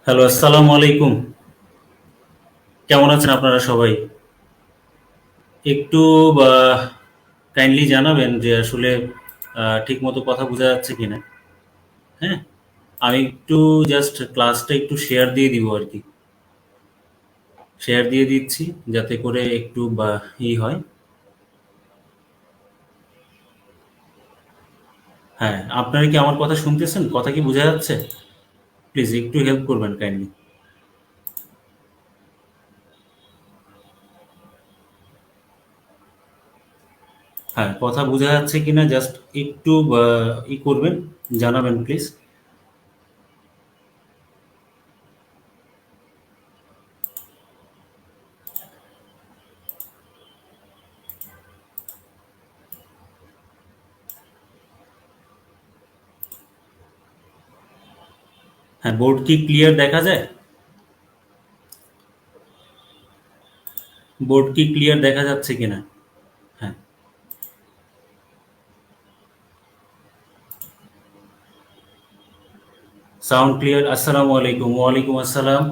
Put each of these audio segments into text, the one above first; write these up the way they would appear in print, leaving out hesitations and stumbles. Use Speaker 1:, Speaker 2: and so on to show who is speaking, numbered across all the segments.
Speaker 1: Hello, আসসালামু আলাইকুম। কেমন আছেন আপনারা সবাই? একটু কাইন্ডলি জানাবেন যে আসলে ঠিকমতো কথা বোঝা যাচ্ছে কিনা। হ্যাঁ, আমি একটু জাস্ট ক্লাসটা একটু শেয়ার দিয়ে দিব আর কি। শেয়ার দিয়ে দিচ্ছি যাতে করে একটু হয়। হ্যাঁ, আপনারা কি আমার কথা শুনতেছেন? কথা কি বোঝা যাচ্ছে? প্লিজ একটু হেল্প করবেন কাইন্ডলি। হ্যাঁ, কথা বোঝা যাচ্ছে কিনা জাস্ট একটু করবেন, জানাবেন প্লিজ। হ্যাঁ, বোর্ড কি ক্লিয়ার দেখা যায়? বোর্ড কি ক্লিয়ার দেখা যাচ্ছে কিনা? হ্যাঁ। Sound clear. আসসালামু আলাইকুম। ওয়ালাইকুম আসসালাম।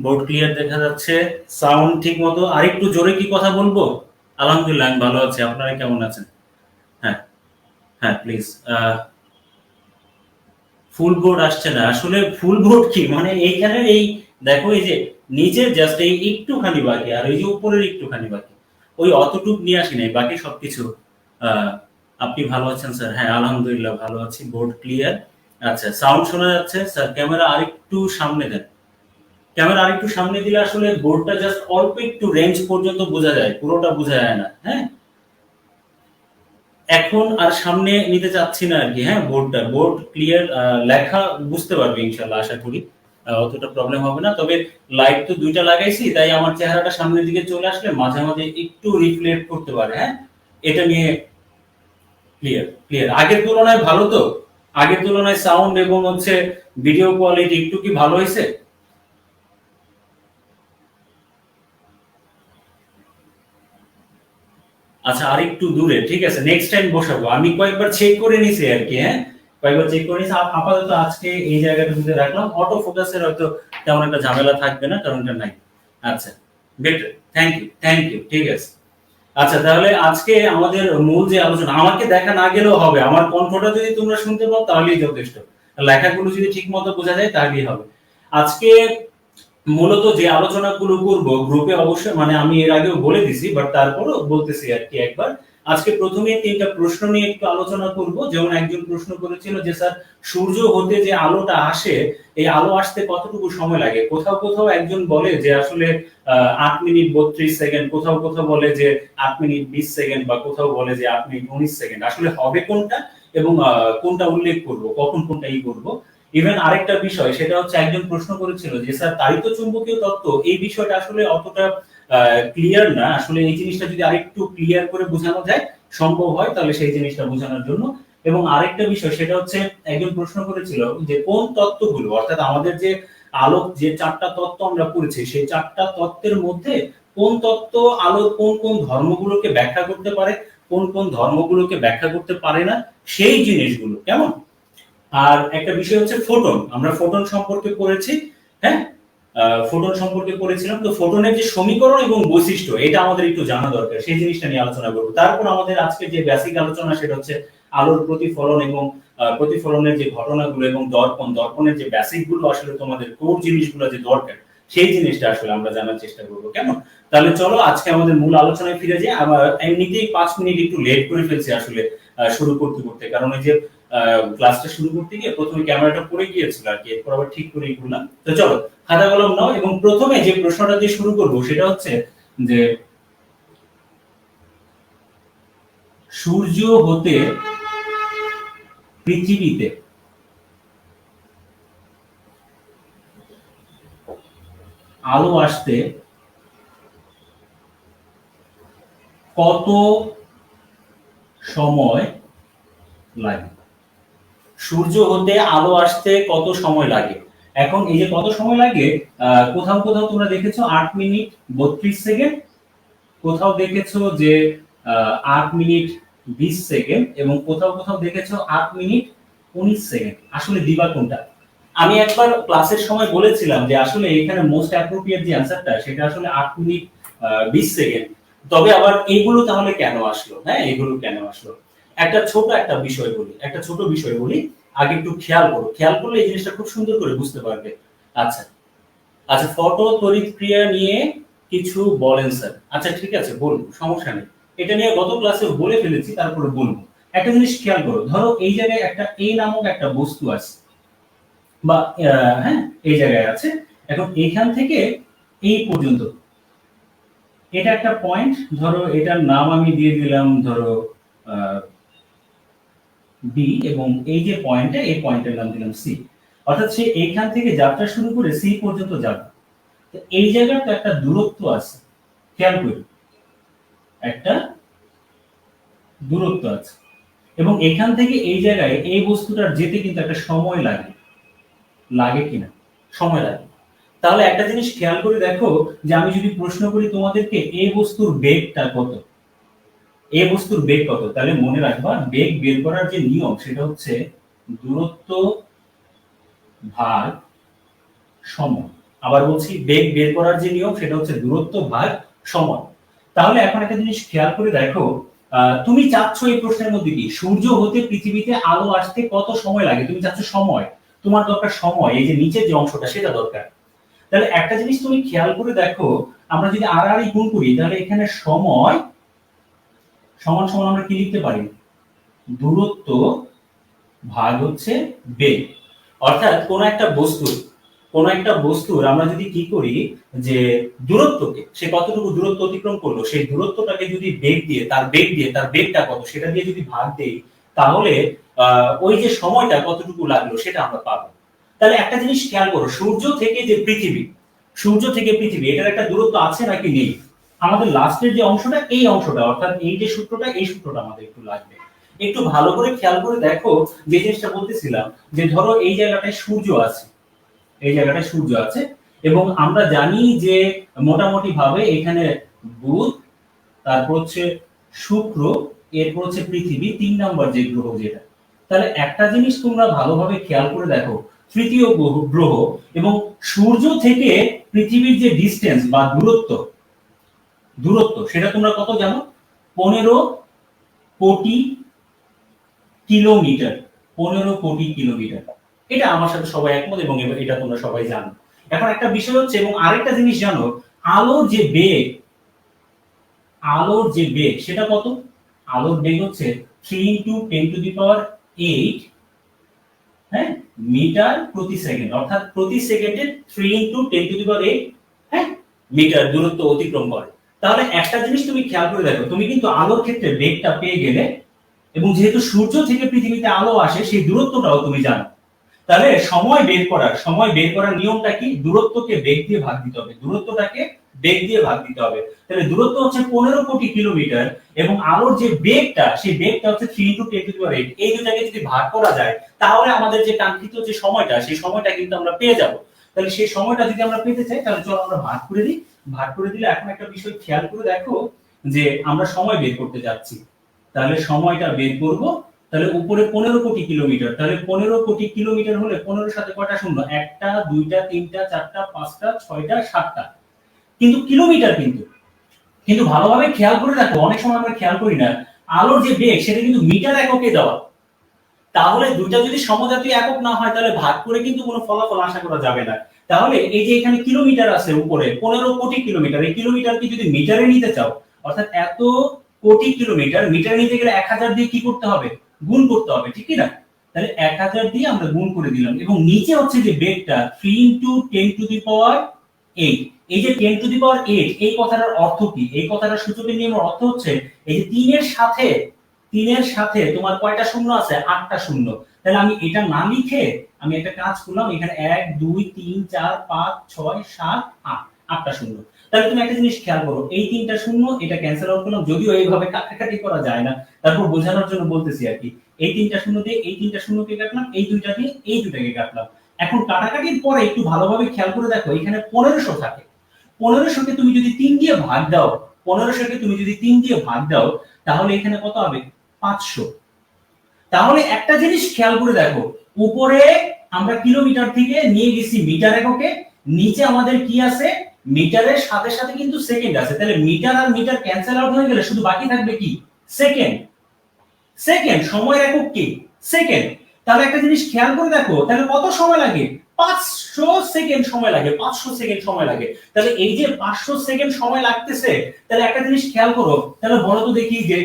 Speaker 1: বোর্ড ক্লিয়ার দেখা যাচ্ছে। সাউন্ড ঠিক মতো। আরেকটু জোরে কি কথা বলবো? আলহামদুলিল্লাহ, আমি ভালো আছি। আপনারা কেমন আছেন? হ্যাঁ, হ্যাঁ, প্লিজ। ফুল বোর্ড আসছে না আসলে। ফুল বোর্ড কি মানে এইখানে এই দেখো, এই যে নিচে জাস্ট এই একটুখানি বাকি, আর এই যে উপরের একটুখানি বাকি, ওই অতটুক নিয়ে আসি নাই, বাকি সবকিছু। আহ, আপনি ভালো আছেন স্যার? হ্যাঁ, আলহামদুলিল্লাহ ভালো আছি। Board clear. আচ্ছা, সাউন্ড শোনা যাচ্ছে স্যার। ক্যামেরা আরেকটু সামনে দেন। ক্যামেরা আরেকটু সামনে দিলে আসলে বোর্ডটা জাস্ট অল্প একটু রেঞ্জ পর্যন্ত বোঝা যায়, পুরোটা বোঝা যায় না। হ্যাঁ, এখন আর সামনে নিতে চাচ্ছি না আর কি। হ্যাঁ, বোর্ড ক্লিয়ার। লেখা বুঝতে পারবে ইনশাল্লাহ, আশা করি অতটা প্রবলেম হবে না। তবে লাইট তো দুইটা লাগাইছি, তাই আমার চেহারাটা সামনের দিকে চলে আসলে মাঝে মাঝে একটু রিফ্লেক্ট করতে পারে। হ্যাঁ, এটা নিয়ে ক্লিয়ার ক্লিয়ার। আগের তুলনায় ভালো তো? আগের তুলনায় সাউন্ড এবং হচ্ছে ভিডিও কোয়ালিটি একটু কি ভালো হয়েছে? আচ্ছা, আর একটু দূরে। ঠিক আছে, নেক্সট টাইম বসাবো। আমি কয়েকবার চেক করে নিছি আর কি। হ্যাঁ, কয়েকবার চেক করে নিছি। আপাতত আজকে এই জায়গাটা যদি রাখলাম, অটো ফোকাসের হয়তো তেমন একটা ঝামেলা থাকবে না, কারণ এটা নাই। আচ্ছা, better. Thank you, thank you. ঠিক আছে। আচ্ছা, তাহলে আজকে আমাদের মূল যে আলোচনা, আমাকে দেখা না গেলেও হবে, আমার কণ্ঠটা যদি তোমরা শুনতে পাও তাহলেই যথেষ্ট। লেখাগুলো যদি ঠিক মতো বোঝা যায় তাহলেই হবে। আজকে মূলত যে আলোচনাগুলো করব গ্রুপে, অবশ্যই মানে আমি এর আগেও বলে দিছি, বাট তারপরও বলতেছি আর কি একবার। আজকে প্রথমে তিনটা প্রশ্ন নিয়ে একটু আলোচনা করব। যেমন একজন প্রশ্ন করেছিল যে স্যার, সূর্য হতে যে আলোটা আসে, এই আলো আসতে কতটুকু সময় লাগে? কোথাও কোথাও একজন বলে যে আসলে 8 মিনিট 32 সেকেন্ড, কোথাও কোথাও বলে যে 8 মিনিট 20 সেকেন্ড, বা কোথাও বলে যে 8 মিনিট 19 সেকেন্ড। আসলে হবে কোনটা এবং কোনটা উল্লেখ করব, কখন কোনটা করব। ইভেন আরেকটা বিষয়, সেটা হচ্ছে একজন প্রশ্ন করেছিল যে স্যার, তাড়িত চুম্বকীয় তত্ত্ব এই বিষয়টা আসলে অতটা ক্লিয়ার না। আসলে এই জিনিসটা যদি আরেকটু ক্লিয়ার করে বোঝানো যায়, সম্ভব হয়, তাহলে সেই জিনিসটা বোঝানোর জন্য। এবং আরেকটা বিষয়, সেটা হচ্ছে একজন প্রশ্ন করেছিল যে কোন তত্ত্বগুলো, অর্থাৎ আমাদের যে আলোক যে 4টা তত্ত্ব আমরা পড়েছি, সেই 4টা তত্ত্বের মধ্যে কোন তত্ত্ব আলোর কোন কোন ধর্মগুলোকে ব্যাখ্যা করতে পারে, কোন কোন ধর্মগুলোকে ব্যাখ্যা করতে পারে না, সেই জিনিসগুলো কেমন। আর একটা বিষয় হচ্ছে ফোটন। আমরা ফোটন সম্পর্কে পড়েছি। হ্যাঁ, ফোটন সম্পর্কে পড়েছিলাম। তো ফোটনের যে সমীকরণ এবং বৈশিষ্ট্য, এটা আমাদের একটু জানা দরকার, সেই জিনিসটা নিয়ে আলোচনা করবো। তারপর আমাদের আজকে যে বেসিক আলোচনা, সেটা হচ্ছে আলোর প্রতিফলন এবং প্রতিফলনের যে ঘটনাগুলো এবং দর্পণের যে বেসিক গুলো, আসলে তোমাদের কোর জিনিসগুলো যে দরকার, সেই জিনিসটা আসলে আমরা জানার চেষ্টা করবো। কেমন? তাহলে চলো আজকে আমাদের মূল আলোচনায় ফিরে যাই। আমার এমনিতেই 5 মিনিট একটু লেট করে ফেলছি আসলে শুরু করতে করতে, কারণ এই যে ক্লাসটা শুরু করতে গিয়ে প্রথমে ক্যামেরাটা পড়ে গিয়েছিল আর কি, এরপর আবার ঠিক করে করলাম। তো চলো, খাতা কলম নাও, এবং প্রথমে যে প্রশ্নটা দিয়ে শুরু করব সেটা হচ্ছে যে সূর্য হতে পৃথিবীতে আলো আসতে কত সময় লাগে? সূর্য হতে আলো আসতে কত সময় লাগে? এখন এই যে কত সময় লাগে, কোথাও কোথাও তোমরা দেখেছো 8 মিনিট 32 সেকেন্ড, কোথাও দেখেছো যে 8 মিনিট 20 সেকেন্ড, এবং কোথাও কোথাও দেখেছো 8 মিনিট 19 সেকেন্ড। আসলে দিবা কোনটা? আমি একবার ক্লাসের সময় বলেছিলাম যে আসলে এখানে মোস্ট অ্যাপ্রোপ্রিয়েট যে অ্যানসারটা সেটা আসলে 8 মিনিট 20 সেকেন্ড। তবে আবার এইগুলো তাহলে কেন আসলো, হ্যাঁ এগুলো কেন আসলো, একটা ছোট বিষয় বলি, আগে একটু খেয়াল করলে এই জিনিসটা খুব সুন্দর করে বুঝতে পারবে। আচ্ছা আচ্ছা, ফটো তড়িৎ ক্রিয়া নিয়ে কিছু বলেন স্যার। আচ্ছা ঠিক আছে, বলবো, সমস্যা নেই। এটা নিয়ে গত ক্লাসে বলে ফেলেছি, তারপরে বলবো। একটা জিনিস খেয়াল করো, ধরো এই জায়গায় একটা এ নামক একটা বস্তু আছে, বা হ্যাঁ এই জায়গায় আছে। এখন এইখান থেকে এই পর্যন্ত এটা একটা পয়েন্ট, ধরো এটার নাম আমি দিয়ে দিলাম ধরো বি, এবং এই যে পয়েন্টটা, এই পয়েন্টের নাম দিলাম সি। অর্থাৎ সে এইখান থেকে যাত্রা শুরু করে সি পর্যন্ত যাবে। তো এই জায়গার তো একটা দূরত্ব আছে, খেয়াল করি একটা দূরত্ব আছে, এবং এখান থেকে এই জায়গায় এই বস্তুটার যেতে কিন্তু একটা সময় লাগে, লাগে কিনা, সময় লাগে। তাহলে একটা জিনিস খেয়াল করে দেখো, যে আমি যদি প্রশ্ন করি তোমাদেরকে এই বস্তুর বেগটা কত, এই বস্তুর বেগ কত, তাহলে মনে রাখবা বেগ বের করার যে নিয়ম সেটা হচ্ছে দূরত্ব ভাগ সময়। আবার বলছি, বেগ বের করার যে নিয়ম সেটা হচ্ছে দূরত্ব ভাগ সময়। তাহলে এখন একটা জিনিস খেয়াল করে দেখো, তুমি চাচ্ছ এই প্রশ্নের মধ্যে কি, সূর্য হতে পৃথিবীতে আলো আসতে কত সময় লাগে, তুমি চাচ্ছ সময়, তোমার দরকার সময়, এই যে নিচের যে অংশটা সেটা দরকার। তাহলে একটা জিনিস তুমি খেয়াল করে দেখো, আমরা যদি আর আর গুণ করি, তাহলে এখানে সময় সমান সমান আমরা কি লিখতে পারি, দূরত্ব ভাগ হচ্ছে বেগ। অর্থাৎ কোন একটা বস্তুর আমরা যদি কি করি, যে দূরত্বকে, সে কতটুকু দূরত্ব অতিক্রম করলো, সেই দূরত্বটাকে যদি বেগ দিয়ে তার বেগটা কত সেটা দিয়ে যদি ভাগ দেই, তাহলে ওই যে সময়টা কতটুকু লাগলো সেটা আমরা পাবো। তাহলে একটা জিনিস খেয়াল করো, সূর্য থেকে পৃথিবী এটার একটা দূরত্ব আছে নাকি নেই। আমাদের লাস্টের যে অংশটা, এই অংশটা, অর্থাৎ এই যে সূত্রটা, এই সূত্রটা আমাদের একটু লাগবে। একটু ভালো করে খেয়াল করে দেখো, যে জিনিসটা বলতেছিলাম, যে ধরো এই জায়গাটায় সূর্য আছে, এই জায়গাটায় সূর্য আছে, এবং আমরা জানি যে মোটামুটি ভাবে এখানে বুধ, তারপর হচ্ছে শুক্র, এরপর হচ্ছে পৃথিবী, 3 নম্বর যে গ্রহ যেটা। তাহলে একটা জিনিস তোমরা ভালোভাবে খেয়াল করে দেখো, তৃতীয় গ্রহ এবং সূর্য থেকে পৃথিবীর যে ডিস্টেন্স বা দূরত্ব সেটা তোমরা কত জানো, 15 কোটি কিলোমিটার। 15 কোটি কিলোমিটার, এটা আমার সাথে সবাই একমত, এবং এটা তোমরা সবাই জানো। এখন একটা বিষয় হচ্ছে, এবং আরেকটা জিনিস জানো, আলোর যে বেগ সেটা কত, আলোর বেগ হচ্ছে 3 × 10⁸ হ্যাঁ মিটার প্রতি সেকেন্ড, অর্থাৎ প্রতি সেকেন্ডে 3 × 10⁸ হ্যাঁ মিটার দূরত্ব অতিক্রম করে। তাহলে একটা জিনিস তুমি খেয়াল করে দেখো, তুমি কিন্তু আলোর ক্ষেত্রে বেগটা পেয়ে গেলে, এবং যেহেতু সূর্য থেকে পৃথিবীতে আলো আসে সেই দূরত্বটাও তুমি জানো। তাহলে সময় বের করার নিয়মটা কি, দূরত্বকে বেগ দিয়ে ভাগ দিতে হবে, তাহলে দূরত্ব হচ্ছে 15 কোটি কিলোমিটার, এবং আলোর যে বেগটা, সেই বেগটা হচ্ছে 3 × 10⁸। এই দুটাকে যদি ভাগ করা যায়, তাহলে আমাদের যে কাঙ্ক্ষিত যে সময়টা, সেই সময়টা কিন্তু আমরা পেয়ে যাব। তাহলে সেই সময়টা যদি আমরা পেতে চাই, তাহলে চলো আমরা ভাগ করে দিই। ভাগ করে দিলে এখন একটা বিষয় খেয়াল করে দেখো, যে আমরা সময় বের করতে যাচ্ছি, তাহলে সময়টা বের করব। তাহলে উপরে 15 কোটি কিলোমিটার, তাহলে 15 কোটি কিলোমিটার হলে 15 সাথে কয়টা শূন্য, একটা, দুইটা, তিনটা, চারটা, পাঁচটা, ছয়টা, সাতটা, কিন্তু কিলোমিটার কিন্তু ভালোভাবে খেয়াল করে দেখো, অনেক সময় আমরা খেয়াল করি না, আলোর যে বেগ সেটা কিন্তু মিটার এককে দেওয়া। তাহলে দুইটা যদি সমজাতীয় একক না হয়, তাহলে ভাগ করে কিন্তু কোনো ফলাফল আশা করা যাবে না। তাহলে এই যে এখানে কিলোমিটার আছে উপরে 15 কোটি কিলোমিটার, এই কিলোমিটারকে যদি মিটারে নিতে চাও, অর্থাৎ এত কোটি কিলোমিটার মিটারে নিতে গেলে 1000 দিয়ে কি করতে হবে, গুণ করতে হবে, ঠিক কি না। তাহলে 1000 দিয়ে আমরা গুণ করে দিলাম, এবং নিচে হচ্ছে যে বেগটা 3 × 10⁸। এই যে 10⁸, এই কথাটার অর্থ কি, এই কথাটার সূচকের নিয়মের অর্থ হচ্ছে, এই যে 3 এর সাথে তোমার কয়টা শূন্য আছে, 8টা শূন্য। তাহলে আমি এটা না লিখে আমি একটা কাজ করলাম, এখানে 1 2 3 4 5 6 7 8, 8টা শূন্য। তাহলে তুমি একটা জিনিস খেয়াল করো, এই 3টা শূন্য এটা ক্যান্সেল আউট করলাম, যদিও এইভাবে কাটাকাটি করা যায় না, তারপর বোঝানোর জন্য বলতেছি আর কি। এই 3টা শূন্য দিয়ে এই 3টা শূন্যকে কাটলাম, এই দুইটা দিয়ে এই দুটাকে কাটলাম। এখন কাটাকাটির পরে একটু ভালোভাবে খেয়াল করে দেখো, এখানে 1500 থাকে। 1500কে তুমি যদি 3 দিয়ে ভাগ দাও, 1500কে তুমি যদি 3 দিয়ে ভাগ দাও, তাহলে এখানে কত হবে, 500। তাহলে একটা জিনিস খেয়াল করে দেখো, উপরে আমরা কিলোমিটার থেকে নিয়ে গেছি মিটার এককে, নিচে আমাদের কি আছে, মিটারের সাথে সাথে কিন্তু সেকেন্ড আছে, তাহলে মিটার আর মিটার ক্যান্সেল আউট হয়ে গেলে শুধু বাকি থাকবে কি, সেকেন্ড। সেকেন্ড সময়ের একক কি, সেকেন্ড। তাহলে একটা জিনিস খেয়াল করে দেখো, তাহলে কত সময় লাগে, 500 সেকেন্ড সময় লাগে, 500 সেকেন্ড সময় লাগে। তাহলে এই যে 500 সেকেন্ড সময় লাগতেছে, তাহলে একটা জিনিস খেয়াল করো, তাহলে বলো তো দেখি যে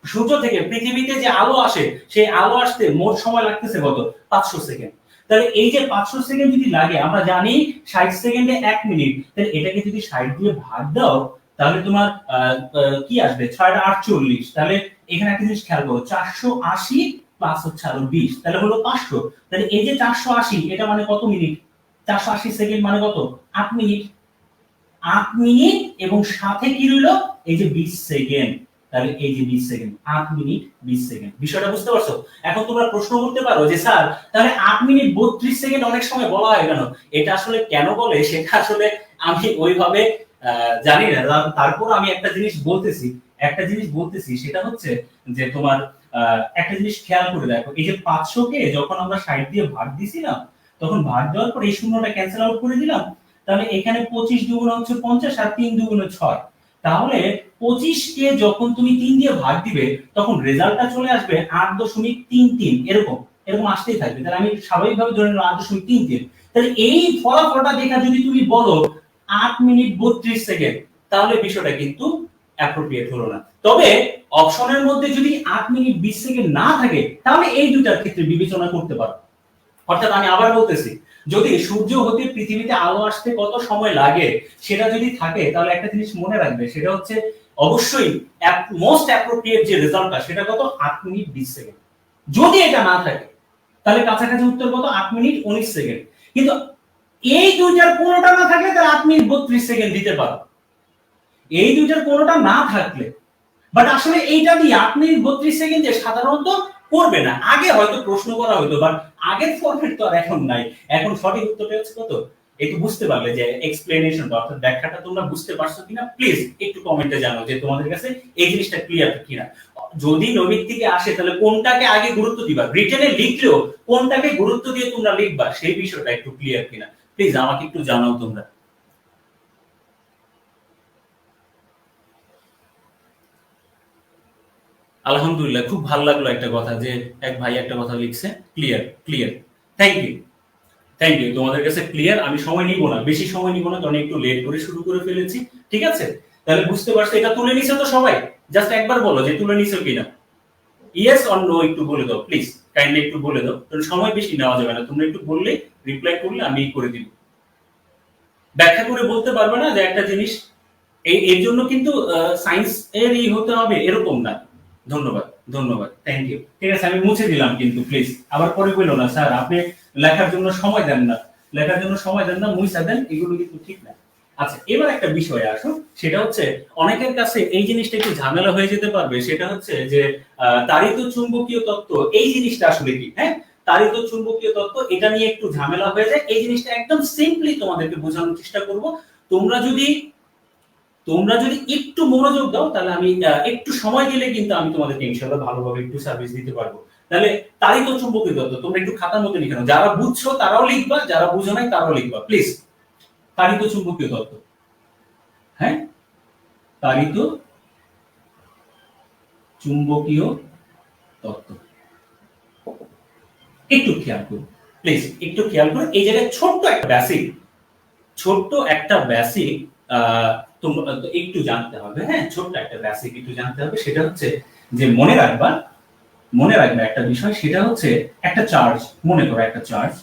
Speaker 1: সূর্য থেকে পৃথিবীতে যে আলো আসে, সেই আলো আসতে মোট সময় লাগতেছে কত, 500 সেকেন্ড। তাহলে এই যে 500 সেকেন্ড যদি লাগে, আমরা জানি 60 সেকেন্ডে 1 মিনিট, তাহলে এটাকে যদি 60 দিয়ে ভাগ দাও, তাহলে তোমার কি আসবে, 648। তাহলে এখানে একটা জিনিস খেয়াল করো, 480 প্লাস হচ্ছে আরো 20, তাহলে হলো 500। তাহলে এই যে 480, এটা মানে কত মিনিট, 480 সেকেন্ড মানে কত, 8 মিনিট। 8 মিনিট এবং সাথে কি রইলো, এই যে 20 সেকেন্ড। তাহলে এই যে 20 সেকেন্ড, 8 মিনিট 20 সেকেন্ড। বিষয়টা বুঝতে পারছো? এখন তোমরা প্রশ্ন করতে পারো যে স্যার তাহলে 8 মিনিট 32 সেকেন্ড অনেক সময় বলা হয় কেন? এটা আসলে কেন বলে সেটা আসলে আমি ওইভাবে জানি না। তারপর আমি একটা জিনিস বলতেছি, সেটা হচ্ছে যে তোমার একটা জিনিস খেয়াল করে দেখো, এই যে 500 কে যখন আমরা 60 দিয়ে ভাগ দিছি না, তখন ভাগ দেওয়ার পর এই শূন্যটা ক্যান্সেল আউট করে দিলাম, তাহলে এখানে 25 দুগুণ হচ্ছে 50 আর 3 দুগুণ 6। তাহলে 25 কে যখন তুমি 3 দিয়ে ভাগ দিবে, তখন রেজাল্টটা চলে আসবে 8.33, এরকম এরকম আসতেই থাকবে। তাহলে আমি স্বাভাবিকভাবে ধরে নিলাম 8.33। তাহলে এই ফলাফলটা দেখা যদি তুমি বলো 8 মিনিট 32 সেকেন্ড, তাহলে বিষয়টা কিন্তু অ্যাপ্রোপ্রিয়েট হলো না। তবে অপশনের মধ্যে যদি 8 মিনিট 20 সেকেন্ড না থাকে, তাহলে এই দুটার ক্ষেত্রে বিবেচনা করতে পারো। অর্থাৎ আমি আবার বলতেছি, যদি সূর্য হতে পৃথিবীতে আলো আসতে কত সময় লাগে সেটা যদি থাকে, তাহলে একটা জিনিস মনে রাখবে, সেটা হচ্ছে অবশ্যই মোস্ট অ্যাপ্রোপ্রিয়েট যে রেজাল্টটা, সেটা কত, 8 মিনিট 20 সেকেন্ড। যদি এটা না থাকে, তাহলে কাছাকাছি উত্তর কত, 8 মিনিট 19 সেকেন্ড। কিন্তু এই দুইটার কোনোটা না থাকলে তাহলে 8 মিনিট 32 সেকেন্ড দিতে পারো। এই দুইটার কোনোটা না থাকলে, বাট আসলে এইটা দিয়ে 8 মিনিট 32 সেকেন্ডে সাধারণত করবে না। আগে হয়তো প্রশ্ন করা হতো, বাট আগের ফরম্যাট তো আর এখন নাই। এখন সঠিক উত্তরটা হচ্ছে কত, একটু বুঝতে পারলে যে এক্সপ্লেনেশনটা অর্থাৎ ব্যাখ্যাটা তোমরা বুঝতে পারছো কিনা, প্লিজ একটু কমেন্টে জানাও যে তোমাদের কাছে এই জিনিসটা ক্লিয়ার কিনা। যদি নবীর থেকে আসে, তাহলে কোনটাকে আগে গুরুত্ব দিবা, রিটেনে লিখলেও কোনটাকে গুরুত্ব দিয়ে তোমরা লিখবা, সেই বিষয়টা একটু ক্লিয়ার কিনা প্লিজ আমাকে একটু জানাও তোমরা। আলহামদুলিল্লাহ, খুব ভালো লাগলো একটা কথা যে এক ভাই একটা কথা লিখছে, clear clear. Thank you, thank you. তোমাদের কাছে ক্লিয়ার। আমি সময় নিব না, বেশি সময় নিব না, কারণ একটু লেট করে শুরু করে ফেলেছি। ঠিক আছে, তাহলে বুঝতে পারছো, এটা তুলে নিছো তো সবাই? জাস্ট একবার বলো যে তুলে নিছো কিনা, ইয়েস অর নো একটু বলে দাও প্লিজ, কাইন্ডলি একটু বলে দাও, কারণ সময় বেশি নেওয়া যাবে না। তোমরা একটু বললে, রিপ্লাই করলে আমি করে দিব। ব্যাখ্যা করে বলতে পারবে না যে একটা জিনিস এর জন্য কিন্তু সায়েন্স এরই হতে হবে এরকম না। ধন্যবাদ, ধন্যবাদ, থ্যাংক ইউ। ঠিক আছে, আমি মুছে দিলাম, কিন্তু প্লিজ আবার পরে বললো না স্যার আপনি লেখার জন্য সময় দেন না, লেখার জন্য সময় দেন না, মুছে দেন, এগুলো কিন্তু ঠিক না। আচ্ছা, এবার একটা বিষয় আসো, সেটা হচ্ছে অনেকের কাছে এই জিনিসটা একটু ঝামেলা হয়ে যেতে পারবে, সেটা হচ্ছে যে তাড়িত চুম্বকীয় তত্ত্ব এই জিনিসটা আসলে কি। হ্যাঁ, তাড়িত চুম্বকীয় তত্ত্ব, এটা নিয়ে একটু ঝামেলা হয়ে যায়। এই জিনিসটা একদম সিম্পলি তোমাদেরকে বোঝানোর চেষ্টা করব। তোমরা যদি একটু মনোযোগ দাও, তাহলে আমি একটু সময় দিলে কিন্তু আমি তোমাদেরকে ইনশাআল্লাহ ভালোভাবে একটু সার্ভিস দিতে পারবো। তাহলে তাড়িত চুম্বকীয় তত্ত্ব তোমরা একটু খাতার মধ্যে লিখে নাও, যারা বুঝছো তারাও লিখবা, যারা বুঝো নাই তারাও লিখবা প্লিজ। তাড়িত চুম্বকীয় তত্ত্ব, হ্যাঁ, তাড়িত চুম্বকীয় তত্ত্ব একটু খেয়াল করুন প্লিজ, একটু খেয়াল করুন। এই জায়গায় ছোট্ট একটা বেসিক তোমরা একটু জানতে হবে। হ্যাঁ, ছোট্ট একটা বেসিক একটু জানতে হবে, সেটা হচ্ছে যে মনে রাখবা একটা বিষয়, সেটা হচ্ছে একটা চার্জ, মনে করো একটা চার্জ,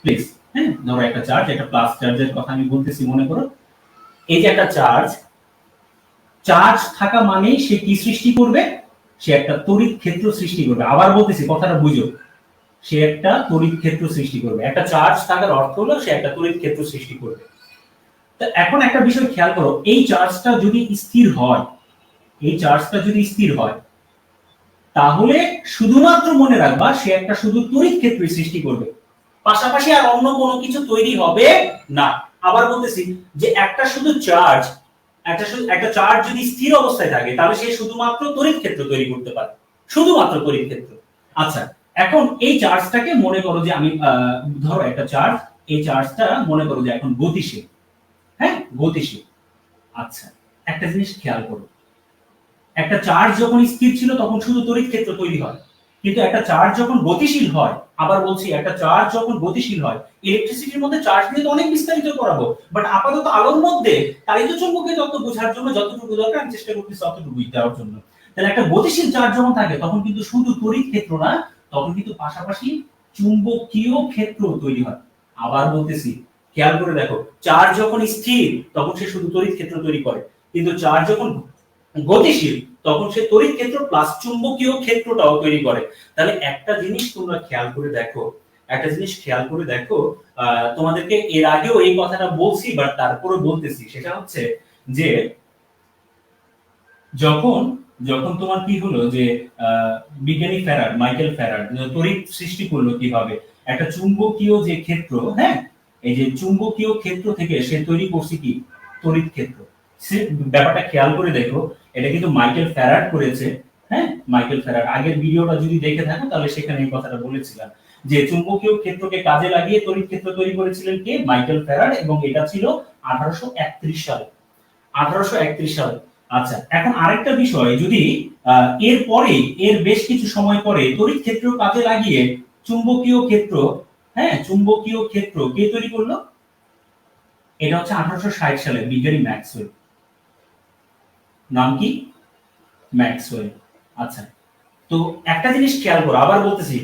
Speaker 1: প্লিজ। হ্যাঁ, ধরো একটা চার্জ, একটা প্লাস চার্জের কথা আমি বলতেছি, মনে করো এই যে একটা চার্জ থাকা মানেই সে কি সৃষ্টি করবে, সে একটা তড়িৎ ক্ষেত্র সৃষ্টি করবে। আবার বলতেছি, কথাটা বুঝো, সে একটা তড়িৎ ক্ষেত্র সৃষ্টি করবে। একটা চার্জ থাকার অর্থ হলো সে একটা তড়িৎ ক্ষেত্র সৃষ্টি করবে। তো এখন একটা বিষয় খেয়াল করো, এই চার্জটা যদি স্থির হয়, তাহলে শুধুমাত্র মনে রাখবা সে একটা শুধু তড়িৎ ক্ষেত্র সৃষ্টি করবে, পাশাপাশি আর অন্য কোনো কিছু তৈরি হবে না। আবার বলতেছি যে একটা চার্জ যদি স্থির অবস্থায় থাকে, তাহলে সে শুধুমাত্র তড়িৎ ক্ষেত্র তৈরি করতে পারে, শুধুমাত্র তড়িৎ ক্ষেত্র। আচ্ছা, এখন এই চার্জটাকে মনে করো যে আমি ধরো একটা চার্জ, এই চার্জটা মনে করো যে এখন গতিশীল, হ্যাঁ গতিশীল। আচ্ছা, একটা জিনিস খেয়াল করো, একটা চার্জ যখন স্থির ছিল তখন শুধু তড়িৎ ক্ষেত্র তৈরি হয়, কিন্তু একটা চার্জ যখন গতিশীল হয়, আবার বলছি একটা চার্জ যখন গতিশীল হয়, ইলেকট্রিসিটির মধ্যে চার্জ নিয়ে তো অনেক বিস্তারিত করাবো, বাট আপাতত আলোর মধ্যে তাড়িত চুম্বকীয় তত্ত্ব বোঝার জন্য যতটুকু দরকার আমি চেষ্টা করতেছি ততটুকুই দেওয়ার জন্য। তাহলে একটা গতিশীল চার্জ যখন থাকে তখন কিন্তু শুধু তড়িৎ ক্ষেত্র না, তখন কিন্তু পাশাপাশি চুম্বকীয় ক্ষেত্র তৈরি হয়। আবার বলতেছি, খেয়াল করে দেখো, চার্জ যখন স্থির তখন সে শুধু তড়িৎ ক্ষেত্র তৈরি করে, কিন্তু চার্জ যখন গতিশীল তখন সে তড়িৎ ক্ষেত্র প্লাস চুম্বকীয় ক্ষেত্রটাও তৈরি করে। তাহলে একটা জিনিস তোমরা খেয়াল করে দেখো, একটা জিনিস খেয়াল করে দেখো, তোমাদেরকে এর আগেও এই কথাটা বলছি বাট তারপরে বলতেছি, সেটা হচ্ছে যে যখন যখন তোমার কি হলো যে বিজ্ঞানী ফ্যারাড, মাইকেল ফ্যারাড তড়িৎ সৃষ্টি করলো কিভাবে, একটা চুম্বকীয় যে ক্ষেত্র, হ্যাঁ এই যে চুম্বকীয় ক্ষেত্র থেকে সে তৈরি করছে কি তড়িৎ ক্ষেত্র। ব্যাপারটা খেয়াল করে দেখো, এটা কিন্তু মাইকেল ফ্যারাড করেছে, হ্যাঁ মাইকেল ফ্যারাড। আগের ভিডিওটা যদি দেখে থাকো তাহলে সেখানে এই কথাটা বলেছিলাম যে চুম্বকীয় ক্ষেত্রকে কাজে লাগিয়ে তড়িৎ ক্ষেত্র তৈরি করেছিলেন কে, মাইকেল ফ্যারাড, এবং এটা ছিল 1831 সালে, 1831 সালে। আচ্ছা, এখন আরেকটা বিষয়, যদি এর পরে, এর বেশ কিছু সময় পরে তড়িৎ ক্ষেত্র কাজে লাগিয়ে চুম্বকীয় ক্ষেত্র, হ্যাঁ চুম্বকীয় ক্ষেত্র কে তৈরি করলো, এটা হচ্ছে 1860 সালে বিজ্ঞানী ম্যাক্সওয়েল। নাম কি, ম্যাক্সওয়েল। আচ্ছা, তো একটা জিনিস খেয়াল করো, আবার বলতেছি,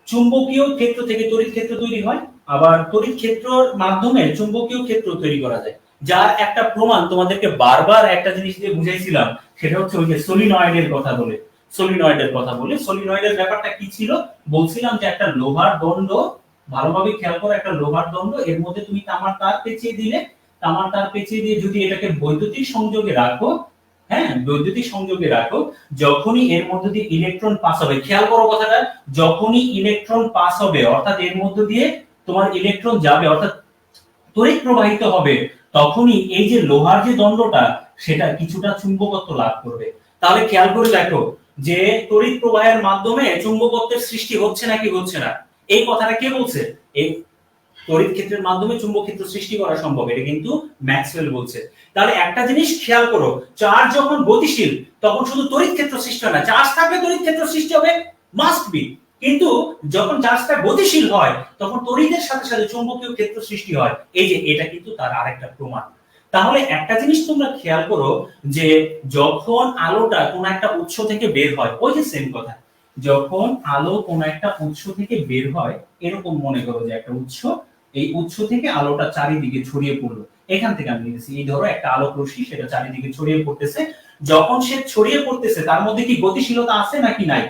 Speaker 1: চুম্বকীয় ক্ষেত্র থেকে তড়িৎ ক্ষেত্র তৈরি হয়, আবার তড়িৎ ক্ষেত্রের মাধ্যমে চুম্বকীয় ক্ষেত্র তৈরি করা যায়। যার একটা প্রমাণ তোমাদেরকে বারবার একটা জিনিস দিয়ে বুঝাইছিলাম, সেটা হচ্ছে ওই যে সলিনয়েডের কথা বলে, সলিনয়েডের কথা বলে, সলিনয়েডের ব্যাপারটা কি ছিল, বলছিলাম যে একটা লোহার দণ্ড, ভালোভাবে খেয়াল করো, একটা লোহার দণ্ড, এর মধ্যে তুমি তামার তার পেঁচিয়ে দিলে, তামার তার পেঁচিয়ে দিয়ে যদি এটাকে বৈদ্যুতিক সংযোগে রাখো, হ্যাঁ বৈদ্যুতিক সংযোগে রাখো, যখনই এর মধ্যে দিয়ে ইলেকট্রন পাস হবে, খেয়াল করো কথাটা, যখনই ইলেকট্রন পাস হবে অর্থাৎ এর মধ্যে দিয়ে তোমার ইলেকট্রন যাবে অর্থাৎ তড়িৎ প্রবাহিত হবে, তখনই এই যে লোহার যে দণ্ডটা সেটা কিছুটা চুম্বকত্ব লাভ করবে। তাহলে খেয়াল করে দেখো যে তড়িৎ প্রবাহের মাধ্যমে চুম্বকত্বের সৃষ্টি হচ্ছে নাকি হচ্ছে না, এই কথাটা কে বলছে, এই তড়িৎ ক্ষেত্রের মাধ্যমে চুম্বক ক্ষেত্র সৃষ্টি করা সম্ভব, এটা কিন্তু ম্যাক্সওয়েল বলছে। তাহলে একটা জিনিস খেয়াল করো, চার্জ যখন গতিশীল তখন শুধু তড়িৎ ক্ষেত্র সৃষ্টি হয় না, চার্জ থাকলে তড়িৎ ক্ষেত্র সৃষ্টি হবে, মাস্ট বি, কিন্তু যখন চার্জটা গতিশীল হয় তখন তড়িতের সাথে সাথে চুম্বকীয় ক্ষেত্র সৃষ্টি হয়। এই যে এটা কিন্তু তার আরেকটা প্রমাণ। তাহলে একটা জিনিস তোমরা খেয়াল করো যে যখন আলোটা কোন একটা উৎস থেকে বের হয়, ওই যে সেম কথা, যখন আলো কোন একটা উৎস থেকে বের হয়, এরকম মনে করো যে একটা উৎস, এই উৎস থেকে আলোটা চারিদিকে ছড়িয়ে পড়লো, এখান থেকে আমি নিয়েছি, এই ধরো একটা আলোক রশ্মি, সেটা চারিদিকে ছড়িয়ে পড়তেছে, যখন সে ছড়িয়ে পড়তেছে তার মধ্যে কি গতিশীলতা আছে নাকি নাই,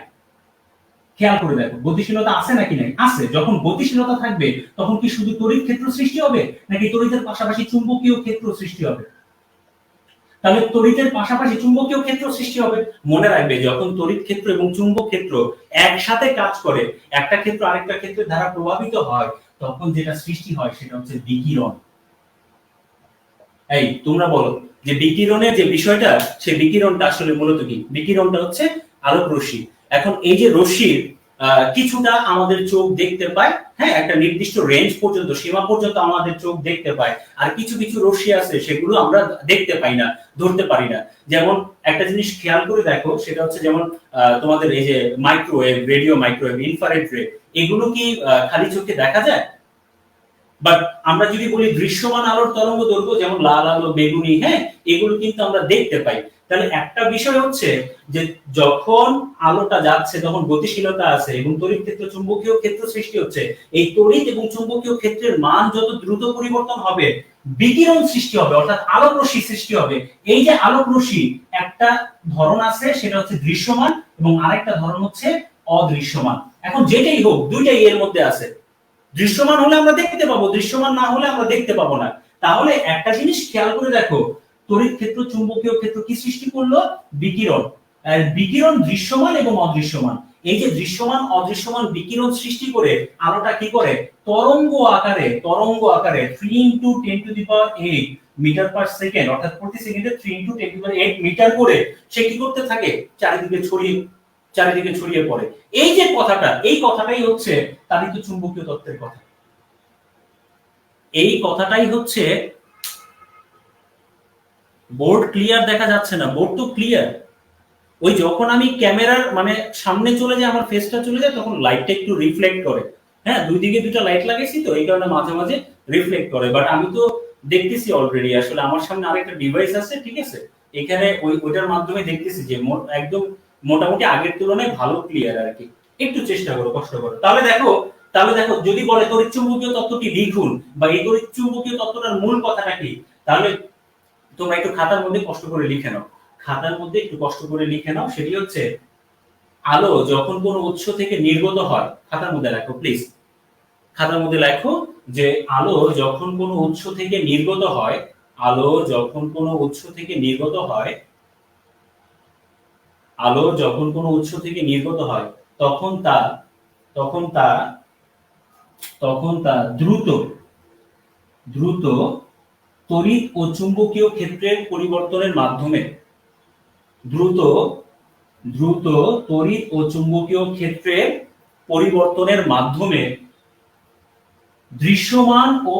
Speaker 1: খেয়াল করে দেখো গতিশীলতা আছে নাকি নাই, আছে। যখন গতিশীলতা থাকবে তখন কি শুধু তড়িৎ ক্ষেত্র সৃষ্টি হবে নাকি তড়িতের পাশাপাশি চুম্বকীয় ক্ষেত্র সৃষ্টি হবে, তাহলে তড়িতের পাশাপাশি চুম্বকীয় ক্ষেত্র সৃষ্টি হবে। মনে রাখবে যখন তড়িৎ ক্ষেত্র এবং চুম্বক ক্ষেত্র একসাথে কাজ করে, একটা ক্ষেত্র আরেকটা ক্ষেত্রের দ্বারা প্রভাবিত হয়, তখন যেটা সৃষ্টি হয় সেটা হচ্ছে বিকিরণ। এই তোমরা বলো যে বিকিরণের যে বিষয়টা, সেই বিকিরণটা আসলে মূলত কি, বিকিরণটা হচ্ছে আলোক রশ্মি। এখন এই যে রশ্মির কিছুটা আমাদের চোখ দেখতে পায়, হ্যাঁ একটা নির্দিষ্ট রেঞ্জ পর্যন্ত, সীমা পর্যন্ত আমাদের চোখ দেখতে পায়, আর কিছু কিছু রশ্মি আছে সেগুলো আমরা দেখতে পাই না, ধরতে পারি না। যেমন একটা জিনিস খেয়াল করে দেখো, সেটা হচ্ছে যেমন তোমাদের এই যে মাইক্রোওয়েভ, রেডিও মাইক্রোওয়েভ, ইনফ্রারেড রে, এগুলো কি খালি চোখে দেখা যায়, বাট আমরা যদি বলি দৃশ্যমান আলোর তরঙ্গ দৈর্ঘ্য, যেমন লাল আলো, বেগুনি, হ্যাঁ এগুলো কিন্তু আমরা দেখতে পাই। তাহলে একটা বিষয় হচ্ছে যে যখন আলোটা যাচ্ছে তখন গতিশীলতা আছে এবং তড়িৎ ক্ষেত্র, চুম্বকীয় ক্ষেত্র সৃষ্টি হচ্ছে, এই তড়িৎ এবং চুম্বকীয় ক্ষেত্রের মান যত দ্রুত পরিবর্তন হবে, বিকিরণ সৃষ্টি হবে অর্থাৎ আলোক রশ্মি সৃষ্টি হবে। এই যে আলোক রশ্মি, একটা ধরন আছে সেটা হচ্ছে দৃশ্যমান এবং আরেকটা ধরন হচ্ছে অদৃশ্যমান। এখন যেটাই হোক দুইটাই এর মধ্যে আছে, দৃশ্যমান হলে আমরা দেখতে পাবো, দৃশ্যমান না হলে আমরা দেখতে পাবো না। তাহলে একটা জিনিস খেয়াল করে দেখো, তড়িৎ ক্ষেত্র, চুম্বকীয় ক্ষেত্র কি সৃষ্টি করলো, বিকিরণ। বিকিরণ দৃশ্যমান এবং অদৃশ্যমান, এই যে দৃশ্যমান অদৃশ্যমান বিকিরণ সৃষ্টি করে আলোটা কি করে, তরঙ্গ আকারে, তরঙ্গ আকারে 3 × 10⁸ মিটার পার সেকেন্ড, অর্থাৎ প্রতি সেকেন্ডে 3 × 10⁸ মিটার করে সে কি করতে থাকে, চারিদিকে ছড়িয়ে চারিদিকে ছড়িয়ে পড়ে। এই যে কথাটা, এই কথাটাই হচ্ছে তাড়িত চুম্বকীয় তত্ত্বের কথা। এই কথাটাই হচ্ছে, বোর্ড ক্লিয়ার দেখা যাচ্ছে না? বোর্ড তো ক্লিয়ার। ওই যখন আমি ক্যামেরার মানে সামনে চলে যায়, আমার ফেসটা চলে যায়, তখন লাইটটা একটু রিফ্লেক্ট করে। হ্যাঁ, দুই দিকে দুটো লাইট লাগাইছি তো এই কারণে মাঝে মাঝে রিফ্লেক্ট করে। বাট আমি তো দেখতেছি অলরেডি, আসলে আমার সামনে আরেকটা ডিভাইস আছে, ঠিক আছে, এখানে ওইটার মাধ্যমে দেখতেছি যে একদম মোটামুটি আগের তুলনায় ভালো ক্লিয়ার আর কি। একটু চেষ্টা করো, কষ্ট করো। তাহলে দেখো যদি বলে তড়িৎচুম্বকীয় তত্ত্বটি লিখুন বা এই তড়িৎচুম্বকীয় তত্ত্বটার মূল কথাটা কি, তাহলে তোমরা একটু খাতার মধ্যে কষ্ট করে লিখে নাও। খাতার মধ্যে একটু কষ্ট করে লিখে নাও। সেটি হচ্ছে, আলো যখন কোনো উৎস থেকে নির্গত হয়, খাতার মধ্যে লেখো প্লিজ। খাতার মধ্যে লেখো যে আলো যখন কোনো উৎস থেকে নির্গত হয়, আলো যখন কোনো উৎস থেকে নির্গত হয়, আলো যখন কোনো উৎস থেকে নির্গত হয়, তখন তা তখন তা তখন তা দ্রুত দ্রুত তড়িৎ ও চুম্বকীয় ক্ষেত্রের পরিবর্তনের মাধ্যমে দ্রুত দ্রুত তড়িৎ ও চুম্বকীয় ক্ষেত্রের পরিবর্তনের মাধ্যমে দৃশ্যমান ও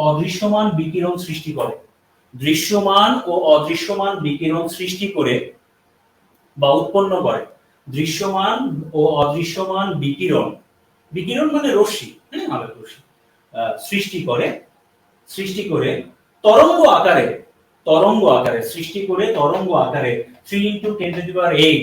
Speaker 1: অদৃশ্যমান বিকিরণ সৃষ্টি করে। দৃশ্যমান ও অদৃশ্যমান বিকিরণ সৃষ্টি করে বা উৎপন্ন করে। দৃশ্যমান ও অদৃশ্যমান বিকিরণ, বিকিরণ মানে রশ্মি, হ্যাঁ, আলোক রশ্মি, সৃষ্টি করে তরঙ্গ আকারে 3 × 10⁸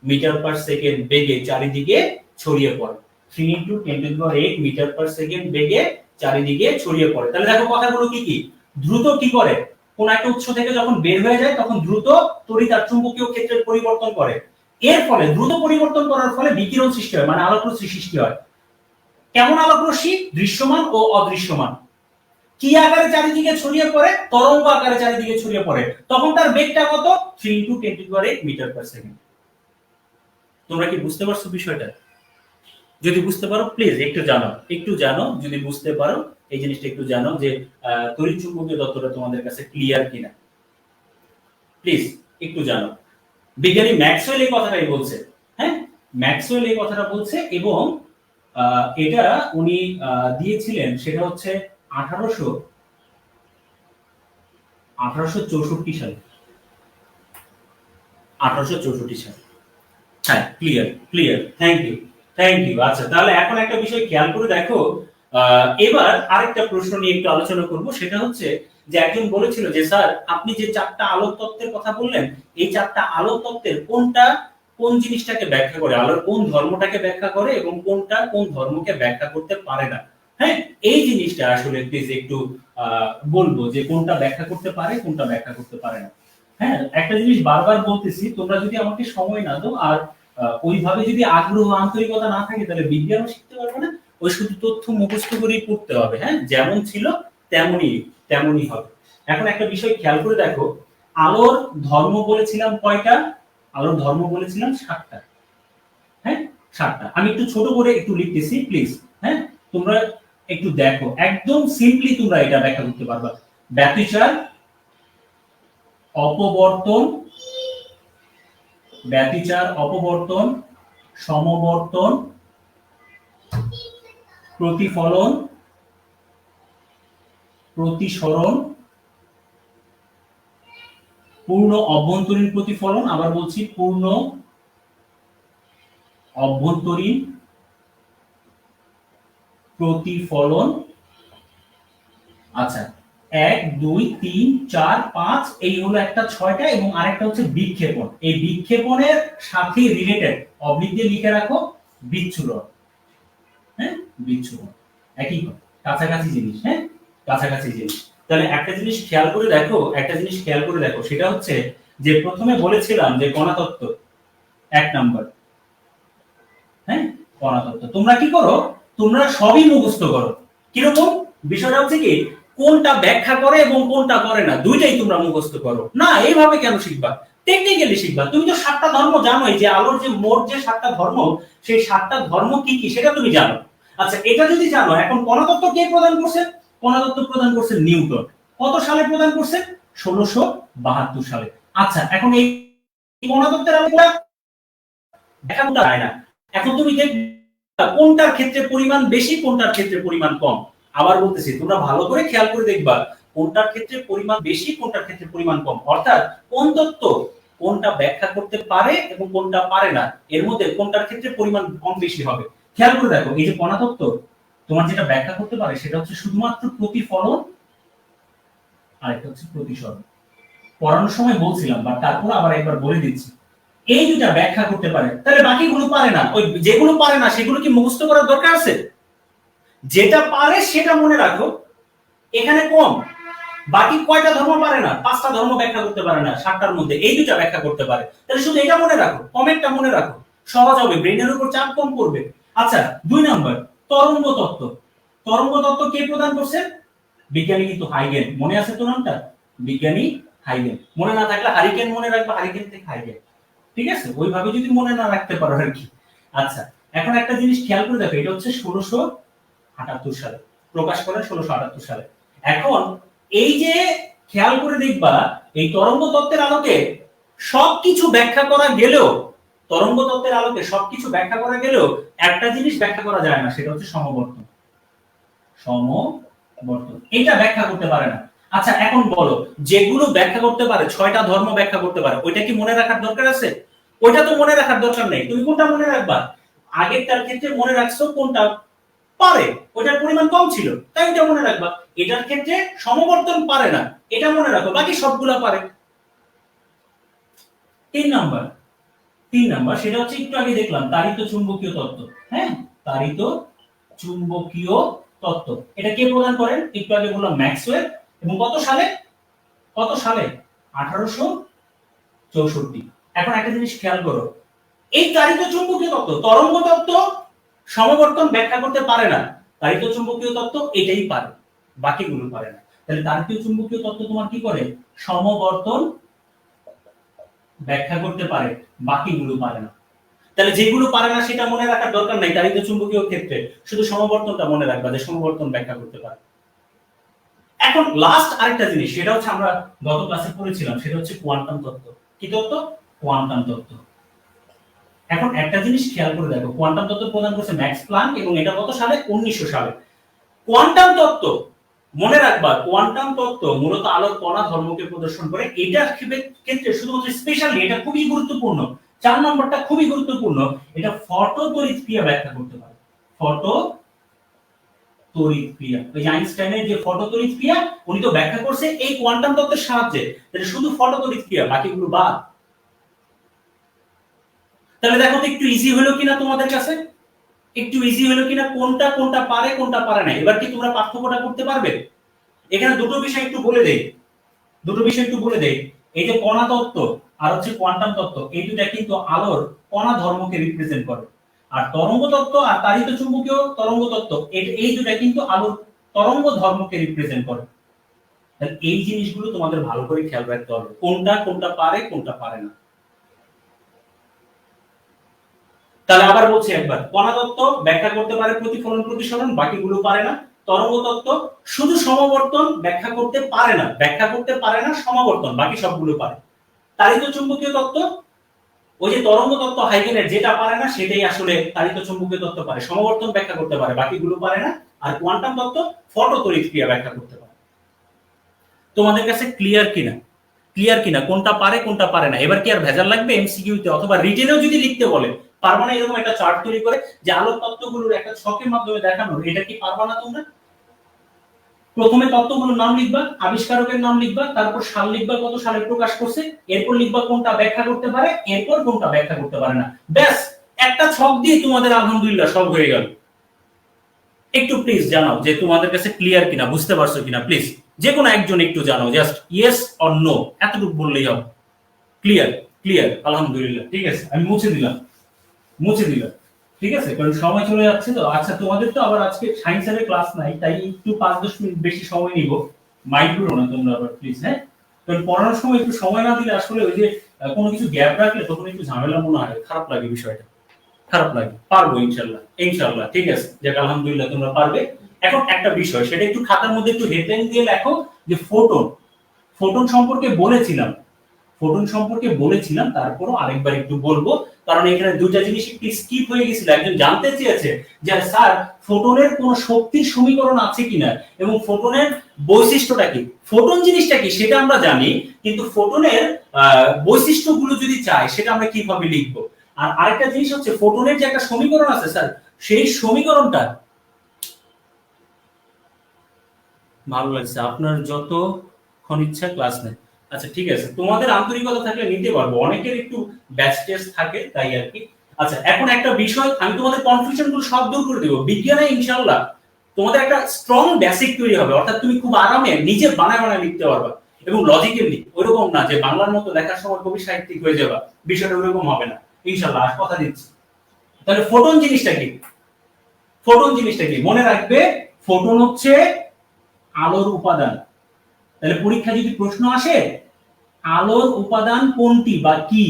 Speaker 1: মিটার পার সেকেন্ড বেগে চারিদিকে ছড়িয়ে পড়ে। 3 × 10⁸ মিটার পার সেকেন্ড বেগে চারিদিকে ছড়িয়ে পড়ে। তাহলে দেখো কথাগুলো কি কি। দ্রুত কি করে, কোন একটা উৎস থেকে যখন বের হয়ে যায় তখন দ্রুত তড়িৎ আর চুম্বকীয় ক্ষেত্রের পরিবর্তন করে। এর ফলে দ্রুত পরিবর্তন করার ফলে বিকিরণ সৃষ্টি হয়, মানে আলোক রশ্মি সৃষ্টি হয়। কেমন আলোক রশ্মি? দৃশ্যমান ও অদৃশ্যমান। কি আকারে চারিদিকে ছড়িয়ে পড়ে? তরঙ্গ আকারে চারিদিকে ছড়িয়ে পড়ে। তখন তার বেগটা কত? 3 × 10⁸ মিটার পার সেকেন্ড। তোমরা কি বুঝতে পারছো বিষয়টা? যদি বুঝতে পারো প্লিজ একটু জানো যদি বুঝতে পারো এই জিনিসটা একটু জানো যে তড়িৎ চুম্বকীয় তত্ত্বটা তোমাদের কাছে ক্লিয়ার কিনা, প্লিজ একটু জানো। বিজ্ঞানী ম্যাক্সওয়েল এই কথাটাই বলছে। হ্যাঁ, ম্যাক্সওয়েল এই কথাটা বলছে এবং এটা উনি দিয়েছিলেন, সেটা হচ্ছে 1864 সালে। 1864 সালে। হ্যাঁ, ক্লিয়ার, থ্যাংক ইউ। আচ্ছা, তাহলে এখন একটা বিষয় খেয়াল করে দেখো। এবার আরেকটা প্রশ্ন নিয়ে একটু আলোচনা করব। সেটা হচ্ছে যে একজন বলেছিল যে স্যার, আপনি যে 4টা আলোক তত্ত্বের কথা বললেন, এই 4টা আলোক তত্ত্বের কোনটা কোন জিনিসটাকে ব্যাখ্যা করে, আলোর কোন ধর্মটাকে ব্যাখ্যা করে এবং কোনটা কোন ধর্মকে ব্যাখ্যা করতে পারে না। হ্যাঁ, এই জিনিসটা আসলে প্লিজ একটু বলবো যে কোনটা ব্যাখ্যা করতে পারে, কোনটা ব্যাখ্যা করতে পারে না। হ্যাঁ, একটা জিনিস বারবার বলতেছি, তোমরা যদি আমাকে সময় না দাও আর ওইভাবে যদি আগ্রহ আন্তরিকতা না থাকে, তাহলে বিজ্ঞানও শিখতে পারবে না। ওই শুধু তথ্য মুখস্থ করেই পড়তে হবে। হ্যাঁ, যেমন ছিল তেমনই হবে। এখন একটা বিষয় খেয়াল করে দেখো, আলোর ধর্ম বলেছিলাম কয়টা? আলোর ধর্ম বলেছিলাম 7টা। হ্যাঁ, 7টা। আমি একটু ছোট করে একটু লিখতেছি প্লিজ। হ্যাঁ, তোমরা একটু দেখো, একদম সিম্পলি তোমরা এটা ব্যাখ্যা করতে পারবা। ব্যতিচার, অপবর্তন, সমবর্তন, প্রতিফলন, প্রতিসরণ, পূর্ণ অভ্যন্তরীণ প্রতিফলন, আবার বলছি পূর্ণ অভ্যন্তরীণ প্রতিফলন। আচ্ছা, 1 2 3 4 5 এই হলো একটা 6টা, এবং আরেকটা হচ্ছে বিক্ষেপণ। এই বিক্ষেপণের সাথে রিলেটেড অবলিক দিয়ে লিখে রাখো বিচ্ছুরণ। হ্যাঁ, বিচ্ছুরণ একই কথা, কাছাকাছি জিনিস। হ্যাঁ, কাছাকাছি জিনিস। তাহলে একটা জিনিস খেয়াল করে দেখো, সেটা হচ্ছে যে প্রথমে বলেছিলাম যে কণাতত্ত্ব 1 নাম্বার। হ্যাঁ, কণাতত্ত্ব তোমরা কি করো, তোমরা সবই মুখস্থ করো। কিরকম? বিষয়টা হচ্ছে কি, কোনটা ব্যাখ্যা করে এবং কোনটা করে না, দুইটাই তোমরা মুখস্থ করো। না, এইভাবে কেন শিখবা? টেকনিক্যালি শিখবা। তুমি তো 7টা ধর্ম জানোই, যে আলোর যে মোট যে 7টা ধর্ম, সেই 7টা ধর্ম কি কি সেটা তুমি জানো। আচ্ছা, এটা যদি জানো, এখন কণাতত্ত্ব কে প্রদান করছে? কণাতত্ত্ব প্রদান করছে নিউটন। কত সালে প্রদান করছে? 1672 সালে। আচ্ছা, এখন এই কণাতত্ত্বের আমরা ব্যাখ্যা করতে হয় না। এখন তুমি দেখবে কোনটার ক্ষেত্রে পরিমাণ বেশি, কোনটার ক্ষেত্রে পরিমাণ কম। আবার বলতেছি, তোমরা ভালো করে খেয়াল করে দেখবা কোনটার ক্ষেত্রে পরিমাণ বেশি, কোনটার ক্ষেত্রে পরিমাণ কম। অর্থাৎ কোন তত্ত্ব কোনটা ব্যাখ্যা করতে পারে এবং কোনটা পারে না, এর মধ্যে কোনটার ক্ষেত্রে পরিমাণ কম বেশি হবে। খেয়াল করে দেখো, এই যে কণা তত্ত্ব তোমার যেটা ব্যাখ্যা করতে পারে সেটা হচ্ছে শুধুমাত্র প্রতিফলন, আর একটা হচ্ছে প্রতিসরণ। পড়ানোর সময় বলছিলাম, বা তারপর আবার একবার বলে দিচ্ছি, এই দুটা ব্যাখ্যা করতে পারে, তাহলে বাকিগুলো পারে না। ওই যেগুলো পারে না সেগুলো কি মুখস্থ করার দরকার আছে? যেটা পারে সেটা মনে রাখো, এখানে কম। বাকি কয়টা ধর্ম পারে না? 5টা ধর্ম ব্যাখ্যা করতে পারে না, 7টার মধ্যে এই দুটা ব্যাখ্যা করতে পারে। তাহলে শুধু এটা মনে রাখো, কমেন্টটা মনে রাখো, সহজ হবে, ব্রেনের উপর চাপ কম পড়বে। আচ্ছা, 2 নাম্বার, তরঙ্গ তত্ত্ব। তরঙ্গ তত্ত্ব কে প্রদান করছে? বিজ্ঞানী কিন্তু হাইগেন। মনে আছে তো নামটা? বিজ্ঞানী হাইগেন। মনে না থাকলে হারিকেন মনে রাখবা, হারিকেন থেকে হাইগেন। ঠিক আছে, ওইভাবে যদি মনে না রাখতে পারো আর কি। আচ্ছা, এখন একটা জিনিস খেয়াল করে দেখো, এটা হচ্ছে 1678 সালে প্রকাশ করেন, 1678 সালে। এখন এই যে খেয়াল করে দেখবা, এই তরঙ্গ তত্ত্বের আলোকে সবকিছু ব্যাখ্যা করা গেলেও, তরঙ্গ তত্ত্বের আলোকে সবকিছু ব্যাখ্যা করা গেলেও একটা জিনিস ব্যাখ্যা করা যায় না, সেটা হচ্ছে সমবর্তন। সমবর্তন এটা ব্যাখ্যা করতে পারে না। আচ্ছা, এখন বলো, যেগুলো ব্যাখ্যা করতে পারে, 6টা ধর্ম ব্যাখ্যা করতে পারে, ওইটা কি মনে রাখার দরকার আছে? ওইটা তো মনে রাখার দরকার নেই। তুমি কোনটা মনে রাখবা? আগেরটার ক্ষেত্রে মনে রাখছো কোনটা পারে, ওটার পরিমাণ কম ছিল, তাই এটা মনে রাখবা। এটার ক্ষেত্রে সমবর্তন পারে না, এটা মনে রাখো, বাকি সবগুলা পারে। 3 নাম্বার, 3 নাম্বার, সেটা হচ্ছে একটু আগে দেখলাম, তাড়িত চুম্বকীয় তত্ত্ব। হ্যাঁ, তাড়িত চুম্বকীয় তত্ত্ব, এটা কে প্রদান করেন? একটু আগে বললাম ম্যাক্সওয়েল। এবং কত সালে? কত সালে? 1864। এখন একটা জিনিস খেয়াল করো, এই তাড়িত চুম্বকীয় তত্ত্ব, তরঙ্গ তত্ত্ব সমবর্তন ব্যাখ্যা করতে পারে না, তাড়িত চুম্বকীয় তত্ত্ব এটাই পারে, বাকিগুলো পারে না। তাহলে তাড়িত চুম্বকীয় তত্ত্ব তোমার কি করে? সমবর্তন ব্যাখ্যা করতে পারে, বাকিগুলো পারে না। তাহলে যেগুলো পারে না সেটা মনে রাখার দরকার নাই তাড়িত চুম্বকীয় ক্ষেত্রে, শুধু সমবর্তনটা মনে রাখবা যে সমবর্তন ব্যাখ্যা করতে পারে। এখন লাস্ট আরেকটা জিনিস, সেটা হচ্ছে আমরা গত ক্লাসে পড়েছিলাম, সেটা হচ্ছে কোয়ান্টাম তত্ত্ব। কি তত্ত্ব? কোয়ান্টাম তত্ত্ব। এখন একটা জিনিস খেয়াল করে দেখো, কোয়ান্টাম তত্ত্ব প্রদান করেছে ম্যাক্স প্লাঙ্ক, এবং এটা কত সালে? 1900 সালে। কোয়ান্টাম তত্ত্ব মনে রাখবা, কোয়ান্টাম তত্ত্ব মূলত আলোর কণা ধর্মকে প্রদর্শন করে। এটার ক্ষেত্রে শুধুমাত্র স্পেশালি এটা খুবই গুরুত্বপূর্ণ, 4 নম্বরটা খুবই গুরুত্বপূর্ণ, এটা ফটো তড়িৎ ক্রিয়া ব্যাখ্যা করতে পারে। ফটো তড়িৎ ক্রিয়া, ওই যে আইনস্টাইনের যে ফটো তড়িৎ ক্রিয়া, উনি তো ব্যাখ্যা করছে এই কোয়ান্টাম তত্ত্বের সাহায্যে। তাহলে শুধু ফটো তড়িৎ ক্রিয়া, বাকিগুলো বাদ। তাহলে দেখো তো একটু ইজি হলো কিনা তোমাদের কাছে? একটু ইজি হলো কিনা? কোনটা কোনটা পারে, কোনটা পারে না। এবার কি তোমরা পার্থক্যটা করতে পারবে? এখানে দুটো বিষয় একটু বলে দেই, দুটো বিষয় একটু বলে দেই। এই যে কণা তত্ত্ব আর হচ্ছে কোয়ান্টাম তত্ত্ব, এই দুটা কিন্তু আলোর কণা ধর্মকে রিপ্রেজেন্ট করে। আর তরঙ্গ তত্ত্ব আর তাড়িত চুম্বকীয় তরঙ্গ তত্ত্ব, এই দুটা কিন্তু আলোর তরঙ্গ ধর্মকে রিপ্রেজেন্ট করে। তাহলে এই জিনিসগুলো তোমাদের ভালো করে খেয়াল রাখতে হবে, কোনটা কোনটা পারে, কোনটা পারে না। তাহলে আবার বলছি একবার, কণা তত্ত্ব ব্যাখ্যা করতে পারে প্রতিফলন, প্রতিসরণ, বাকিগুলো পারে না। তরঙ্গ তত্ত্ব শুধু সমবর্তন ব্যাখ্যা করতে পারে না, ব্যাখ্যা করতে পারে না সমবর্তন, বাকি সবগুলো পারে। তাড়িত চুম্বকীয় তত্ত্ব, ওই যে তরঙ্গ তত্ত্ব হাইগেনের, যেটা পারে না সেটাই আসলে তাড়িত চুম্বকীয় তত্ত্ব পারে, সমবর্তন ব্যাখ্যা করতে পারে, বাকিগুলো পারে না। আর কোয়ান্টাম তত্ত্ব ফটো তড়িৎ ক্রিয়া ব্যাখ্যা করতে পারে। তোমাদের কাছে ক্লিয়ার কিনা? ক্লিয়ার কিনা কোনটা পারে, কোনটা পারে না? এবার কি আর ভেজাল লাগবে এমসিকিউতে অথবা রিটেনেও যদি লিখতে বলে? পারবা না এরকম একটা চার্ট তৈরি করে যে আলোক তত্ত্বগুলোর একটা ছকের মাধ্যমে দেখানো, এটা কি পারবা না তোমরা? প্রথমে তত্ত্বগুলোর নাম লিখবা, আবিষ্কারকের নাম লিখবা, তারপর সাল লিখবা, কত সালে প্রকাশ করছে, এরপর লিখবা কোনটা ব্যাখ্যা করতে পারে, এরপর কোনটা ব্যাখ্যা করতে পারে না। ব্যাস, একটা ছক দিয়ে তোমাদের আলহামদুলিল্লাহ সব হয়ে গেল। একটু প্লিজ জানাও যে তোমাদের কাছে ক্লিয়ার কিনা, বুঝতে পারছো কিনা। প্লিজ যে কোনো একজন একটু জানাও, জাস্ট ইয়েস অর নো, এতটুকু বললেই হবে। ক্লিয়ার? ক্লিয়ার, আলহামদুলিল্লাহ। ঠিক আছে, আমি মুছে দিলাম, মুছে দিলাম। ঠিক আছে, কারণ সময় চলে যাচ্ছে তো। আচ্ছা, তোমাদের তো আবার আজকে সায়েন্সের ক্লাস নাই, তাই একটু 5-10 মিনিট বেশি সময় নিব, মাইন্ড করো না তোমরা আবার প্লিজ। হ্যাঁ, কারণ পড়ানোর সময় একটু সময় না দিলে আসলে ওই যে কোনো কিছু গ্যাপ রাখলে তখন একটু ঝামেলা মনে হয়, খারাপ লাগে বিষয়টা, খারাপ লাগে। পারবো ইনশাল্লাহ, ইনশাল্লাহ। ঠিক আছে, যাক আলহামদুলিল্লাহ তোমরা পারবে। এখন একটা বিষয়, সেটা একটু খাতার মধ্যে একটু হেডলাইন দিয়ে লেখো যে ফোটন। ফোটন সম্পর্কে বলেছিলাম, ফোটন সম্পর্কে বলেছিলাম, তারপরও আরেকবার একটু বলবো, কারণ এখানে দুটা জিনিস একটু স্কিপ হয়ে গেছিল। একজন জানতে চেয়েছে যে স্যার ফোটনের কোন শক্তির সমীকরণ আছে কিনা এবং ফোটনের বৈশিষ্ট্যটা কি। ফোটন জিনিসটা কি সেটা আমরা জানি, কিন্তু ফোটনের বৈশিষ্ট্যগুলো যদি চাই সেটা আমরা কিভাবে লিখবো। আর আরেকটা জিনিস হচ্ছে ফোটনের যে একটা সমীকরণ আছে স্যার, সেই সমীকরণটা ভালো লাগছে আপনার যতক্ষণ ইচ্ছা ক্লাস নেই। আচ্ছা ঠিক আছে, তোমাদের আন্তরিকতা থাকলে নিতে পারবো, অনেকের একটু ব্যাচ টেস্ট থাকে তাই আর কি। আচ্ছা এখন একটা বিষয়, আমি তোমাদের কনফিউশন গুলো সব দূর করে দেবো বিজ্ঞানে ইনশাআল্লাহ। তোমাদের একটা স্ট্রং বেসিক তৈরি হবে, অর্থাৎ তুমি খুব আরামে নিজে বানায় বানায় লিখতে পারবা এবং লজিক্যালি। ওইরকম না যে বাংলার মতো লেখার সময় কবি সাহিত্যিক হয়ে যাবা, বিষয়টা ওইরকম হবে না ইনশাআল্লাহ, আর কথা দিচ্ছি। তাহলে ফোটন জিনিসটা কি? ফোটন জিনিসটা কি মনে রাখবে, ফোটন হচ্ছে আলোর উপাদান। তাহলে পরীক্ষা যদি প্রশ্ন আসে আলোর উপাদান কোনটি বা কি,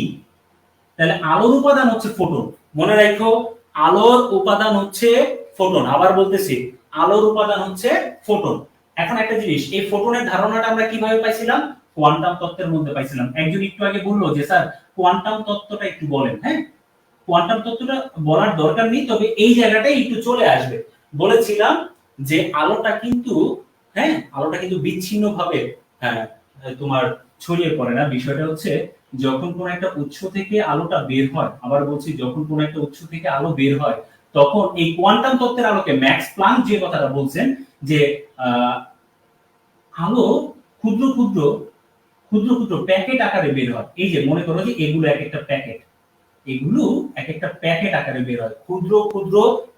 Speaker 1: তাহলে আলোর উপাদান হচ্ছে ফোটন। মনে রাখো আলোর উপাদান হচ্ছে ফোটন। আবার বলতেছি আলোর উপাদান হচ্ছে ফোটন। এখন একটা জিনিস, এই ফোটনের ধারণাটা আমরা কিভাবে পাইছিলাম? কোয়ান্টাম তত্ত্বের মধ্যে পাইছিলাম। একজন একটু আগে বললো যে স্যার কোয়ান্টাম তত্ত্বটা একটু বলেন। হ্যাঁ, কোয়ান্টাম তত্ত্বটা বলার দরকার নেই, তবে এই জায়গাটাই একটু চলে আসবে। বলেছিলাম যে আলোটা কিন্তু, হ্যাঁ আলোটা কিন্তু বিচ্ছিন্ন ভাবে হ্যাঁ তোমার ছড়িয়ে পড়ে না। বিষয়টা হচ্ছে যখন কোন একটা উৎস থেকে আলোটা বের হয়, আবার বলছি যখন কোন একটা উৎস থেকে আলো বের হয়, তখন এই কোয়ান্টাম তত্ত্বের আলোকে ম্যাক্স প্লাঙ্ক যে কথাটা বলছেন যে আলো ক্ষুদ্র ক্ষুদ্র ক্ষুদ্র ক্ষুদ্র প্যাকেট আকারে বের হয়। এই যে মনে করো যে এগুলো এক একটা প্যাকেট, এগুলো এক একটা প্যাকেট আকারে বের হয়, ক্ষুদ্র ক্ষুদ্র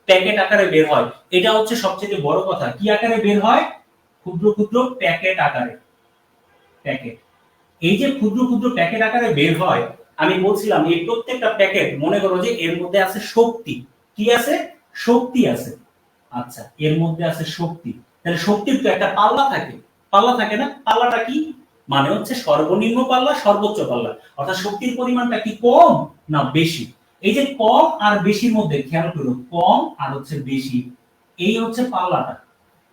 Speaker 1: প্যাকেট আকারে বের হয়। এটা হচ্ছে সবচেয়ে বড় কথা, কি আকারে বের হয়? ক্ষুদ্র ক্ষুদ্র প্যাকেট আকারে। প্যাকেট, এই যে ক্ষুদ্র ক্ষুদ্র প্যাকেট আকারে বের হয়, আমি বলছিলাম এই প্রত্যেকটা প্যাকেট মনে করো যে এর মধ্যে আছে শক্তি। কি আছে? শক্তি আছে। আচ্ছা এর মধ্যে আছে শক্তি, তাহলে শক্তির তো একটা পাল্লা থাকে, পাল্লা থাকে না? পাল্লাটা কি মানে হচ্ছে সর্বনিম্ন পাল্লা সর্বোচ্চ পাল্লা, অর্থাৎ শক্তির পরিমাণটা কি কম না বেশি? এই যে কম আর বেশির মধ্যে খেয়াল করো, কম আর হচ্ছে বেশি, এই হচ্ছে পাল্লাটা।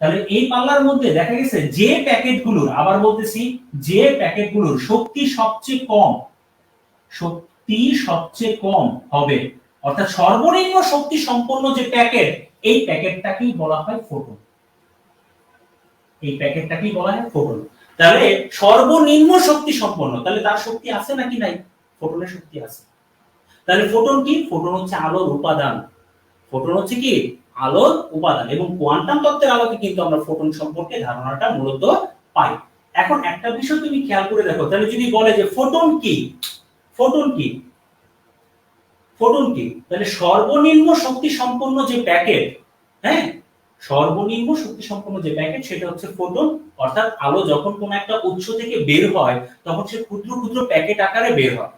Speaker 1: তাহলে এই পাল্লার মধ্যে দেখা গেছে যে প্যাকেটগুলোর, আবার বলতেছি যে প্যাকেটগুলোর শক্তি সবচেয়ে কম, শক্তি সবচেয়ে কম হবে, অর্থাৎ সর্বনিম্ন শক্তি সম্পন্ন যে প্যাকেট, এই প্যাকেটটাকেই বলা হয় ফোটন। এই প্যাকেটটাকেই বলা হয় ফোটন। তাহলে সর্বনিম্ন শক্তি সম্পন্ন, তাহলে তার শক্তি আছে নাকি নাই? ফোটনের শক্তি আছে। তাহলে ফোটন কি? ফোটন হচ্ছে আলোর উপাদান। ফোটন হচ্ছে কি? আলোর উপাদান। এবং কোয়ান্টাম তত্ত্বের আলোকে কিন্তু আমরা ফোটন সম্পর্কে ধারণাটা মূলত পাই। এখন একটা বিষয় তুমি খেয়াল করে দেখো, তাহলে যদি বলে যে ফোটন কি, ফোটন কি, ফোটন কি, তাহলে সর্বনিম্ন শক্তি সম্পন্ন যে প্যাকেট, হ্যাঁ সর্বনিম্ন শক্তি সম্পন্ন যে প্যাকেট সেটা হচ্ছে ফোটন। অর্থাৎ আলো যখন কোন একটা উৎস থেকে বের হয় তখন সে ক্ষুদ্র ক্ষুদ্র প্যাকেট আকারে বের হয়।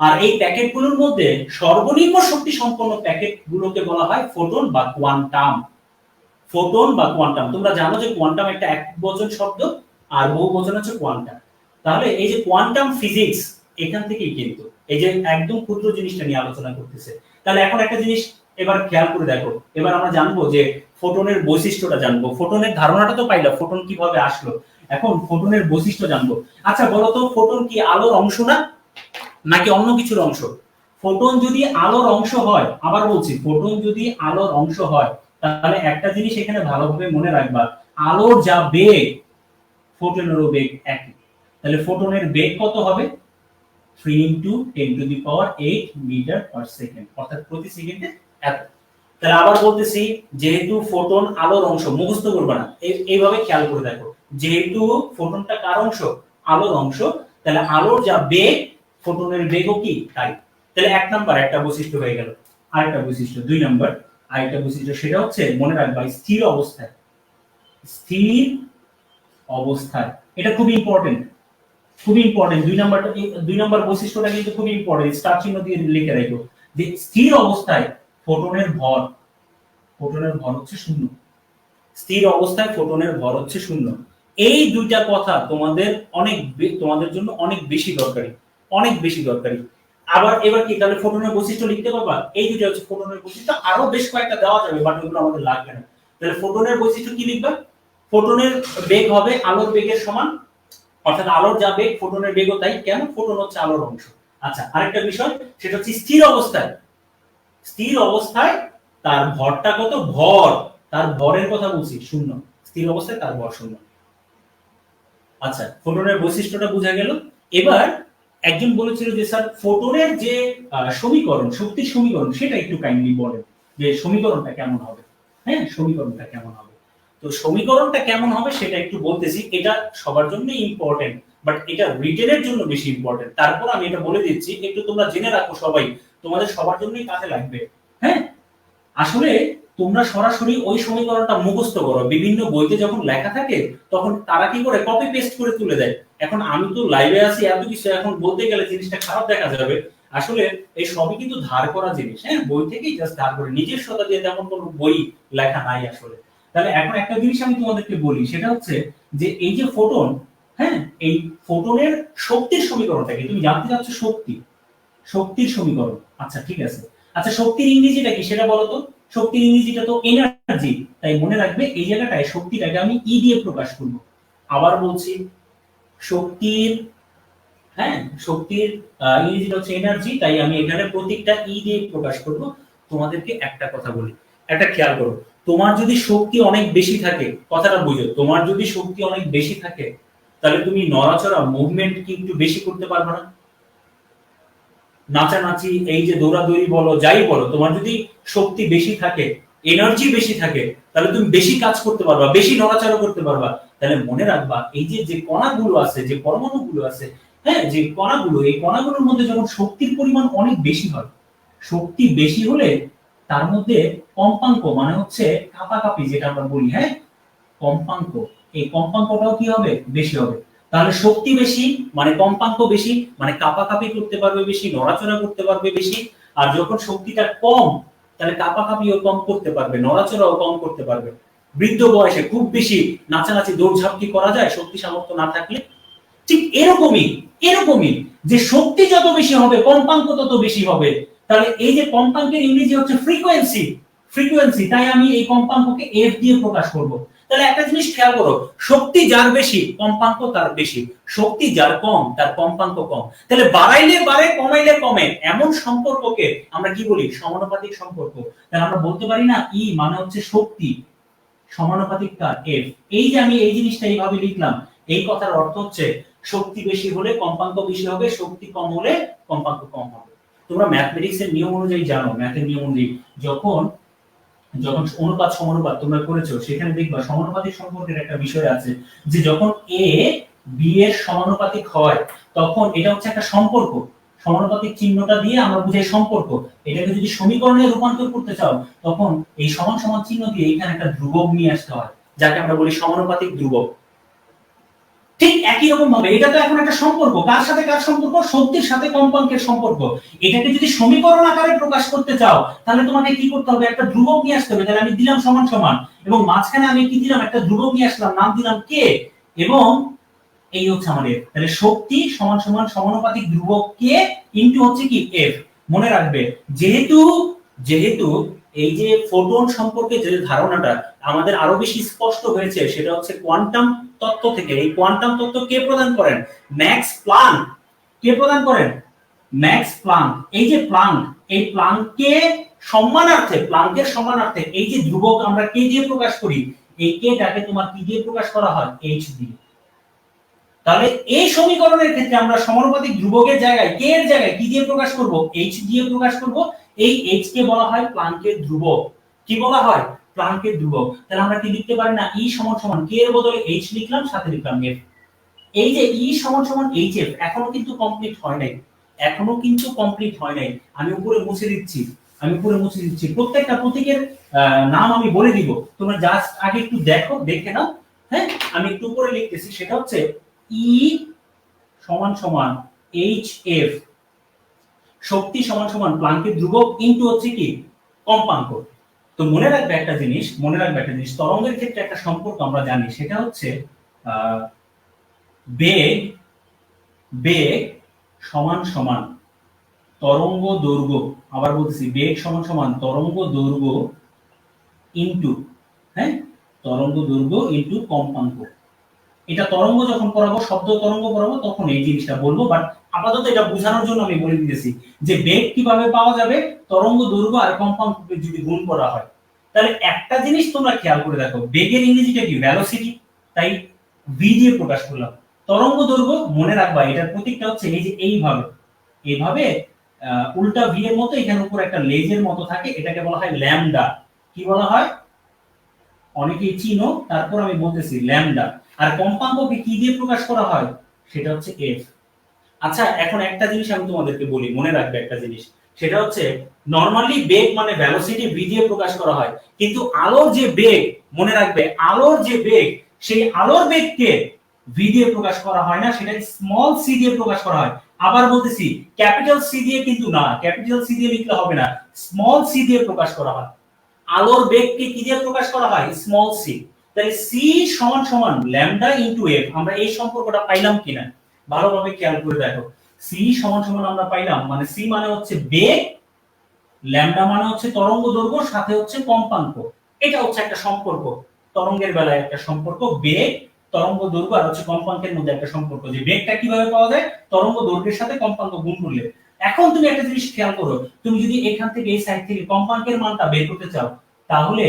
Speaker 1: আর এই প্যাকেটগুলোর মধ্যে সর্বনিম্ন শক্তি সম্পন্ন প্যাকেটগুলোকে বলা হয় ফোটন বা কোয়ান্টাম। ফোটন বা কোয়ান্টাম, তোমরা জানো যে কোয়ান্টাম একটা একবচন শব্দ আর বহুবচন হচ্ছে কোয়ান্টাম। তাহলে এই যে কোয়ান্টাম ফিজিক্স এখান থেকেই কিন্তু এই যে একদম ক্ষুদ্র জিনিসটা নিয়ে আলোচনা করতেছে। তাহলে এখন একটা জিনিস এবার খেয়াল করে দেখো, এবার আমরা জানবো যে ফোটনের বৈশিষ্ট্যটা জানবো। ফোটনের ধারণাটা তো পাইলা, ফোটন কিভাবে আসলো, এখন ফোটনের বৈশিষ্ট্য জানবো। আচ্ছা বলো তো, ফোটন কি আলোর অংশ না নাকি অন্য কিছুর অংশ? ফোটন যদি আলোর অংশ হয়, আবার বলছি ফোটন যদি আলোর অংশ হয়, তাহলে একটা জিনিস এখানে ভালোভাবে মনে রাখবা, আলোর যা বেগ ফোটনেরও বেগ একই। তাহলে ফোটনের বেগ কত হবে? 3 × 10⁸ মিটার পার সেকেন্ড, অর্থাৎ প্রতি সেকেন্ডে এত। তাহলে আবার বলতেছি, যেহেতু ফোটন আলোর অংশ, মুখস্থ করবে না, এইভাবে খেয়াল করে দেখো, যেহেতু ফোটনটা কার অংশ? আলোর অংশ, তাহলে আলোর যা বেগ ফোটনের বেগও কি তাই। তাহলে এক নাম্বার একটা বৈশিষ্ট্য হয়ে গেল। আরেকটা বৈশিষ্ট্য, দুই নাম্বার আরেকটা বৈশিষ্ট্য, সেটা হচ্ছে মনে রাখবা স্থির অবস্থায়। স্থির অবস্থায়, এটা খুব ইম্পর্টেন্ট, খুবই ইম্পর্টেন্ট। দুই নাম্বার বৈশিষ্ট্যটা কিন্তু খুব ইম্পর্টেন্ট, স্টার চিহ্ন দিয়ে লিখে রাখো যে স্থির অবস্থায় ফোটনের ভর, ফোটনের ভর হচ্ছে শূন্য। স্থির অবস্থায় ফোটনের ভর হচ্ছে শূন্য। এই দুইটা কথা তোমাদের তোমাদের জন্য অনেক বেশি দরকারি, অনেক বেশি দরকারি। আবার এবার কি, তাহলে ফোটনের বৈশিষ্ট্য লিখতে পারবা? এই দুইটা হচ্ছে ফোটনের বৈশিষ্ট্য, আরো বেশ কয়েকটা দেওয়া যাবে বাট ওগুলো আমাদের লাগবে না। তাহলে ফোটনের বৈশিষ্ট্য কি লিখবা? ফোটনের বেগ হবে আলোর বেগের সমান, অর্থাৎ আলোর যা বেগ ফোটনের বেগও তাই। কেন? ফোটন হচ্ছে আলোর অংশ। আচ্ছা, আরেকটা বিষয় সেটা হচ্ছে স্থির অবস্থায়। স্থির অবস্থায় তার ভরটা কত? ভর, তার ভরের কথা বলছি, শূন্য। স্থির অবস্থায় তার ভর শূন্য। আচ্ছা, ফোটনের বৈশিষ্ট্যটা বোঝা গেল। এবার একজন বলেছিল যে স্যার ফোটনের যে সমীকরণ, শক্তির সমীকরণ, সেটা একটু কাইন্ডলি বলেন যে সমীকরণটা কেমন হবে। হ্যাঁ, সমীকরণটা কেমন হবে। তো সমীকরণটা কেমন হবে সেটা একটু বলতেছি। এটা সবার জন্য ইম্পর্টেন্ট, বাট এটা রিটেনের জন্য বেশি ইম্পর্টেন্ট। তারপর আমি এটা বলে দিচ্ছি, একটু তোমরা জেনে রাখো সবাই, তোমাদের সবার জন্যই কাজে লাগবে। হ্যাঁ, আসলে তোমরা সরাসরি ওই সমীকরণটা মুখস্থ করো, বিভিন্ন বইতে যখন লেখা থাকে তখন তারা কি করে কপি পেস্ট করে তুলে দেয়। এখন আমি তো লাইভে আছি, এত কিছু এখন বলতে গেলে জিনিসটা খারাপ দেখা যাবে। আসলে এই সবই কিন্তু ধার করা জিনিস। হ্যাঁ, বই থেকেই জাস্ট ধার করে, নিজস্বতা দিয়ে তেমন কোনো বই লেখা নাই আসলে। তাহলে এখন একটা জিনিস আমি তোমাদেরকে বলি, সেটা হচ্ছে যে এই যে ফোটন, হ্যাঁ, এই ফোটনের শক্তির সমীকরণটা কি তুমি জানতে চাচ্ছ? শক্তি, শক্তির সমীকরণ। আচ্ছা ঠিক আছে। আচ্ছা, শক্তির ইংরেজিটা কি সেটা বলো তো? শক্তির ইংরেজিটা তো এনার্জি। তাই মনে রাখবে এই জায়গাটায় শক্তিটাকে আমি ই দিয়ে প্রকাশ করব। আবার বলছি, শক্তির, হ্যাঁ, শক্তির ইংরেজিটা হচ্ছে এনার্জি, তাই আমি এখানে প্রতীকটা ই দিয়ে প্রকাশ করব। তোমাদেরকে একটা কথা বলি, একটা খেয়াল করো, তোমার যদি শক্তি অনেক বেশি থাকে, কথাটা বুঝো, তোমার যদি শক্তি অনেক বেশি থাকে তাহলে তুমি নড়াচড়া, মুভমেন্ট কি একটু বেশি করতে পারবে না? নাচানাচি, এই যে দৌড়াদৌড়ি বলো, যাই বলো, তোমার যদি শক্তি বেশি থাকে, এনার্জি বেশি থাকে, তাহলে তুমি বেশি কাজ করতে পারবা, বেশি নড়াচড়া করতে পারবা। তাহলে মনে রাখবা এই যে যে কণাগুলো আছে, যে পরমাণুগুলো আছে, হ্যাঁ, যে কণাগুলো, এই কণাগুলোর মধ্যে যখন শক্তির পরিমাণ অনেক বেশি হয়, শক্তি বেশি হলে তার মধ্যে কম্পাঙ্ক, মানে হচ্ছে কাঁপাকাঁপি যেটা আমরা বলি, হ্যাঁ, কম্পাঙ্ক, এই কম্পাঙ্কটাও কি হবে? বেশি হবে। তাহলে শক্তি বেশি মানে কম্পাঙ্ক বেশি, মানে কাঁপাকাঁপি করতে পারবে বেশি, নড়াচড়া করতে পারবে বেশি। আর যখন শক্তিটা কম, তাহলে কাঁপাকাঁপিও কম করতে পারবে, নড়াচড়াও কম করতে পারবে। বৃদ্ধ বয়সে খুব বেশি নাচানাচি দৌড়ঝাঁপ কি করা যায় শক্তি সামর্থ্য না থাকলে? ঠিক এরকমই, এরকমই যে শক্তি যত বেশি হবে কম্পাঙ্ক তত বেশি হবে। তাহলে এই যে কম্পাঙ্কের ইংরেজি হচ্ছে ফ্রিকোয়েন্সি, ফ্রিকোয়েন্সি, তাই আমি এই কম্পাঙ্ককে এফ দিয়ে প্রকাশ করব। তাহলে একটা জিনিস খেয়াল করো, শক্তি যার বেশি কম্পাঙ্ক তার বেশি, শক্তি যার কম তার কম্পাঙ্ক কম। তাহলে বাড়াইলে বাড়ে, কমাইলে কমে, এমন সম্পর্ককে আমরা কি বলি? সমানুপাতিক সম্পর্ক। তাহলে আমরা বলতে পারি না ই মানে হচ্ছে শক্তি সমানুপাতিক কার? এফ। এই যে আমি এই জিনিসটা এইভাবে লিখলাম, এই কথার অর্থ হচ্ছে শক্তি বেশি হলে কম্পাঙ্ক বেশি হবে, শক্তি কম হলে কম্পাঙ্ক কম হবে। তোমরা ম্যাথমেটিক্স এর নিয়ম অনুযায়ী জানো, ম্যাথের নিয়ম অনুযায়ী যখন যখন অনুপাত সমানুপাত তোমরা করেছো, সেখানে দেখবা সমানুপাতিক সম্পর্কের একটা বিষয় আছে, যে যখন এ বি এর সমানুপাতিক হয় তখন এটা হচ্ছে একটা সম্পর্ক। সমানুপাতিক চিহ্নটা দিয়ে আমরা বুঝাই সম্পর্ক। এটাকে যদি সমীকরণে রূপান্তর করতে চাও, তখন এই সমান সমান চিহ্ন দিয়ে এখানে একটা ধ্রুবক নিয়ে আসতে হয়, যাকে আমরা বলি সমানুপাতিক ধ্রুবক। ঠিক একই রকম ভাবে এটা তো এখন একটা সম্পর্ক, কার সাথে কার সম্পর্ক? শক্তির সাথে কম্পাঙ্কের সম্পর্ক। এটাকে যদি সমীকরণ আকারে প্রকাশ করতে চাও, তাহলে তোমাকে কি করতে হবে? একটা ধ্রুবক নিয়ে আসতে হবে। তাহলে আমি দিলাম সমান সমান, এবং মাঝখানে আমি কি দিলাম? একটা ধ্রুবক নিয়ে আসলাম, নাম দিলাম কে, এবং এই হচ্ছে আমাদের। তাহলে শক্তি সমান সমান সমানুপাতিক ধ্রুবক কে ইনটু হচ্ছে কি এফ। মনে রাখবে, যেহেতু যেহেতু এই যে ফোটন সম্পর্কে যে ধারণাটা আমাদের আরো বেশি স্পষ্ট হয়েছে, সেটা হচ্ছে কোয়ান্টাম তত্ত্ব থেকে। এই কোয়ান্টাম তত্ত্ব কে প্রদান করেন? Max Planck. কে প্রদান করেন? Max Planck. এই যে প্লাঙ্ক, এই প্লাঙ্ককে সম্মানার্থে, প্লাঙ্কের সম্মানার্থে এই যে ধ্রুবক আমরা কে দিয়ে প্রকাশ করি, এই কেটাকে তোমার কি দিয়ে প্রকাশ করা হয়? এইচ দিয়ে। তাহলে এই সমীকরণের ক্ষেত্রে আমরা সমানুপাতিক ধ্রুবকের জায়গায় কে এর জায়গায় কি দিয়ে প্রকাশ করব? এইচ দিয়ে প্রকাশ করব। এই এইচ কে বলা হয় প্লাঙ্কের ধ্রুবক। কি বলা হয়? প্লাঙ্কের ধ্রুবক। তাহলে আমরা কি লিখতে পারি না, ই সমান সমান কে এর বদলে এইচ লিখলাম, সাথে লিখলাম এফ। এই যে ই সমান সমান এইচ এফ এখনো কিন্তু কমপ্লিট হয় নাই, এখনো কিন্তু কমপ্লিট হয় নাই। আমি উপরে মুছে দিচ্ছি, আমি উপরে মুছে দিচ্ছি। প্রত্যেকটা প্রতীকের নাম আমি বলে দিব, তোমরা জাস্ট আগে একটু দেখো, দেখে নাও। হ্যাঁ, আমি একটু উপরে লিখতেছি, সেটা হচ্ছে ই সমান সমান এইচ এফ, শক্তি সমান সমান প্লাঙ্কের ধ্রুবক ইনটু হচ্ছে কি কম্পাঙ্ক। তো মনে রাখবে একটা জিনিস, মনে রাখবে একটা জিনিস, তরঙ্গের ক্ষেত্রে একটা সম্পর্ক আমরা জানি, সেটা হচ্ছে বেগ, বেগ সমান সমান তরঙ্গ দৈর্ঘ্য। আবার বলতেছি, বেগ সমান সমান তরঙ্গ দৈর্ঘ্য ইনটু, হ্যাঁ, তরঙ্গ দৈর্ঘ্য ইনটু কম্পাঙ্ক। এটা তরঙ্গ যখন পড়াবো, শব্দ তরঙ্গ পড়াবো, তখন এই জিনিসটা বলবো। বাট আপাতত এটা বোঝানোর জন্য আমি বলে দিতেছি যে বেগ কিভাবে পাওয়া যাবে, তরঙ্গ দৈর্ঘ্য আর কম্পাঙ্ককে যদি গুণ করা হয়। তাহলে একটা জিনিস তোমরা খেয়াল করে দেখো, বেগের ইংরেজিটা কি? ভেলোসিটি। তাই ভি দিয়ে প্রকাশ করলাম। তরঙ্গ দৈর্ঘ্য মনে রাখবা, এটার প্রতীকটা হচ্ছে এই যে এইভাবে, এইভাবে উল্টা ভি এর মতো এখানে উপর একটা লেজের মতো থাকে, এটাকে বলা হয় ল্যামডা। কি বলা হয়? অনেকেই চিনো, তারপর আমি বলতেছি ল্যামডা। আর কম্পাঙ্ককে কি দিয়ে প্রকাশ করা হয়? সেটা হচ্ছে এফ। আচ্ছা, এখন একটা জিনিস আমি তোমাদেরকে বলি, মনে রাখবে একটা জিনিস, সেটা হচ্ছে নরমালি বেগ মানে ভেলোসিটি ভি দিয়ে প্রকাশ করা হয়, কিন্তু আলোর যে বেগ, মনে রাখবে আলোর যে বেগ, সেই আলোর বেগকে ভি দিয়ে প্রকাশ করা হয় না, সেটা স্মল সি দিয়ে প্রকাশ করা হয়। আবার বলতেছি, ক্যাপিটাল সি দিয়ে কিন্তু না, ক্যাপিটাল সি দিয়ে লিখলে হবে না, স্মল সি দিয়ে প্রকাশ করা হয়। আলোর বেগকে কি দিয়ে প্রকাশ করা হয়? Small C. তাই সি সমান সমান ল্যামডা ইনটু এফ। আমরা এই সম্পর্কটা পাইলাম কিনা ভালোভাবে খেয়াল করে দেখো। সি সমান সমান আমরা পাইলাম, মানে সি মানে হচ্ছে বেগ, ল্যামডা মানে হচ্ছে তরঙ্গ দৈর্ঘ্য, সাথে হচ্ছে কম্পাঙ্ক। এটা হচ্ছে একটা সম্পর্ক, তরঙ্গের বেলায় একটা সম্পর্ক, বেগ, তরঙ্গ দৈর্ঘ্য আর হচ্ছে কম্পাঙ্কের মধ্যে একটা সম্পর্ক। যে বেগটা কিভাবে পাওয়া যায়? তরঙ্গ দৈর্ঘ্যের সাথে কম্পাঙ্ক গুণ করলে। এখন তুমি একটা জিনিস খেয়াল করো, তুমি যদি এখান থেকে এই সাইড থেকে কম্পাঙ্কের মানটা বের করতে চাও, তাহলে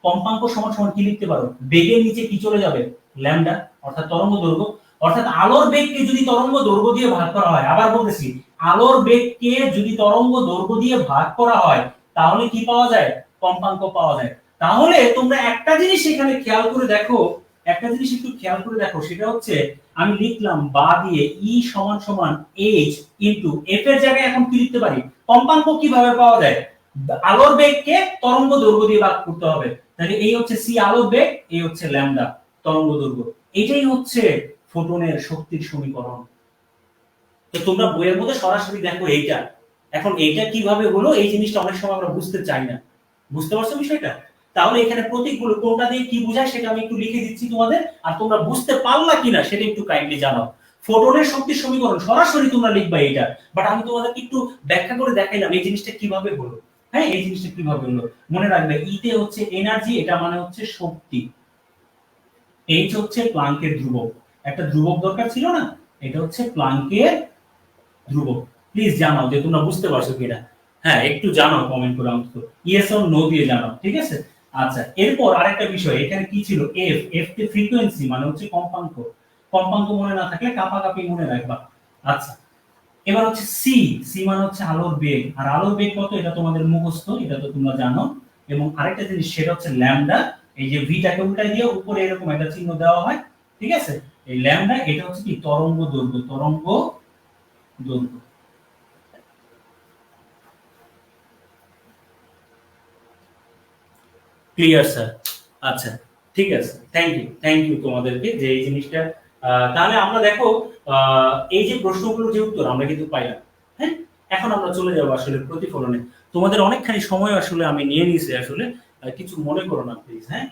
Speaker 1: কম্পাঙ্ক সমান সমান কি লিখতে পারো? বেগের নিচে কি চলে যাবে? ল্যামডা, অর্থাৎ তরঙ্গ দৈর্ঘ্য। অর্থাৎ আলোর বেগকে যদি তরঙ্গ দৈর্ঘ্য দিয়ে ভাগ করা হয়, আবার বলতেছি, আলোর বেগকে যদি তরঙ্গ দৈর্ঘ্য দিয়ে ভাগ করা হয়, তাহলে কি পাওয়া যায়? কম্পাঙ্ক পাওয়া যায়। তাহলে তোমরা একটা জিনিস এখানে খেয়াল করে দেখো, একটা জিনিস একটু খেয়াল করে দেখো, সেটা হচ্ছে আমি লিখলাম বা দিয়ে ই সমান সমান এইচ ইনটু এফ এর জায়গায় এখন কি লিখতে পারি? কম্পাঙ্ক কিভাবে পাওয়া যায়? আলোর বেগকে তরঙ্গ দৈর্ঘ্য দিয়ে ভাগ করতে হবে। তাহলে এই হচ্ছে সি আলোর বেগ, এই হচ্ছে ল্যামডা তরঙ্গ দৈর্ঘ্য। এটাই হচ্ছে ফোটনের শক্তির সমীকরণ। তো তোমরা বইয়ের মধ্যে সরাসরি দেখো এইটা। এখন এইটা কিভাবে হলো, এই জিনিসটা অনেক সময় আমরা বুঝতে চাই না। বুঝতে পারছো বিষয়টা? তাহলে এখানে প্রতীকগুলো কোনটা দিয়ে কি বোঝায় সেটা আমি একটু লিখে দিচ্ছি তোমাদের, আর তোমরা বুঝতে পারলা কিনা সেটা একটু কাইন্ডলি জানাও। ফোটনের শক্তির সমীকরণ সরাসরি তোমরা লিখবা এইটা, বাট আমি তোমাদেরকে একটু ব্যাখ্যা করে দেখাইলাম এই জিনিসটা কিভাবে হলো। হ্যাঁ, এই জিনিসটা কিভাবে হলো মনে রাখবে। ইতে হচ্ছে এনার্জি, এটা মানে হচ্ছে শক্তি। এইচ হচ্ছে প্লাঙ্কের ধ্রুবক, একটা ধ্রুবক দরকার ছিল না, এটা হচ্ছে প্লাঙ্কের ধ্রুবক। প্লিজ জানাও যে তোমরা বুঝতে পারছো কিনা। হ্যাঁ, একটু জানাও কমেন্ট করে, অন্তত ইয়েস অর নো দিয়ে জানাও, ঠিক আছে? আচ্ছা, এরপর আরেকটা বিষয়, এখানে কি ছিল? এফ। এফ তে ফ্রিকোয়েন্সি মানে হচ্ছে কম্পাঙ্ক। কম্পাঙ্ক মনে না থাকলে কাপাকাপি মনে রাখবা। আচ্ছা, এবার হচ্ছে সি। সি মানে হচ্ছে আলোর বেগ, আর আলোর বেগ কত এটা তোমাদের মুখস্থ, এটা তো তোমরা জানো। এবং আরেকটা জিনিস সেটা হচ্ছে ল্যামডা। এই যে ভিটাকে উল্টাই দিয়ে উপরে এরকম একটা চিহ্ন দেওয়া হয়, ঠিক আছে? এই ল্যামডা এটা হচ্ছে কি? তরঙ্গ দৈর্ঘ্য, তরঙ্গ দৈর্ঘ্য। Clear sir? আচ্ছা, ঠিক আছে, থ্যাংক ইউ, থ্যাংক ইউ তোমাদেরকে যে এই জিনিসটা। তাহলে আমরা দেখো, এই যে প্রশ্নগুলোর যে উত্তর আমরা কিন্তু পাইলাম। হ্যাঁ, এখন আমরা চলে যাবো আসলে প্রতিফলনে। তোমাদের অনেকখানি সময় আসলে আমি নিয়ে নিয়েছি আসলে, কিছু মনে করো না প্লিজ। হ্যাঁ,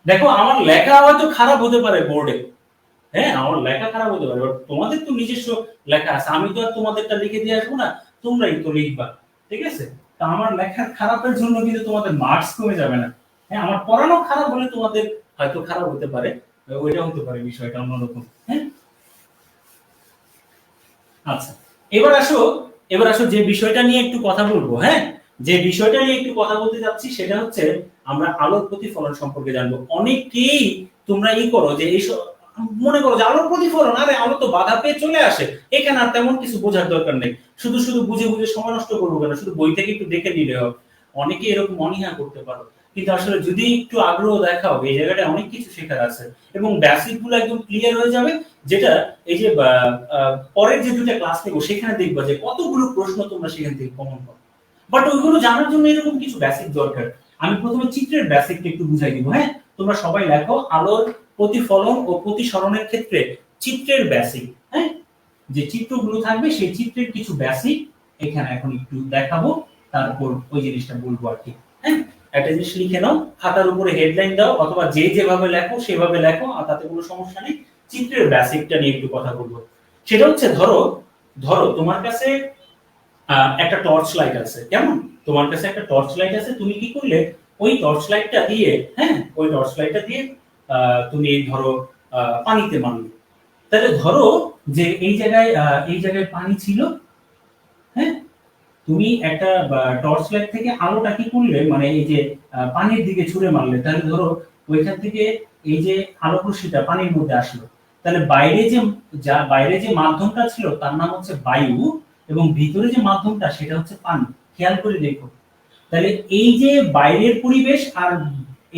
Speaker 1: দেখো আমার লেখা হয়তো খারাপ হতে পারে বোর্ডে, হ্যাঁ আমার লেখা খারাপ হতে পারে, বাট তোমাদের তো নিজস্ব লেখা আছে, আমি তো আর তোমাদেরটা লিখে দিয়ে আসবো না, তোমরাই তো লিখবা, ঠিক আছে? তা আমার লেখা খারাপের জন্য কিন্তু তোমাদের মার্কস কমে যাবে না। হ্যাঁ, আমার পড়ানো খারাপ হলে তোমাদের হয়তো খারাপ হতে পারে, ওইটা হতে পারে বিষয়টা অন্যরকম। হ্যাঁ, আচ্ছা, এবার আসো, এবার আসো যে বিষয়টা নিয়ে একটু কথা বলবো। হ্যাঁ, যে বিষয়টা নিয়ে একটু কথা বলতে যাচ্ছি সেটা হচ্ছে আমরা আলোর প্রতিফলন সম্পর্কে জানবো। অনেকেই তোমরা করো যে এই মনে করো যে আলোর প্রতিফলন, আরে আলো তো বাধা পেয়ে চলে আসে, এখানে আর তেমন কিছু বোঝার দরকার নেই, শুধু শুধু বুঝে বুঝে সময় নষ্ট করবো কেন, শুধু বই থেকে একটু দেখে নিলে হবে। অনেকে এরকম অনীহা করতে পারো, কিন্তু আসলে যদি একটু আগ্রহ দেখাও এই জায়গাটা অনেক কিছু শেখার আছে, এবং বেসিক গুলো একদম ক্লিয়ার হয়ে যাবে। যেটা এই যে পরের যে দুটো ক্লাস নেবো সেখানে দেখবো যে কতগুলো প্রশ্ন তোমরা সেখান থেকে কমন পাবে। বাট ওইগুলো জানার জন্য এরকম কিছু বেসিক দরকার। আমি প্রথমে চিত্রের বেসিকটা একটু বুঝাই দিব। হ্যাঁ, তোমরা সবাই লেখো আলোর প্রতিফলন ও প্রতিসরণের ক্ষেত্রে চিত্রের বেসিক। হ্যাঁ, যে চিত্রগুলো থাকবে সেই চিত্রের কিছু বেসিক এখানে এখন একটু দেখাবো, তারপর ওই জিনিসটা বলবো আর কি। হ্যাঁ, একটা জিনিস লিখে নাও, খাতার উপরে হেডলাইন দাও, অথবা যে যেভাবে লেখো সেভাবে লেখো, আর তাতে কোনো সমস্যা নেই। চিত্রের বেসিকটা নিয়ে একটু কথা বলবো। সেটা হচ্ছে ধরো, ধরো তোমার কাছে একটা টর্চ লাইট আছে, কেমন? তোমার কাছে একটা টর্চ লাইট আছে, তুমি কি করলে ওই টর্চ লাইটটা দিয়ে, হ্যাঁ ওই টর্চ লাইটটা দিয়ে তুমি ধরো পানিতে মারলো। তাহলে ধরো যে এই জায়গায় পানি ছিল, হ্যাঁ, তুমি একটা টর্চ লাইট থেকে আলোটা কি করলে, মানে এই যে পানির দিকে ছুঁড়ে মারলে, তাহলে ধরো ওইখান থেকে এই যে আলোক রশ্মিটা পানির মধ্যে আসলো, তাহলে বাইরে যে মাধ্যমটা ছিল তার নাম হচ্ছে বায়ু, এবং ভিতরে যে মাধ্যমটা সেটা হচ্ছে পানি। খেয়াল করে দেখো, তাহলে এই যে বাইরের পরিবেশ আর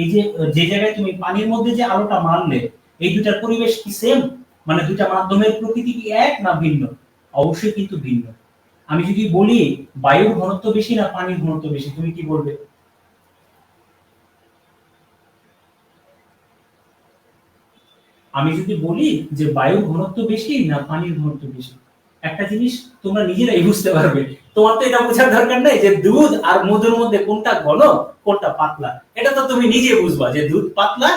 Speaker 1: এই যে যে জায়গায় তুমি পানির মধ্যে যে আলোটা মারলে, এই দুটার পরিবেশ কি সেম? মানে দুটা মাধ্যমের প্রকৃতি কি এক না ভিন্ন? অবশ্যই কিন্তু ভিন্ন। আমি যদি বলি বায়ুর ঘনত্ব বেশি না পানির ঘনত্ব বেশি, তুমি কি বলবে? আমি যদি বলি যে বায়ুর ঘনত্ব বেশি না পানির ঘনত্ব বেশি, একটা জিনিস তোমরা নিজেরাই বুঝতে পারবে। তোমার তো এটা বোঝার দরকার নাই যে দুধ আর মধুর মধ্যে কোনটা ঘন কোনটা পাতলা, এটা তো তুমি নিজে বুঝবা যে দুধ পাতলা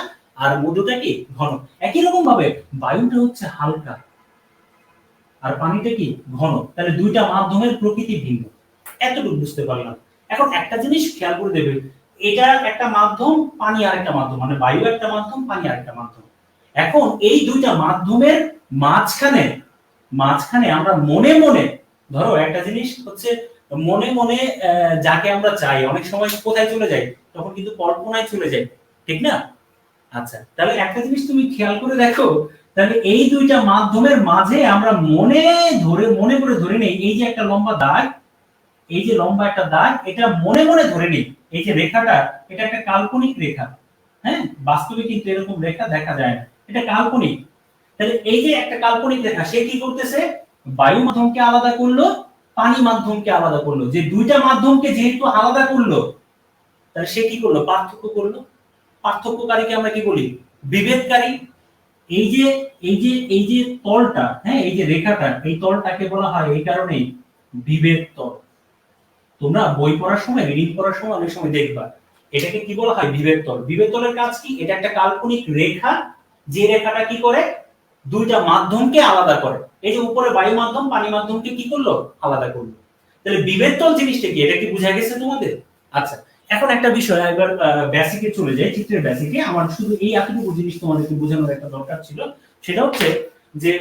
Speaker 1: আর মধুটা কি ঘন। একই রকম ভাবে বায়ুটা হচ্ছে হালকা আর পানিটা কি ঘন, তাহলে দুইটা মাধ্যমের প্রকৃতি ভিন্ন। এতটুকু বুঝতে পারলাম। এখন একটা জিনিস খেয়াল করে দেবে, এটা একটা মাধ্যম, পানি আরেকটা মাধ্যম, মানে বায়ু একটা মাধ্যম, পানি আরেকটা মাধ্যম। এখন এই দুইটা মাধ্যমের মাঝখানে মাঝখানে আমরা মনে মনে, ধরো একটা জিনিস হচ্ছে মনে মনে যাকে আমরা চাই অনেক সময় কোথায় চলে যাই, তখন কিন্তু কল্পনায় চলে যাই, ঠিক না? আচ্ছা, তাহলে একটা জিনিস তুমি খেয়াল করে দেখো, তাহলে এই দুইটা মাধ্যমের মাঝে আমরা মনে করে ধরে নেই এই যে একটা লম্বা দাগ, এই যে লম্বা একটা দাগ, এটা মনে মনে ধরে নেই এই যে রেখাটা, এটা একটা কাল্পনিক রেখা। হ্যাঁ, বাস্তবে কিন্তু এরকম রেখা দেখা যায় না, এটা কাল্পনিক। তাহলে এই যে একটা কাল্পনিক রেখা, সে কি করতেছে? বায়ু মাধ্যমকে আলাদা করলো, পানি মাধ্যমকে আলাদা করলো। যে দুইটা মাধ্যমকে যেহেতু আলাদা করলো, তাহলে সে কি করলো? পার্থক্য করলো। পার্থক্যকারীকে আমরা কি বলি? বিভেদকারী। এই যে এই যে তলটা, হ্যাঁ, এই যে রেখাটা, এই তলটাকে বলা হয় এই কারণেই বিভেদ তল। তোমরা বই পড়ার সময়, রিডিং করার সময় অনেক সময় দেখবা এটাকে কি বলা হয়? বিভেদ তল। বিভেদ তলের কাজ কি? এটা একটা কাল্পনিক রেখা, যে রেখাটা কি করে? দুইটা মাধ্যমকে আলাদা করে। এই যে উপরে বায়ু মাধ্যম পানি মাধ্যমকে কি করলো? আলাদা করলো। তাহলে বিভেদ তল জিনিসটা কি? এটা কি বোঝা গেছে তোমাদের? আচ্ছা, এখন একটা বিষয়, একবার বেসিকে চলে যাই, চিত্রের বেসিকে। আমার শুধু এই এতটুকু জিনিস তোমাদেরকে বোঝানোর একটা দরকার ছিল। সেটা হচ্ছে যে,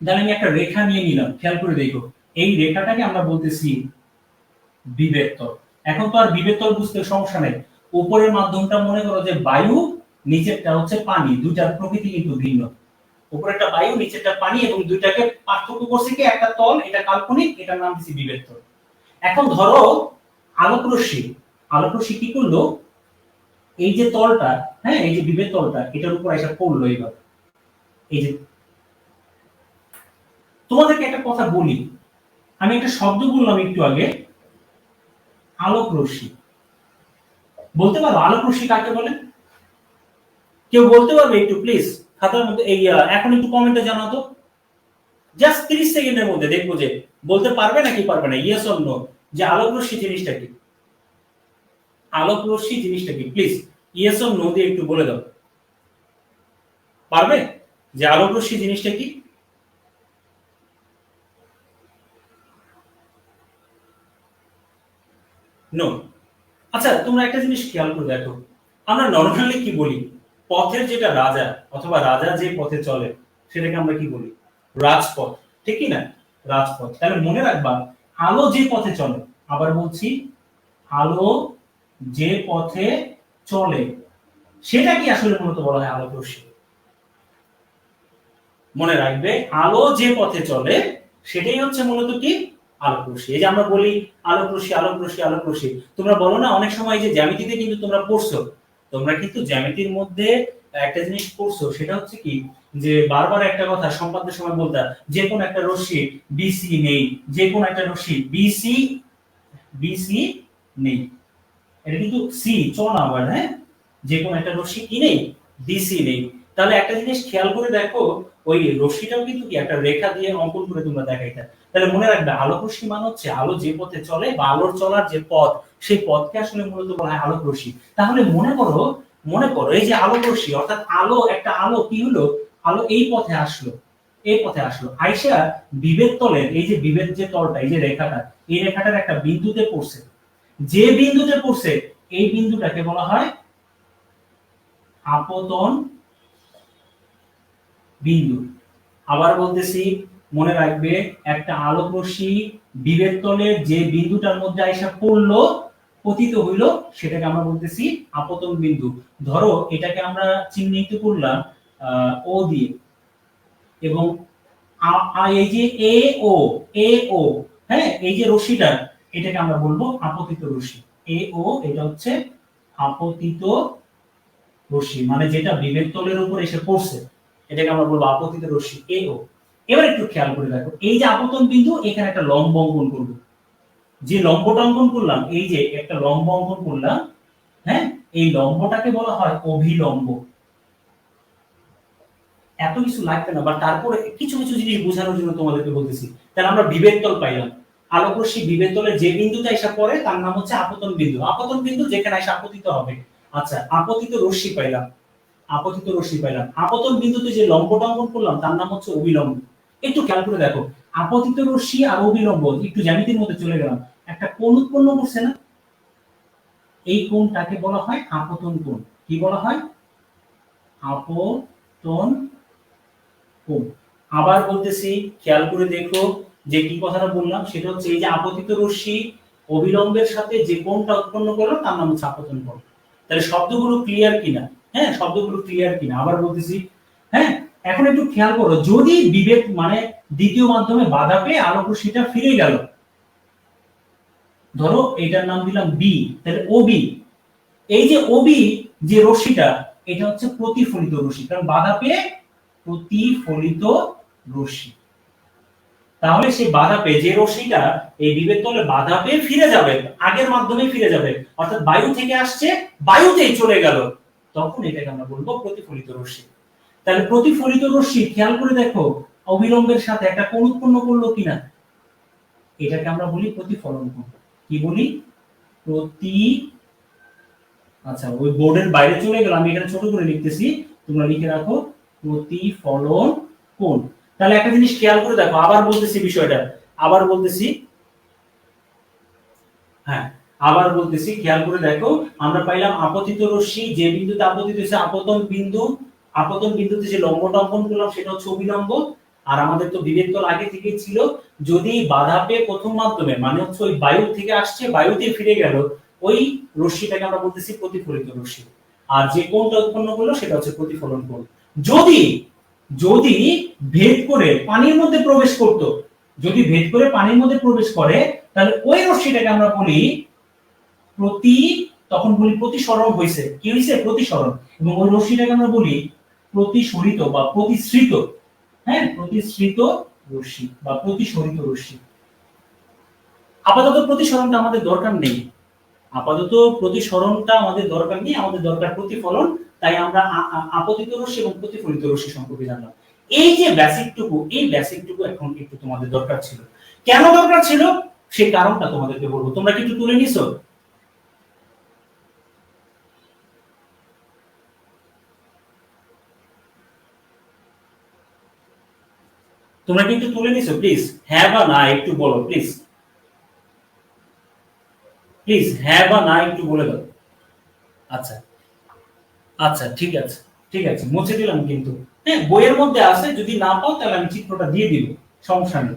Speaker 1: তাহলে আমি একটা রেখা নিয়ে নিলাম, খেয়াল করে দেখো, এই রেখাটাকে আমরা বলতেছি বিভেদ তল। এখন তো আর বিভেদ তল বুঝতে সমস্যা নেই। উপরের মাধ্যমটা মনে করো যে বায়ু, নিচেরটা হচ্ছে পানি, দুইটার প্রকৃতি কিন্তু ভিন্ন। উপরেরটা বায়ু, নিচেরটা পানি, এবং দুইটাকে পার্থক্য করছে কি? একটা তল, এটা কাল্পনিক, এটার নাম দিছি বিভেদ তল। এখন ধরো আলোক রশ্মি কি করলো? এই যে তলটা, হ্যাঁ, এই যে বিভেদ তলটা, এটার উপর এসে পড়লো। এবার এই যে, তোমাদেরকে একটা কথা বলি, আমি একটা শব্দ বললাম একটু আগে, আলোক রশ্মি। বলতে পারো আলোক রশ্মি কাকে বলে? কেউ বলতে পারবে একটু প্লিজ? খাতার মধ্যে এই এখন একটু কমেন্টে জানাও তো, জাস্ট 30 সেকেন্ডের মধ্যে দেখবো যে বলতে পারবে নাকি পারবে না, ইয়েস অর নো, যে আলোক রশ্মি জিনিসটা কি। আলোক রশ্মি জিনিসটা কি? প্লিজ ইয়েস অর নো দিয়ে একটু বলে দাও। পারবে যে আলোক রশ্মি জিনিসটা কি? নো। আচ্ছা, তোমরা একটা জিনিস খেয়াল করে দেখো, আমরা নরমালি কি বলি? পথের যেটা রাজা, অথবা রাজা যে পথে চলে, সেটাকে আমরা কি বলি? রাজপথ, ঠিক কি না? রাজপথ। তাহলে মনে রাখবা, আলো যে পথে চলে, আবার বলছি, আলো যে পথে চলে, সেটা কি আসলে মূলত বলা হয় আলোক রশ্মি। মনে রাখবে, আলো যে পথে চলে সেটাই হচ্ছে মূলত কি? আলোক রশ্মি। এই যে আমরা বলি আলোক রশ্মি, আলোক রশ্মি, আলোক রশ্মি। তোমরা বলো না অনেক সময় যে জ্যামিতিতে কিন্তু তোমরা পড়ছো, তোমরা কিন্তু জ্যামিতির মধ্যে একটা জিনিস পড়ছো, সেটা হচ্ছে কি, যে বারবার একটা কথা সম্পাদ্যের সময় বলতা, যে কোন একটা রশ্মি বিসি নেই, যে কোন একটা রশ্মি বিসি বিসি নেই। এটা কিন্তু সি চ না আবার, হ্যাঁ, যে কোন একটা রশ্মি কি নেই? বিসি নেই। তাহলে একটা জিনিস খেয়াল করে দেখো, ওই রশ্মিটাও কিন্তু কি একটা রেখা দিয়ে অঙ্কন করে তোমরা দেখাইতা। তাহলে মনে রাখবে, আলোক রশ্মি মানে হচ্ছে আলো যে পথে চলে, বা আলোর চলার যে পথ, সেই পথকে আসলে মূলত বলা হয় আলোক রশ্মি। তাহলে মনে করো এই যে আলোক রশ্মি, অর্থাৎ আলো, একটা আলো কি হলো? আলো এই পথে আসলো, এই পথে আসলো, আইসা বিভেদ তলের, এই যে বিভেদ যে তলটা, এই যে রেখাটা, এই রেখাটার একটা বিন্দুতে পড়ছে। যে বিন্দুতে পড়ছে, এই বিন্দুটাকে বলা হয় আপতন বিন্দু। আবার বলতেছি, মনে রাখবে, একটা আলোক রশ্মি বিভেদ তলের যে বিন্দুটার মধ্যে আইসা পড়লো, পতিত হইল, সেটাকে আমরা বলতেছি আপতন বিন্দু। ধরো এটাকে আমরা চিহ্নিত করলাম ও দিয়ে, এবং এই যে এ ও, হ্যাঁ, এই যে রশ্মিটা, এটাকে আমরা বলবো আপতিত রশ্মি। এ ও, এটা হচ্ছে আপতিত রশ্মি, মানে যেটা বিভেদ তলের উপর এসে পড়ছে, এটাকে আমরা বলবো আপতিত রশ্মি এ ও। এবার একটু খেয়াল করে দেখো, এই যে আপতন বিন্দু, এখানে একটা লম্ব অঙ্কন করব। যে লম্বটা অঙ্কন করলাম, এই যে একটা লম্ব অঙ্কন করলাম, হ্যাঁ, এই লম্বটাকে বলা হয় অভিলম্ব। এত কিছু লাগবে না, বা তারপরে কিছু কিছু জিনিস বোঝানোর জন্য তোমাদেরকে বলতেছি। তাহলে আমরা বিভেদ তল পাইলাম, আলোক রশ্মি বিভেদ তলের যে বিন্দুতে এসে পড়ে তার নাম হচ্ছে আপতন বিন্দু। আপতন বিন্দু যেখানে এসে আপতিত হবে। আচ্ছা, আপতিত রশ্মি পাইলাম, আপতিত রশ্মি পাইলাম। আপতন বিন্দুতে যে লম্বটা অঙ্কন করলাম তার নাম হচ্ছে অভিলম্ব। একটু খেয়াল করে দেখো, আপতিত রশ্মি আর অভিলম্ব, একটু জ্যামিতির মধ্যে চলে গেলাম, একটা কোণ উৎপন্ন করছে না? এই কোণটাকে বলা হয় আপতন কোণ। কি বলা হয়? আপতন কোণ। আবার বলতেছি, খেয়াল করে দেখো, যে কি কথাটা বললাম সেটা হচ্ছে, এই যে আপতিত রশ্মি অবিলম্বের সাথে যে কোণটা উৎপন্ন করলো তার নাম হচ্ছে আপতন কোণ। তাহলে শব্দগুলো ক্লিয়ার কিনা? হ্যাঁ, শব্দগুলো ক্লিয়ার কিনা আবার বলতেছি। হ্যাঁ, এখন একটু খেয়াল করো, যদি বিভেদ মানে দ্বিতীয় মাধ্যমে বাধা পেয়ে আলোক রশ্মিটা ফিরে গেল, ধরো এটার নাম দিলাম বি, তাহলে ওবি, এই যে ওবি যে রশ্মিটা, এটা হচ্ছে প্রতিফলিত রশ্মি, কারণ বাধা পেয়ে প্রতিফলিত রশ্মি। তাহলে সেই বাধা পেয়ে যে রশ্মিটা এই বিভেদ তলে বাধা পেয়ে ফিরে যাবে, আগের মাধ্যমে ফিরে যাবে, অর্থাৎ বায়ু থেকে আসছে বায়ুতেই চলে গেল, তখন এটাকে আমরা বলবো প্রতিফলিত রশ্মি। তাহলে প্রতিফলিত রশ্মি, খেয়াল করে দেখো, অবিলম্বের সাথে একটা কোণ উৎপন্ন করলো কিনা, এটাকে আমরা বলি প্রতিফলন কোণ। কি বলি? প্রতি, আচ্ছা ওই বোর্ডের বাইরে চলে গেল, আমি এখানে ছোট করে লিখতেছি, তোমরা লিখে রাখো, প্রতিফলন কোণ। তাহলে একটা জিনিস খেয়াল করে দেখো, আবার বলতেছি বিষয়টা, আবার বলতেছি, হ্যাঁ, আবার বলতেছি, খেয়াল করে দেখো, আমরা পাইলাম আপতিত রশ্মি যে বিন্দুতে আপতিত হয়েছে আপতন বিন্দু, আপতন বিন্দুতে যে লম্বটা অঙ্কন করলাম সেটা হচ্ছে অভিলম্ব। আর আমাদের তো বিভেদ তল আগে থেকেই ছিল, যদি বাধা পেয়ে প্রথম মাধ্যমে, মানে হচ্ছে ওই বায়ু থেকে আসছে বায়ুতে ফিরে গেল, ওই রশ্মিটাকে আমরা বলতেছি প্রতিফলিত রশ্মি। আর যে কোণটা উৎপন্ন করলো সেটা হচ্ছে প্রতিফলন কোণ। যদি যদি ভেদ করে পানির মধ্যে প্রবেশ করত, যদি ভেদ করে পানির মধ্যে প্রবেশ করে, তাহলে ওই রশ্মিটাকে আমরা বলি প্রতি, তখন বলি প্রতিসরণ হয়েছে। কি হয়েছে? প্রতিসরণ। এবং ওই রশ্মিটাকে আমরা বলি প্রতিসরিত বা প্রতিসৃত। হ্যাঁ, প্রতিসৃত রশ্মি বা প্রতিসরিত রশ্মি। আপাতত প্রতিসরণটা আমাদের দরকার নেই, আপাতত প্রতিসরণটা আমাদের দরকার নেই, আমাদের দরকার প্রতিফলন। তাই আমরা আপতিত রশ্মি এবং প্রতিফলিত রশ্মি সম্পর্কে জানলাম। এই যে বেসিকটুকু, এই বেসিকটুকু এখন একটু তোমাদের দরকার ছিল। কেন দরকার ছিল সেই কারণটা তোমাদেরকে বলবো। তোমরা কি একটু তুলে নিছো? তোমরা কি একটু তুলে নিছো? প্লিজ হ্যাঁ বা না একটু বলো, প্লিজ প্লিজ হ্যাঁ বা না একটু বলে দাও। আচ্ছা, আচ্ছা, ঠিক আছে, ঠিক আছে, মুছে দিলাম কিন্তু। হ্যাঁ, বইয়ের মধ্যে আছে, যদি না পাও তাহলে আমি চিত্রটা দিয়ে দিব, সমস্যা নেই।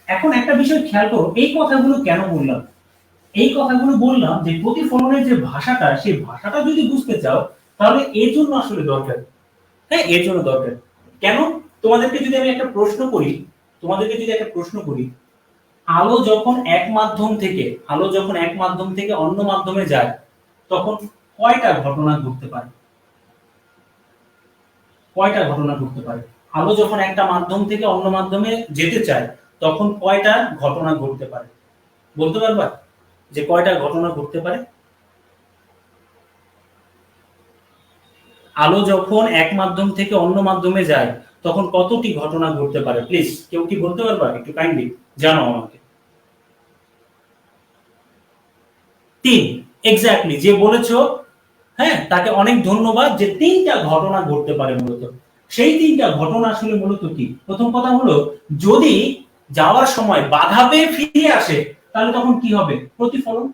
Speaker 1: এখন একটা বিষয় খেয়াল করো, এই কথাগুলো কেন বললাম? এই কথাগুলো বললাম যে প্রতিফলনের যে ভাষাটা, সেই ভাষাটা যদি বুঝতে চাও তাহলে এর জন্য আসলে দরকার। হ্যাঁ, এর জন্য দরকার। কেন? তোমাদেরকে যদি আমি একটা প্রশ্ন করি, তোমাদেরকে যদি একটা প্রশ্ন করি, আলো যখন এক মাধ্যম থেকে, আলো যখন এক মাধ্যম থেকে অন্য মাধ্যমে যায়, তখন কয়টা ঘটনা ঘটতে পারে? কয়টা ঘটনা ঘটতে পারে? আলো যখন একটা মাধ্যম থেকে অন্য মাধ্যমে যেতে চায়, তখন কয়টা ঘটনা ঘটতে পারে? বলতে পারবা যে কয়টা ঘটনা ঘটতে পারে? আলো যখন এক মাধ্যম থেকে অন্য মাধ্যমে যায়, তখন কতটি ঘটনা ঘটতে পারে? প্লিজ কেউ কি বলতে পারবা? একটু কাইন্ডলি জানাও আমাকে। 3, এক্স্যাক্টলি, যে বলেছো, হ্যাঁ, তাকে অনেক ধন্যবাদ, যে 3টা ঘটনা ঘটতে পারে মূলত। সেই 3টা ঘটনা আসলে মূলত কি? প্রথম কথা হলো, যদি যাওয়ার সময় বাধা পেয়ে ফিরে আসে, তাহলে তখন কি হবে? প্রতিফলন।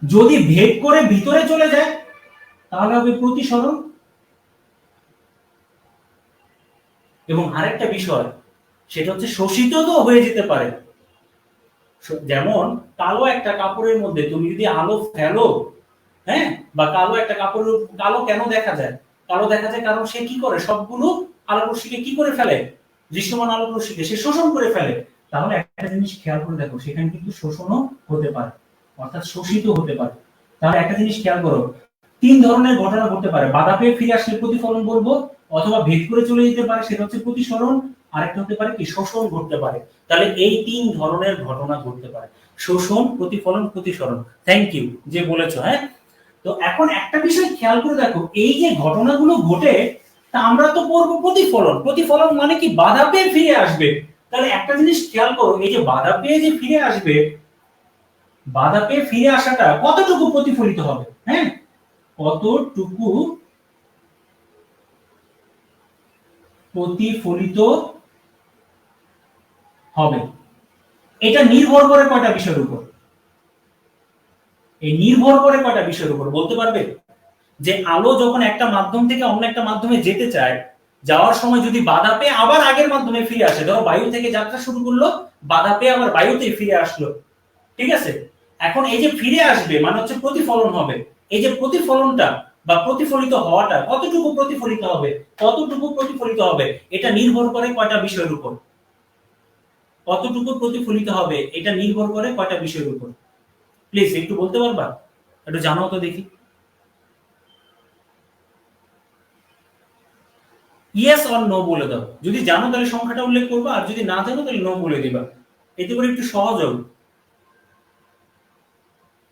Speaker 1: যদি ভেদ করে ভিতরে চলে যায়, তাহলে হবে প্রতিসরণ। এবং আরেকটা বিষয় সেটা হচ্ছে শোষিত তো হয়ে যেতে পারে। যেমন কালো একটা কাপড়ের মধ্যে তুমি যদি আলো ফেলো, হ্যাঁ, বা কালো একটা কাপড়ের, কালো কেন দেখা যায়? কালো দেখা যায় কারণ সে কি করে, সবগুলো আলোক রশ্মিকে কি করে ফেলে, দৃশ্যমান আলোক রশ্মিকে সে শোষণ করে ফেলে। তাহলে একটা জিনিস খেয়াল করে দেখো, সেখানে কিন্তু শোষণও হতে পারে, অর্থাৎ শোষিত হতে পারে। তাহলে একটা জিনিস খেয়াল করো, তিন ধরনের ঘটনা ঘটতে পারে। বাধা পেয়ে ফিরে আসলে প্রতিফলন বলবো, অথবা ভেদ করে চলে যেতে পারে, সেটা হচ্ছে প্রতিসরণ, আরেকটা হতে পারে কি শোষণ ঘটতে পারে। তাহলে এই তিন ধরনের ঘটনা ঘটতে পারে, শোষণ, প্রতিফলন, প্রতিসরণ। থ্যাংক ইউ যে বলেছো। হ্যাঁ, তো এখন একটা বিষয় খেয়াল করে দেখো, এই যে ঘটনাগুলো ঘটে, তা আমরা তো পড়বো প্রতিফলন। প্রতিফলন মানে কি বাধা পেয়ে ফিরে আসবে। তাহলে একটা জিনিস খেয়াল করো, এই যে বাধা পেয়ে যে ফিরে আসবে, বাধা পেয়ে ফিরে আসাটা কতটুকু প্রতিফলিত হবে, হ্যাঁ, কতটুকু প্রতিফলিত হবে, এটা নির্ভর করে কয়টা বিষয়ের উপর? এই নির্ভর করে কয়টা বিষয়ের উপর বলতে পারবে? যে আলো যখন একটা মাধ্যম থেকে অন্য একটা মাধ্যমে যেতে চায়, যাওয়ার সময় যদি বাধা পেয়ে আবার আগের মাধ্যমে ফিরে আসে, ধরো বায়ু থেকে যাত্রা শুরু করলো, বাধা পেয়ে আবার বায়ুতেই ফিরে আসলো, ঠিক আছে, এখন এই যে ফিরে আসবে মানে হচ্ছে প্রতিফলন হবে। এই যে প্রতিফলনটা বা প্রতিফলিত হওয়াটা কতটুকু প্রতিফলিত হবে, কতটুকু প্রতিফলিত হবে, এটা নির্ভর করে কয়টা বিষয়ের উপর? কতটুকু প্রতিফলিত হবে এটা নির্ভর করে কয়টা বিষয়ের উপর? প্লিজ একটু বলতে পারবা, একটু জানাও তো দেখি। ইয়েস অর নো বলে দাও, যদি জানো তাহলে সংখ্যাটা উল্লেখ করবা, আর যদি না জানো তাহলে নো বলে দিবা, এতে করে একটু সহজ হবে।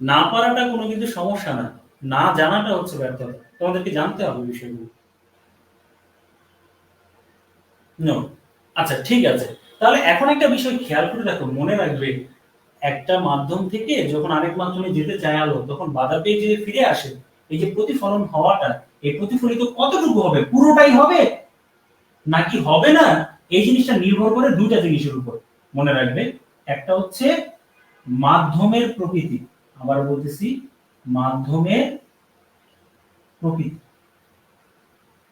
Speaker 1: না পারাটা কোনো কিন্তু সমস্যা না, না জানাটা হচ্ছে ব্যর্থতা, তোমাদেরকে জানতে হবে বিষয়গুলো। নো, আচ্ছা ঠিক আছে। তাহলে এখন একটা বিষয় খেয়াল করে দেখো, মনে রাখবে, একটা মাধ্যম থেকে যখন আরেক মাধ্যমে যেতে চায় আলো, তখন বাধা পেয়ে যে ফিরে আসে, এই যে প্রতিফলন হওয়াটা, এই প্রতিফলিত কতটুকু হবে, পুরোটাই হবে নাকি হবে না, এই জিনিসটা নির্ভর করে দুইটা জিনিসের উপর, মনে রাখবে। একটা হচ্ছে মাধ্যমের প্রকৃতি, আবার বলতেছি মাধ্যমের প্রকৃতি।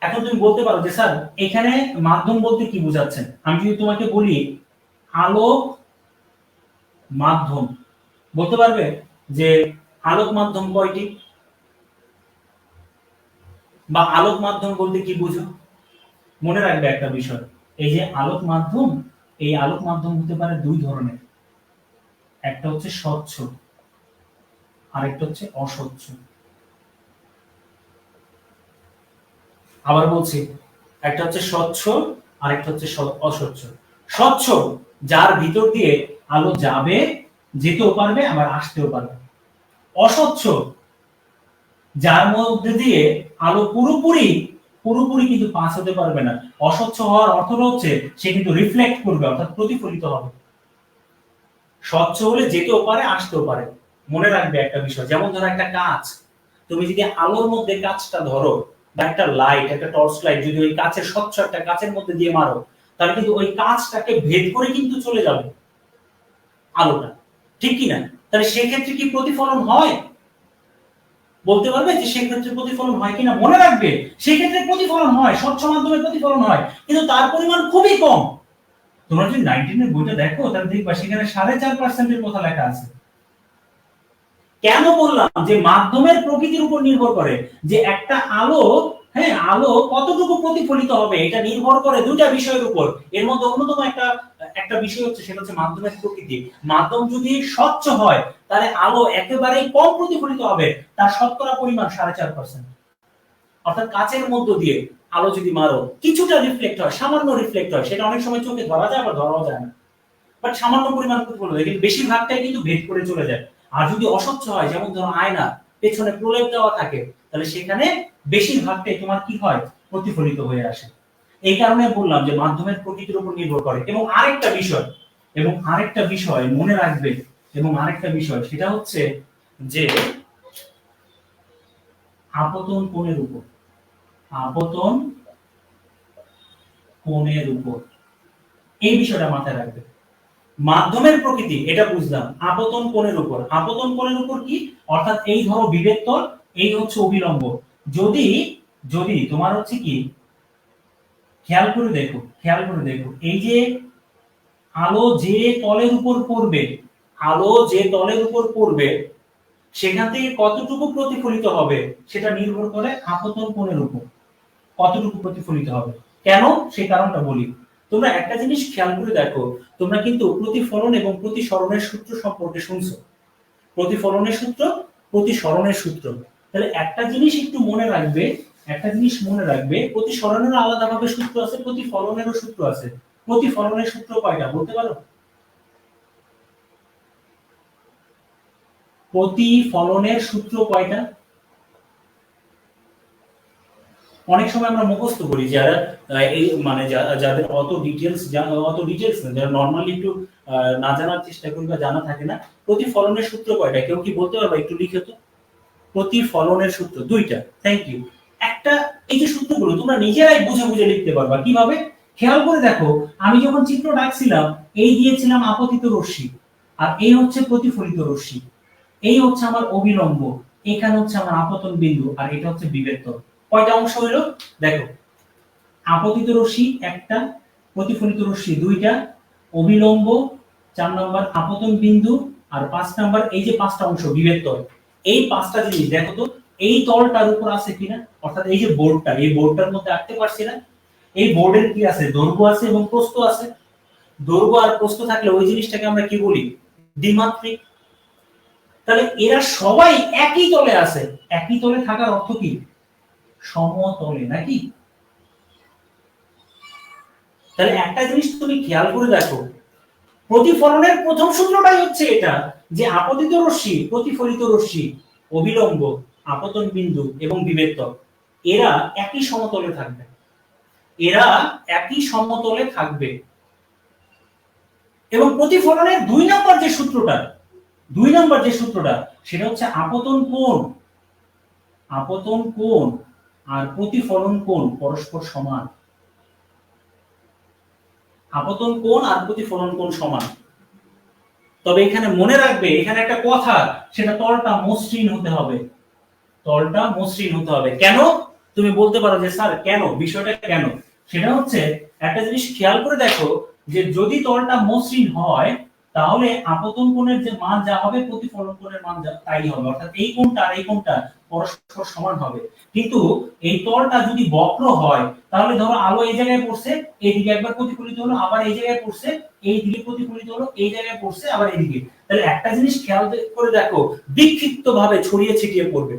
Speaker 1: এখন তুমি বলতে পারো যে স্যার এখানে মাধ্যম বলতে কি বোঝাচ্ছেন? আমি যদি তোমাকে বলি আলোক মাধ্যম, বলতে পারবে যে আলোক মাধ্যম কয়টি, বা আলোক মাধ্যম বলতে কি বুঝো? মনে রাখবে একটা বিষয়, এই যে আলোক মাধ্যম, এই আলোক মাধ্যম হতে পারে দুই ধরনের, একটা হচ্ছে স্বচ্ছ, আরেকটা হচ্ছে অস্বচ্ছ। আবার বলছি, একটা হচ্ছে স্বচ্ছ, আরেকটা হচ্ছে অস্বচ্ছ। স্বচ্ছ, যার ভিতর দিয়ে আলো যাবে, যেতেও পারবে, আবার আসতেও পারবে। অস্বচ্ছ, যার মধ্যে দিয়ে আলো পুরোপুরি পুরোপুরি কিন্তু পাস হতে পারবে না। অস্বচ্ছ হওয়ার অর্থ হচ্ছে সে কিন্তু রিফ্লেক্ট করবে, অর্থাৎ প্রতিফলিত হবে। স্বচ্ছ হলে যেতেও পারে, আসতেও পারে। মনে রাখবে একটা বিষয়, যেমন ধরো একটা কাঁচ, তুমি যদি আলোর মধ্যে কাঁচটা ধরো, বা একটা লাইট, একটা টর্চ লাইট যদি ওই কাঁচের, স্বচ্ছ একটা কাঁচের মধ্যে দিয়ে মারো, তাহলে কিন্তু ওই কাঁচটাকে ভেদ করে কিন্তু চলে যাবে আলোটা, ঠিক কি না? তাহলে সেক্ষেত্রে কি প্রতিফলন হয়? বলতে পারবে যে সেক্ষেত্রে প্রতিফলন হয় কিনা? মনে রাখবে সেক্ষেত্রে প্রতিফলন হয়, স্বচ্ছ মাধ্যমে প্রতিফলন হয়, কিন্তু তার পরিমাণ খুবই কম। তোমরা যদি 19 এর বইটা দেখো, তাহলে দেখবা সেখানে 4.5% এর কথা লেখা আছে। কেন বললাম যে মাধ্যমের প্রকৃতির উপর নির্ভর করে, যে একটা আলো, হ্যাঁ, আলো কতটুকু প্রতিফলিত হবে, এটা নির্ভর করে দুইটা বিষয়ের উপর। এর মধ্যে অন্যতম একটা একটা বিষয় হচ্ছে, সেটা হচ্ছে মাধ্যমের প্রকৃতি। মাধ্যম যদি স্বচ্ছ হয়, তাহলে আলো একেবারেই কম প্রতিফলিত হবে, তার শতকরা পরিমাণ 4.5%। অর্থাৎ কাচের মধ্য দিয়ে আলো যদি মারো, কিছুটা রিফ্লেক্ট হয়, সামান্য রিফ্লেক্ট হয়, সেটা অনেক সময় চোখে ধরা যায়, আবার ধরাও যায় না, বাট সামান্য পরিমাণ প্রতিফলন হয়, কিন্তু বেশিরভাগটাই কিন্তু ভেদ করে চলে যায়। আর যদি অস্বচ্ছ হয়, যেমন ধরো আয়না, পেছনে প্রলেপ দেওয়া থাকে, তাহলে সেখানে বেশিরভাগটাই তোমার কি হয়, প্রতিফলিত হয়ে আসে। এই কারণে বললাম যে মাধ্যমের প্রকৃতির উপর নির্ভর করে। এবং আরেকটা বিষয় মনে রাখবে, এবং আরেকটা বিষয় সেটা হচ্ছে যে আপতন কোণের উপর, আপতন কোণের উপর, এই বিষয়টা মাথায় রাখবে। মাধ্যমের প্রকৃতি এটা বুঝলাম, আপতন কোণের উপর, আপতন কোণের উপর কি, অর্থাৎ এই ধরো বিভেদ তল, এই হচ্ছে অভিলম্ব। যদি যদি তোমার হচ্ছে কি খেয়াল করে দেখো, খেয়াল করে দেখো, এই যে আলো যে তলের উপর পড়বে, আলো যে তলের উপর পড়বে সেখান থেকে কতটুকু প্রতিফলিত হবে সেটা নির্ভর করে আপতন কোণের উপর, কতটুকু প্রতিফলিত হবে। কেন, সেই কারণটা বলি। তোমরা একটা জিনিস খেয়াল করে দেখো, তোমরা কিন্তু প্রতিফলন এবং প্রতিসরণের সূত্র সম্পর্কে শুনছো। প্রতিফলনের সূত্র, প্রতিসরণের সূত্র। তাহলে একটা জিনিস একটু মনে রাখবে, একটা জিনিস মনে রাখবে, প্রতিসরণেরও আলাদাভাবে সূত্র আছে, প্রতিফলনেরও সূত্র আছে। প্রতিফলনের সূত্র কয়টা বলতে পারো? প্রতিফলনের সূত্র কয়টা? অনেক সময় আমরা মুখস্থ করি, যারা এই মানে যাদের অত ডিটেলস না, যারা নরমালি একটু না জানার চেষ্টা করি বা জানা থাকে না, প্রতিফলনের সূত্র কয়টা কেউ কি বলতে পারবে? একটু লিখে তো। প্রতিফলনের সূত্র দুইটা। Thank you. একটা, এই যে সূত্রগুলো তোমরা নিজেরাই বুঝে বুঝে লিখতে পারবা কিভাবে, খেয়াল করে দেখো। আমি যখন চিত্র ডাকছিলাম, এই দিয়েছিলাম আপতিত রশ্মি, আর এই হচ্ছে প্রতিফলিত রশ্মি, এই হচ্ছে আমার অবিলম্ব, এখানে হচ্ছে আমার আপতন বিন্দু, আর এটা হচ্ছে বিবেত্তর। কয়টা অংশ হলো দেখো, আপতিত রশ্মি একটা, প্রতিফলিত রশ্মি দুইটা, অবিলম্ব 4 নাম্বার, আপতন বিন্দু, আর 5 নাম্বার এই যে পাঁচটা অংশ বিবেত্তর। এই পাঁচটা জিনিস দেখো তো এই তলটার উপর আছে কিনা, অর্থাৎ এই যে বোর্ডটা, এই বোর্ডটার মধ্যে আঁকতে পারছি না? এই বোর্ডের কি আছে, দৈর্ঘ্য আছে এবং প্রস্থ আছে। দৈর্ঘ্য আর প্রস্থ থাকলে ওই জিনিসটাকে আমরা কি বলি? দ্বিমাত্রিক। তাহলে এরা সবাই একই তলে আছে। একই তলে থাকার অর্থ কি? সমতলে, নাকি? তাহলে একটা জিনিস তুমি খেয়াল করে দেখো, প্রতিফলনের প্রথম সূত্রটাই হচ্ছে এটা, যে আপতিত রশ্মি, প্রতিফলিত রশ্মি, অবিলম্ব, আপতন বিন্দু এবং বিবেত্তর এরা একই সমতলে থাকবে। এরা একই সমতলে থাকবে। এবং প্রতিফলনের 2 নম্বর যে সূত্রটা, 2 নম্বর যে সূত্রটা, সেটা হচ্ছে আপতন কোণ। আপতন কোণ আর প্রতিফলন কোণ পরস্পর সমান। আপতন কোণ আর প্রতিফলন কোণ সমান। তবে এখানে মনে রাখবে, এখানে একটা কথা, সেটা তলটা মসৃণ হতে হবে। তলটা মসৃণ হতে হবে। কেন? তুমি বলতে পারো যে স্যার কেন, বিষয়টা কেন? সেটা হচ্ছে, একটা জিনিস খেয়াল করে দেখো, যে যদি তলটা মসৃণ হয় তাহলে আপতন কোণের যে মান যা হবে, প্রতিফলন কোণের মান যা তাই হবে, অর্থাৎ এই কোণটা আর এই কোণটা পরস্পর সমান হবে। কিন্তু এই তলটা যদি বক্র হয়, তাহলে ধরো আলো এই জায়গায় পড়ছে, এইদিকে একবার প্রতিফলিত হলো, আবার এই জায়গায় পড়ছে, এই দিকে প্রতিফলিত হলো, এই জায়গায় পড়ছে, আবার এইদিকে। তাহলে একটা জিনিস খেয়াল করে দেখো, বিক্ষিপ্ত ভাবে ছড়িয়ে ছিটিয়ে পড়বে।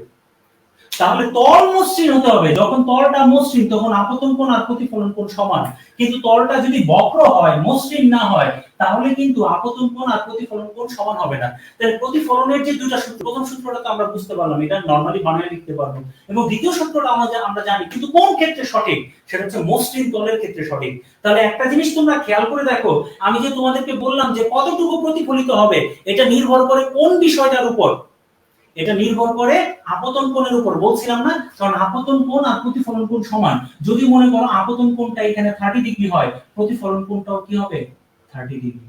Speaker 1: তাহলে তল মসৃণ হতে হবে। যখন তলটা মসৃণ, তখন আপতন কোণ আর প্রতিফলন কোণ সমান। কিন্তু তলটা যদি বক্র হয়, মসৃণ না হয়, তাহলে কিন্তু আপতন কোণ আর প্রতিফলন কোণ সমান হবে না। তাহলে প্রতিফলনের যে দুটো সূত্র, প্রথম সূত্রটা তো আমরা বুঝতে পারলাম, এটা নরমালি বানায় লিখতে পারবো, এবং দ্বিতীয় সূত্রটা আমরা জানি, কিন্তু কোন ক্ষেত্রে সঠিক, সেটা হচ্ছে মসৃণ তলের ক্ষেত্রে সঠিক। তাহলে একটা জিনিস তোমরা খেয়াল করে দেখো, আমি যে তোমাদেরকে বললাম যে কতটুকু প্রতিফলিত হবে, এটা নির্ভর করে কোন বিষয়টার উপর? এটা নির্ভর করে আপতন কোণের উপর, বলছিলাম না? কারণ আপতন কোণ আর প্রতিফলন কোণ সমান। যদি মনে করো আপতন কোণটা এখানে 30 ডিগ্রি হয়, প্রতিফলন কোণটাও কি হবে? 30 ডিগ্রি।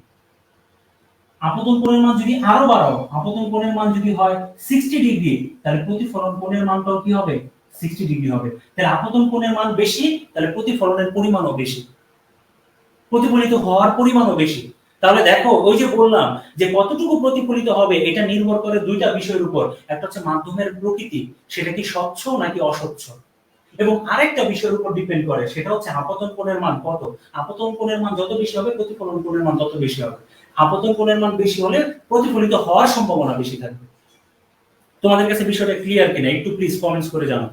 Speaker 1: আপতন কোণের মান যদি আরো বাড়াও, আপতন কোণের মান যদি হয় 60 ডিগ্রি, তাহলে প্রতিফলন কোণের মানটাও কি হবে? 60 ডিগ্রি হবে। তাহলে আপতন কোণের মান বেশি, তাহলে প্রতিফলনের পরিমাণও বেশি, প্রতিফলিত হওয়ার পরিমাণও বেশি। তাহলে দেখো, ওই যে বললাম যে কতটুকু প্রতিফলিত হবে, এটা নির্ভর করে দুইটা বিষয়ের উপর। একটা হচ্ছে মাধ্যমের প্রকৃতি, সেটা কি স্বচ্ছ নাকি অস্বচ্ছ, এবং আরেকটা বিষয়ের উপর ডিপেন্ড করে, সেটা হচ্ছে আপতন কোণের মান কত। আপতন কোণের মান যত বেশি হবে, প্রতিফলন কোণের মান তত বেশি হবে। আপতন কোণের মান বেশি হলে প্রতিফলিত হওয়ার সম্ভাবনা বেশি থাকবে। তোমাদের কাছে বিষয়টা ক্লিয়ার কিনা একটু প্লিজ কমেন্টস করে জানাও।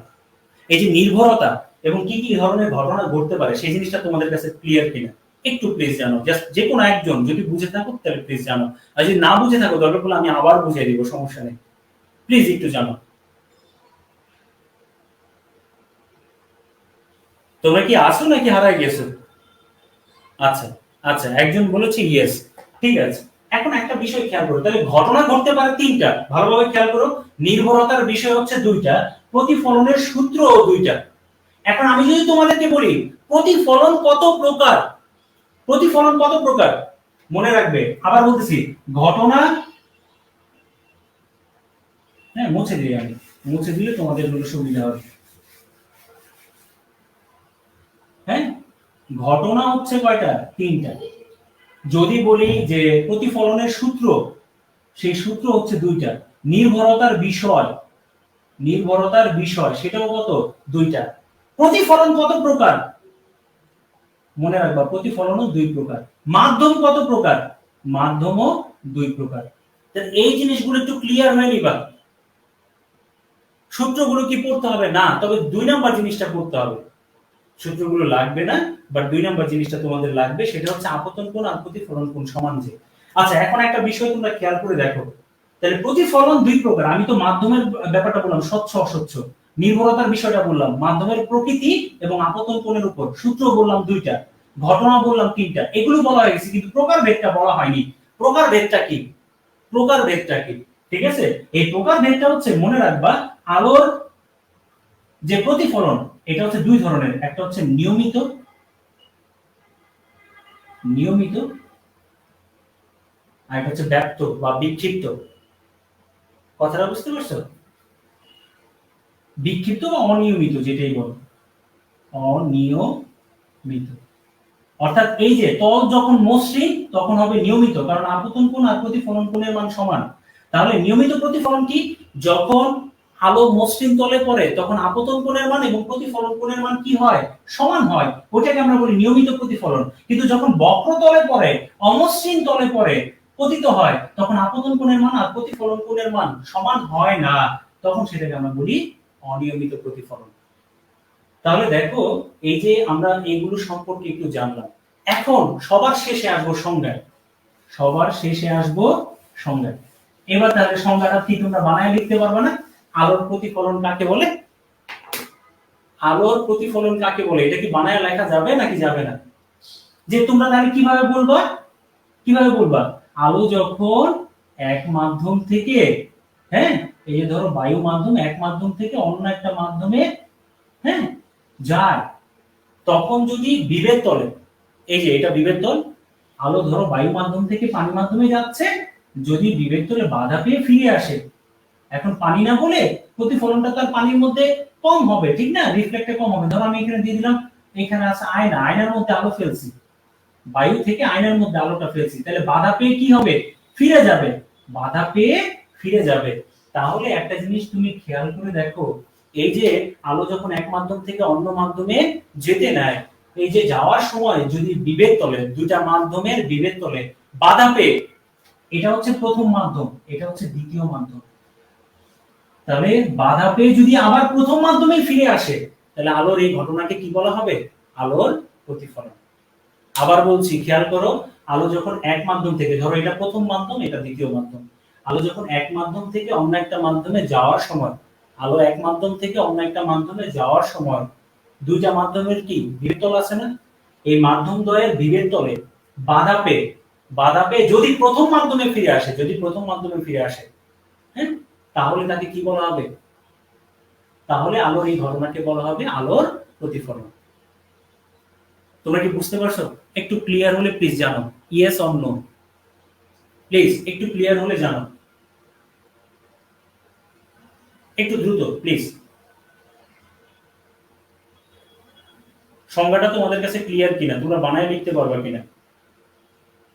Speaker 1: এই যে নির্ভরতা এবং কি কি ধরনের ঘটনা ঘটতে পারে, সেই জিনিসটা তোমাদের কাছে ক্লিয়ার কিনা একটু প্লিজ জানো। জাস্ট যে কোনো একজন যদি বুঝে থাকো তাহলে প্লিজ জানো, আর যদি না বুঝে থাকো দরকার পড়লে আমি আবার বুঝিয়ে দিব, সমস্যা নেই। প্লিজ একটু জানো। তোমরা কি আসো নাকি হারায় গেছো? আচ্ছা, আচ্ছা, একজন বলেছে ইয়েস। ঠিক আছে। এখন একটা বিষয় খেয়াল করো, তাহলে ঘটনা ঘটতে পারে তিনটা, ভালোভাবে খেয়াল করো। নির্ভরতার বিষয় হচ্ছে দুইটা, প্রতিফলনের সূত্রও দুইটা। এখন আমি যদি তোমাদেরকে বলি প্রতিফলন কত প্রকার, প্রতিফলন কত প্রকার, মনে রাখবে, আবার বলতেছি, ঘটনা, হ্যাঁ মুছে দিই আমি, মুছে দিলে তোমাদের জন্য সুবিধা হবে। হ্যাঁ, ঘটনা হচ্ছে কয়টা? তিনটা। যদি বলি যে প্রতিফলনের সূত্র, সেই সূত্র হচ্ছে দুইটা। নির্ভরতার বিষয়, নির্ভরতার বিষয় সেটাও কত? দুইটা। প্রতিফলন কত প্রকার? মনে রাখবা প্রতিফলনও দুই প্রকার। মাধ্যম কত প্রকার? মাধ্যমও দুই প্রকার। এই জিনিসগুলো একটু ক্লিয়ার হয়ে নিবা। সূত্রগুলো কি পড়তে হবে না, তবে 2 নাম্বার জিনিসটা পড়তে হবে। সূত্রগুলো লাগবে না, বাট 2 নাম্বার জিনিসটা তোমাদের লাগবে, সেটা হচ্ছে আপতন কোণ আর প্রতিফলন কোণ সমান যে। আচ্ছা, এখন একটা বিষয় তোমরা খেয়াল করে দেখো, তাহলে প্রতিফলন দুই প্রকার। আমি তো মাধ্যমের ব্যাপারটা বললাম, স্বচ্ছ অস্বচ্ছ। নির্ভরতার বিষয়টা বললাম, মাধ্যমের প্রকৃতি এবং আপতন কোণের উপর। সূত্র বললাম দুইটা, ঘটনা বললাম তিনটা। এগুলো বলা হয়ে গেছে, কিন্তু প্রকারভেদটা বলা হয়নি। প্রকারভেদটা কি? প্রকারভেদটা কি? ঠিক আছে, এই প্রকারভেদটা হচ্ছে মনে রাখবা, আলোর যে প্রতিফলন এটা হচ্ছে দুই ধরনের। একটা হচ্ছে নিয়মিত, নিয়মিত, আর একটা হচ্ছে ব্যাপ্ত বা বিক্ষিপ্ত। কথাটা বুঝতে পারছো? বিক্ষিপ্ত বা অনিয়মিত যেটাই বল, অনিয়মিত। অর্থাৎ এই যে ত্বক যখন মসৃণ তখন হবে নিয়মিত, কারণ আপতন কোণ আর প্রতিফলন কোণের মান সমান। তাহলে নিয়মিত প্রতিফলন কি? যখন আলো মসৃণ তলে পড়ে তখন আপতন কোণের মান এবং প্রতিফলন কোণের মান কি হয়? সমান হয়। ওটাকে আমরা বলি নিয়মিত প্রতিফলন। কিন্তু যখন বক্র তলে পড়ে, অমসৃণ তলে পড়ে, পতিত হয়, তখন আপতন কোণের মান আর প্রতিফলন কোণের মান সমান হয় না, তখন সেটাকে আমরা বলি অনিয়মিত প্রতিফলন। তাহলে দেখো, এই যে আমরা এগুলো সম্পর্কে একটু জানলাম। এখন সবার শেষে আসবো সংজ্ঞায়, সবার শেষে আসবো সংজ্ঞায়। এবার তাহলে সংজ্ঞাটা কি তোমরা বানায় লিখতে পারবে না? আলোর প্রতিফলন কাকে বলে? আলোর প্রতিফলন কাকে বলে এটা কি বানায় লেখা যাবে নাকি যাবে না? যে তোমরা তাহলে কিভাবে বলবা? কিভাবে বলবা? আলো যখন এক মাধ্যম থেকে, হ্যাঁ, এই যে ধরো বায়ু মাধ্যম, এক মাধ্যম থেকে অন্য একটা মাধ্যমে, হ্যাঁ, যায়, তখন যদি বিভেদ তলে, এই যে এটা বিভেদ তল, আলো ধরো বায়ু মাধ্যম থেকে পানি মাধ্যমে যাচ্ছে, যদি বিভেদ তলে বাধা পেয়ে ফিরে আসে, এখন পানি না বলে প্রতিফলনটা তার পানির মধ্যে কম হবে, ঠিক না? রিফ্লেক্টে কম হবে। ধরো আমি এখানে দিয়ে দিলাম, এখানে আছে আয়না, আয়নার মধ্যে আলো ফেলছি, বায়ু থেকে আয়নার মধ্যে আলোটা ফেলছি, তাহলে বাধা পেয়ে কি হবে? ফিরে যাবে, বাধা পেয়ে ফিরে যাবে। তাহলে একটা জিনিস তুমি খেয়াল করে দেখো, এই যে আলো যখন এক মাধ্যম থেকে অন্য মাধ্যমে যেতে নেয়, এই যে যাওয়ার সময় যদি বিভেদ তলে, দুইটা মাধ্যমের বিভেদ তলে বাধা পেয়ে, এটা হচ্ছে প্রথম মাধ্যম, এটা হচ্ছে দ্বিতীয় মাধ্যম, তাহলে বাধা পেয়ে যদি আবার প্রথম মাধ্যমে ফিরে আসে, তাহলে আলোর এই ঘটনাকে কি বলা হবে? আলোর প্রতিফলন। আবার বলছি, খেয়াল করো, আলো যখন এক মাধ্যম থেকে, ধরো এটা প্রথম মাধ্যম, এটা দ্বিতীয় মাধ্যম, আলো যখন এক মাধ্যম থেকে অন্য একটা মাধ্যমে যাওয়ার সময়, আলো এক মাধ্যম থেকে অন্য একটা মাধ্যমে যাওয়ার সময় দুইটা মাধ্যমের কি বিভেদ তল আছে না? এই মাধ্যম দ্বয়ের বিভেদ তলে বাধা পেয়ে, বাধা পেয়ে যদি প্রথম মাধ্যমে ফিরে আসে, যদি প্রথম মাধ্যমে ফিরে আসে, হ্যাঁ, তাহলে তাকে কি বলা হবে? তাহলে আলোর এই ঘটনাকে বলা হবে আলোর প্রতিফলন। তোমরা কি বুঝতে পারছো? একটু ক্লিয়ার হলে প্লিজ জানো, ইয়েস অর নো, প্লিজ একটু ক্লিয়ার হলে জানো, একটু দ্রুত প্লিজ। সংজ্ঞাটা তোমাদের কাছে ক্লিয়ার কিনা, তোমরা বানায় লিখতে পারবে কিনা?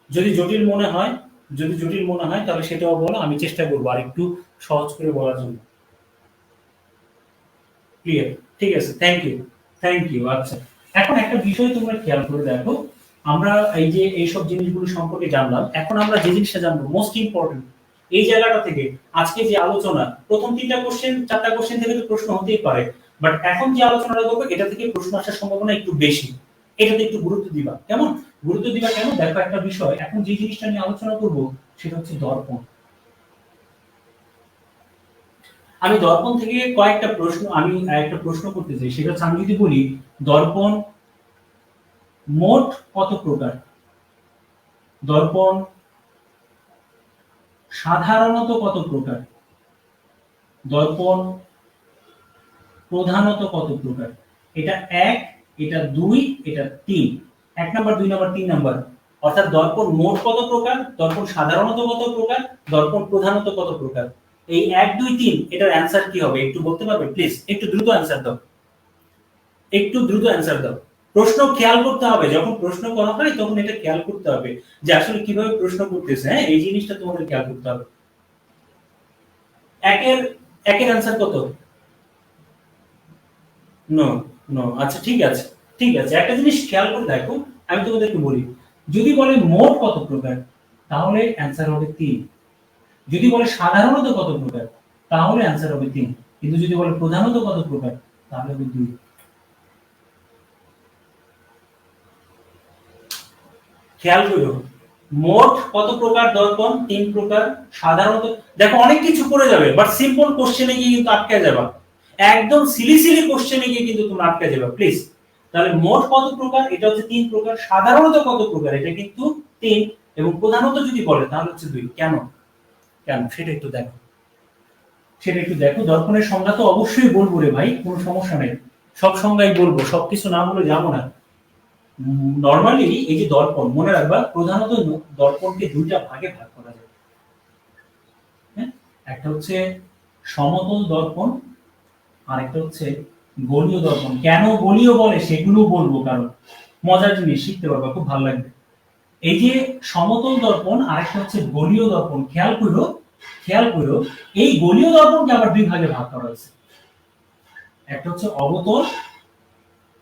Speaker 1: যদি জটিল মনে হয়, যদি জটিল মনে হয় তাহলে সেটাও বলো, আমি চেষ্টা করবো আর একটু সহজ করে বলার জন্য। ক্লিয়ার? ঠিক আছে, থ্যাংক ইউ, থ্যাংক ইউ। আচ্ছা, এখন একটা বিষয় তোমরা খেয়াল করে দেখো, আমরা এই যে এইসব জিনিসগুলো সম্পর্কে জানলাম, এখন আমরা যে জিনিসটা জানবো মোস্ট ইম্পর্টেন্ট, এই জায়গাটা থেকে আজকে যে আলোচনা, প্রথম 3টা কোশ্চেন 4টা কোশ্চেন থেকে তো প্রশ্ন হতেই পারে, বাট এখন যে আলোচনাটা করবো এটা থেকে প্রশ্ন আসার সম্ভাবনা একটু বেশি। এটাতে একটু গুরুত্ব দিবা, কেমন? গুরুত্ব দিবা কেন? দেখো, একটা বিষয় এখন যে জিনিসটা নিয়ে আলোচনা করব সেটা হচ্ছে দর্পণ। আমি দর্পণ থেকে কয়েকটা প্রশ্ন, আমি একটা প্রশ্ন করতে চাই, সেটা হচ্ছে, আমি যদি বলি দর্পণ মোট কত প্রকার, দর্পণ সাধারণত কত প্রকার, দর্পণ প্রধানত কত প্রকার, এটা 1, এটা 2, এটা 3, 1 নাম্বার, 2 নাম্বার, 3 নাম্বার, অর্থাৎ দর্পণ মোট কত প্রকার, দর্পণ সাধারণত কত প্রকার, দর্পণ প্রধানত কত প্রকার। এই 1, 2, 3 এটার অ্যানসার কি হবে একটু বলতে পারবে প্লিজ? একটু দ্রুত অ্যানসার দাও, একটু দ্রুত অ্যানসার দাও। প্রশ্ন খেয়াল করতে হবে, যখন প্রশ্ন করা হয় তখন এটা খেয়াল করতে হবে যে আসলে কিভাবে প্রশ্ন করতেছে। হ্যাঁ, এই জিনিসটা তোমাদের খেয়াল করতে হবে। একের একের অ্যান্সার কত? No, no. আচ্ছা ঠিক আছে, ঠিক আছে, একটা জিনিস খেয়াল করে দেখো, আমি তোমাদেরকে বলি, যদি বলে মোট কত প্রকার, তাহলে অ্যান্সার হবে 3। যদি বলে সাধারণত কত প্রকার, তাহলে অ্যান্সার হবে 3। কিন্তু যদি বলে প্রধানত কত প্রকার, তাহলে হবে 2। খেয়াল করো, মোট কত প্রকার দর্পণ? 3 প্রকার। সাধারণত দেখো অনেক কিছু করে যাবে, বাট সিম্পল কোশ্চেনে গিয়ে কিন্তু আটকে যাবে, একদম সিলি সিলি কোশ্চেনে গিয়ে কিন্তু তোমরা আটকে যাবে প্লিজ। তাহলে মোট কত প্রকার, এটা হচ্ছে 3 প্রকার। সাধারণত কত প্রকার, এটা কিন্তু 3। এবং প্রধানত যদি বলে তাহলে হচ্ছে 2। কেন কেন সেটা একটু দেখো, সেটা একটু দেখো। দর্পণের সংজ্ঞা তো অবশ্যই বলবো রে ভাই, কোনো সমস্যা নেই, সব সংজ্ঞাই বলবো, সবকিছু না বলে যাবো না। নরমালি এই যে দর্পণ, মনে রাখবা প্রধানত দর্পণকে দুইটা ভাগে ভাগ করা যায়। হ্যাঁ, একটা হচ্ছে সমতল দর্পণ, আর একটা হচ্ছে গোলীয় দর্পণ। কেন গোলীয় বলে সেগুলো বলবো, কারণ মজার জিনিস শিখতে পারবা, খুব ভালো লাগবে। এই যে সমতল দর্পণ আর একটা হচ্ছে গোলীয় দর্পণ, খেয়াল করো, খেয়াল করো, এই গোলীয় দর্পণকে আবার দুই ভাগে ভাগ করা হয়েছে। একটা হচ্ছে অবতল,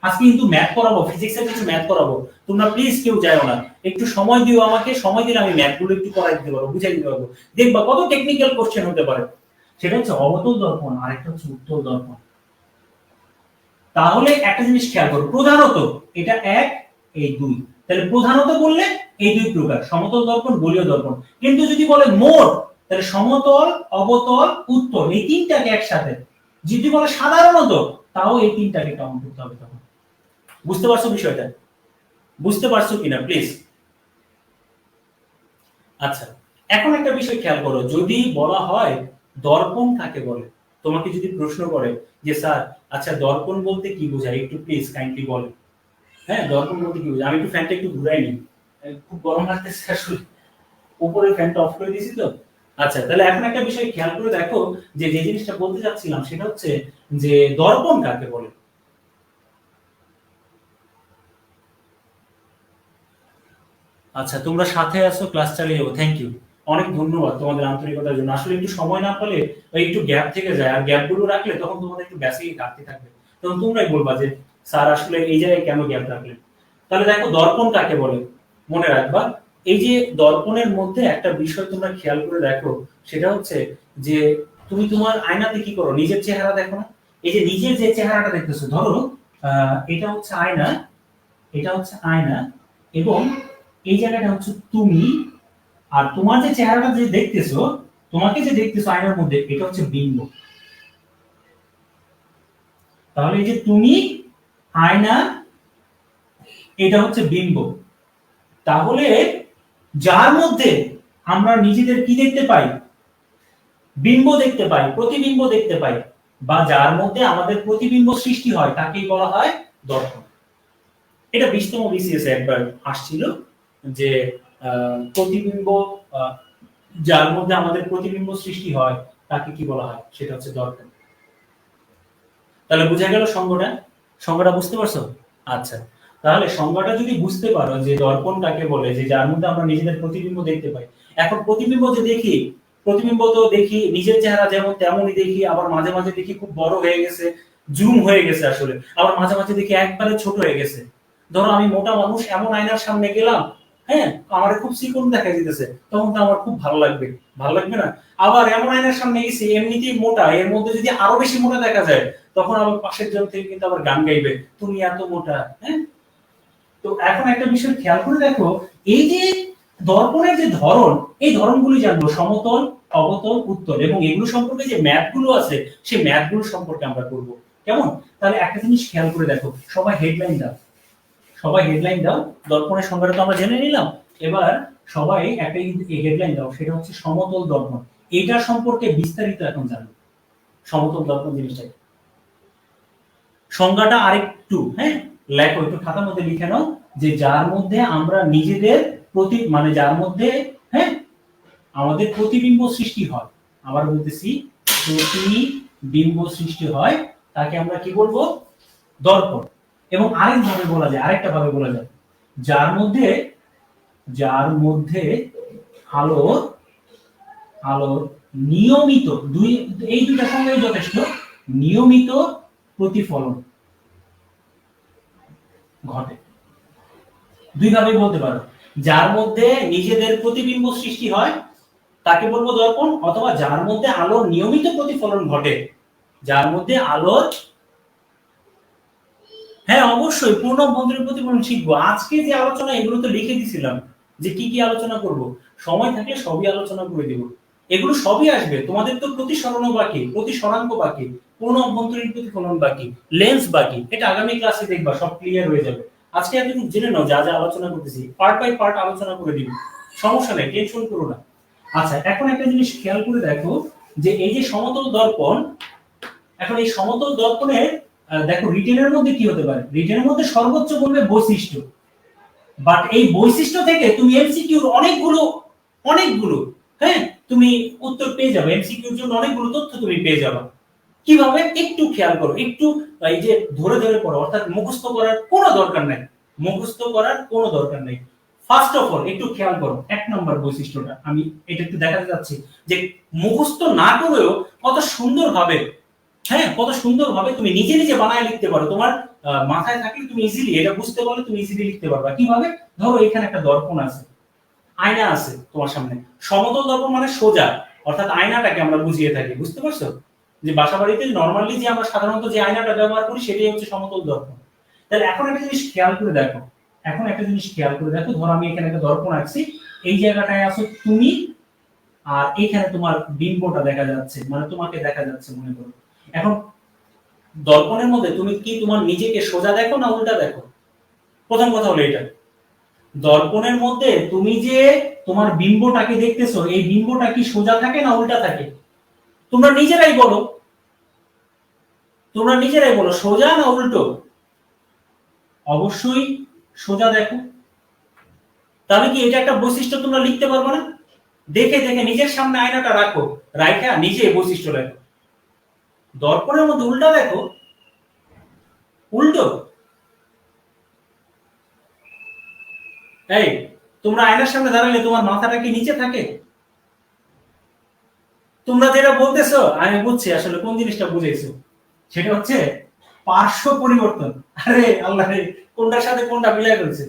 Speaker 1: আজকে কিন্তু ম্যাথ করাবো, ফিজিক্সের কিছু ম্যাথ করাবো, তোমরা প্লিজ কেউ যাও না, একটু সময় দিও আমাকে, সময় দিলে আমি ম্যাথগুলো একটু করাই দিতে পারবো, বুঝাই দিতে পারবো, দেখবা কত টেকনিক্যাল কোশ্চেন হতে পারে। সেটা হচ্ছে অবতল দর্পণ আর একটা হচ্ছে উত্তল দর্পণ। তাহলে একটা জিনিস খেয়াল করো, প্রধানত এটা 1, এই 2, তাহলে প্রধানত বললে এই 2 প্রকার, সমতল দর্পণ, গোলীয় দর্পণ। কিন্তু যদি বলে মোট, তাহলে সমতল, অবতল, উত্তল, এই তিনটাকে একসাথে। যদি বলে সাধারণত, তাও এই তিনটাকে কাউন্ট করতে হবে তখন। বুঝতে পারছো বিষয়টা? বুঝতে পারছো কিনা প্লিজ? আচ্ছা, এখন একটা বিষয় খেয়াল করো, যদি বলা হয় দর্পণ কাকে বলে, তোমাকে যদি প্রশ্ন করে যে স্যার আচ্ছা দর্পণ বলতে কি বোঝায়, একটু প্লিজ কাইন্ডলি বলেন। হ্যাঁ, দর্পণ বলতে কি বোঝায়? আমি একটু ফ্যানটা একটু ঘুরাই নিই, খুব গরম লাগতেছে আসলে, উপরে ফ্যানটা অফ করে দিয়েছি তো। আচ্ছা, তাহলে এখন একটা বিষয় খেয়াল করে দেখো, যে যে জিনিসটা বলতে চাচ্ছিলাম সেটা হচ্ছে যে দর্পণ কাকে বলে। আচ্ছা, তোমরা সাথে আছো, ক্লাস চালিয়ে যাবো, থ্যাংক ইউ, অনেক ধন্যবাদ তোমাদের আন্তরিকতার জন্য। আসলে একটু সময় না পেলে ওই একটু গ্যাপ থেকে যায়, আর গ্যাপ গুলো রাখলে তখন তোমাদের একটু বেসিক ঘাটতি থাকবে, তখন তোমরাই বলবা যে স্যার আসলে এই জায়গায় কেন গ্যাপ রাখলেন। তাহলে দেখো দর্পণ কাকে বলে, মনে রাখবা, এই যে দর্পণের মধ্যে একটা বিষয় তোমরা খেয়াল করে দেখো, সেটা হচ্ছে যে তুমি তোমার আয়নাতে কি করো, নিজের চেহারা দেখো না? এই যে নিজের যে চেহারাটা দেখতেছো, ধরো এটা হচ্ছে আয়না, এটা হচ্ছে আয়না, এবং এই জায়গাটা হচ্ছে তুমি, আর তোমার যে চেহারাটা যে দেখতেছো, তোমাকে যে দেখতেছো আয়নার মধ্যে, এটা হচ্ছে বিম্ব। তাহলে এই যে তুমি, আয়না, এটা হচ্ছে বিম্ব। তাহলে যার মধ্যে আমরা নিজেদের কি দেখতে পাই, বিম্ব দেখতে পাই, প্রতিবিম্ব দেখতে পাই, বা যার মধ্যে আমাদের প্রতিবিম্ব সৃষ্টি হয়, তাকেই বলা হয় দর্পণ। এটা 20তম বিসিএস একবার আসছিল, যে প্রতিবিম্ব, আহ, যার মধ্যে আমাদের প্রতিবিম্ব সৃষ্টি হয় তাকে কি বলা হয়, সেটা হচ্ছে দর্পণ। তাহলে বুঝা গেল সংজ্ঞাটা, সংজ্ঞাটা বুঝতে পারছো? আচ্ছা, তাহলে সংজ্ঞাটা যদি বুঝতে পারো যে দর্পণ কাকে বলে, যে যার মধ্যে আমরা নিজেদের প্রতিবিম্ব দেখতে পাই। এখন প্রতিবিম্ব যে দেখি, প্রতিবিম্ব তো দেখি নিজের চেহারা যেমন তেমনই দেখি, আবার মাঝে মাঝে দেখি খুব বড় হয়ে গেছে, জুম হয়ে গেছে আসলে, আবার মাঝে মাঝে দেখি একবারে ছোট হয়ে গেছে। ধরো আমি মোটা মানুষ, এমন আয়নার সামনে গেলাম, হ্যাঁ, আমার খুব চিকন দেখা যেতেছে, তখন তো আমার খুব ভালো লাগবে, ভালো লাগবে না? আবার এমন আয়নার সামনে গেছি, এমনিতেই মোটা, এর মধ্যে যদি আরো বেশি মোটা দেখা যায়, তখন আবার পাশের জন থেকে কিন্তু আবার গান গাইবে, তুমি এত মোটা। হ্যাঁ, তো এখন একটা বিষয় খেয়াল করে দেখো, এই যে দর্পণের যে ধরন, এই ধরনগুলি জানবো, সমতল, অবতল, উত্তল, এবং এগুলো সম্পর্কে যে ম্যাথ গুলো আছে, সেই ম্যাথ গুলো সম্পর্কে আমরা করব। কেমন? তাহলে একটা জিনিস খেয়াল করে দেখো, সবাই হেডলাইন দাও, সবাই হেডলাইন দাও। দর্পণের সংজ্ঞাটা তো আমরা জেনে নিলাম, এবার সবাই একটা হেডলাইন দাও, সেটা হচ্ছে সমতল দর্পণ। এটা সম্পর্কে বিস্তারিত এখন জানো, সমতল দর্পণ জিনিসটা সংজ্ঞাটা আরেকটু, হ্যাঁ, লেখো, একটু খাতার মধ্যে লিখে নাও, যে যার মধ্যে আমরা নিজেদের প্রতি, মানে যার মধ্যে, হ্যাঁ, আমাদের প্রতিবিম্ব সৃষ্টি হয়, আবার বলতেছি, প্রতিবিম্ব সৃষ্টি হয়, তাকে আমরা কি বলবো, দর্পণ। এবং আরেকটা ভাবে বলা যায় যার মধ্যে আলোর আলোর নিয়মিত এই দুইটা সঙ্গে যথেষ্ট নিয়মিত প্রতিফলন ঘটে। দুই ভাবে বলতে পারো, যার মধ্যে নিজেদের প্রতিবিম্ব সৃষ্টি হয় তাকে বলবো দর্পণ, অথবা যার মধ্যে আলোর নিয়মিত প্রতিফলন ঘটে, যার মধ্যে আলোর, হ্যাঁ অবশ্যই পূর্ণ অভ্যন্তরীণ প্রতিফলন শিখবো। আজকে যে আলোচনা এগুলো তো লিখে দিছিলাম যে কি কি আলোচনা করব, সময় থাকলে সবই আলোচনা করে দেব। এগুলো সবই আসবে, তোমাদের তো প্রতিসরণ বাকি, প্রতিসরাঙ্ক বাকি, পূর্ণ অভ্যন্তরীণ প্রতিফলন বাকি, লেন্স বাকি, এটা আগামী ক্লাসে দেখবা সব ক্লিয়ার হয়ে যাবে। আজকে এতটুকু জেনে নাও যা যা আলোচনা করতেছি, পার্ট বাই পার্ট আলোচনা করে দিব, সমস্যা নেই, টেনশন করো না। আচ্ছা এখন একটা জিনিস খেয়াল করে দেখো যে এই যে সমতল দর্পণ, এখন এই সমতল দর্পণের দেখো রিটেনের মধ্যে কি হতে পারে, রিটেনের মধ্যে সর্বোচ্চ বলবে বৈশিষ্ট্য, বাট এই বৈশিষ্ট্য থেকে তুমি এমসিকিউর অনেকগুলো হ্যাঁ তুমি উত্তর পেয়ে যাবে, এমসিকিউর জন্য অনেকগুলো তথ্য তুমি পেয়ে যাবে। কিভাবে একটু খেয়াল করো, একটু এই যে ধরে পড়ো, অর্থাৎ মুখস্থ করার কোনো দরকার নেই, ফার্স্ট অফ অল একটু খেয়াল করো এক নম্বর বৈশিষ্ট্যটা আমি এটা একটু দেখাতে যাচ্ছি যে মুখস্থ না করেও কত সুন্দর ভাবে তুমি নিজে নিজে বানায় লিখতে পারো, তোমার মাথায় থাকলে তুমি ইজিলি এটা বুঝতে পারলে তুমি ইজিলি লিখতে পারবা। কিভাবে, ধরো এখানে একটা দর্পণ আছে, আয়না আছে তোমার সামনে, সমতল দর্পণ মানে সোজা, অর্থাৎ আয়নাটাকে আমরা বুঝিয়ে থাকি, বুঝতে পারছো যে বাসাবাড়িতে নরমালি যে আমরা সাধারণত যে আয়নাটা ব্যবহার করি সেটাই হচ্ছে সমতল দর্পণ। তাহলে এখন একটা জিনিস খেয়াল করে দেখো, ধরো আমি এখানে একটা দর্পণ আঁকছি, এই জায়গাটায় আছো তুমি, আর এখানে তোমার বিম্বটা দেখা যাচ্ছে, মানে তোমাকে দেখা যাচ্ছে মনে করো। এখন দর্পণের মধ্যে তুমি কি তোমার নিজেকে সোজা দেখো না উল্টা দেখো? প্রথম কথা হলো এটা, দর্পণের মধ্যে তুমি যে তোমার বিম্বটাকে দেখতেছো, এই বিম্বটা কি সোজা থাকে না উল্টা থাকে? তোমরা নিজেরাই বলো সোজা না উল্টো? অবশ্যই সোজা দেখো। তাহলে কি এটা একটা বৈশিষ্ট্য তোমরা লিখতে পারবে না? দেখে নিজের সামনে আয়নাটা রাখো, রাখা নিজে বৈশিষ্ট্য লেখো। দর্পণের মধ্যে উল্টা দেখো, উল্টো। এই তোমরা আয়নার সামনে দাঁড়ালে তোমার মাথাটা কি নিচে থাকে? তোমরা যেটা বলতেছো আমি বুঝছি আসলে কোন জিনিসটা বুঝেছো, সেটা হচ্ছে পার্শ্ব পরিবর্তন। আরে আল্লাহ রে, কোনটার সাথে কোনটা মিলাই ফেলছে।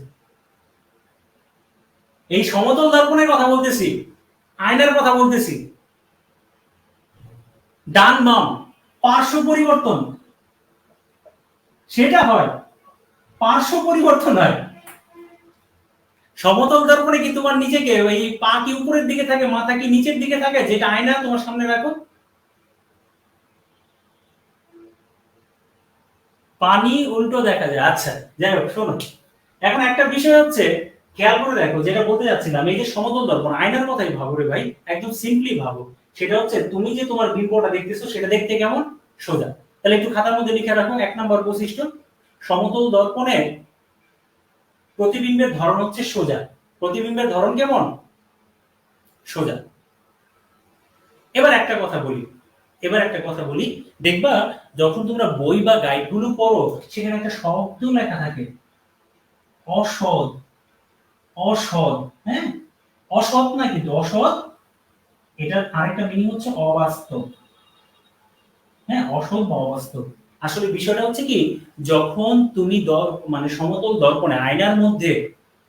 Speaker 1: এই সমতল দর্পণের কথা বলতেছি, আয়নার কথা বলতেছি, ডান বাম পার্শ্ব পরিবর্তন সেটা হয়, পার্শ্ব পরিবর্তন হয়। সমতল দর্পণে কি তোমার নিজেকে ওই পা কি উপরের দিকে থাকে, মাথা কি নিচের দিকে থাকে, যেটা আয়না তোমার সামনে রাখো? পানি উল্টো দেখা যায়। আচ্ছা যাই হোক, শোনো এখন একটা বিষয় হচ্ছে খেয়াল করে দেখো, যেটা বলতে যাচ্ছিলাম, এই যে সমতল দর্পণ, আয়নার কথাই ভাবো রে ভাই, একদম সিম্পলি ভাবো। সেটা হচ্ছে তুমি যে তোমার বিম্বটা দেখতেছো সেটা দেখতে কেমন, সোজা। তাহলে একটু খাতার মধ্যে লিখে রাখো এক নম্বর বৈশিষ্ট্য, সমতল দর্পণে প্রতিবিম্বের ধরন হচ্ছে সোজা। প্রতিবিম্বের ধরন কেমন, সোজা। এবার একটা কথা বলি, দেখবা যখন তোমরা বই বা গাইডগুলো পড়ো সেখানে একটা শব্দ লেখা থাকে, অসৎ। হ্যাঁ, অসৎ না কিন্তু অসৎ, এটার আরেকটা মিনিং হচ্ছে অবাস্তব। হ্যাঁ, অসৎ বা অবাস্তব। আসলে বিষয়টা হচ্ছে কি, যখন তুমি মানে সমতল দর্পণে আয়নার মধ্যে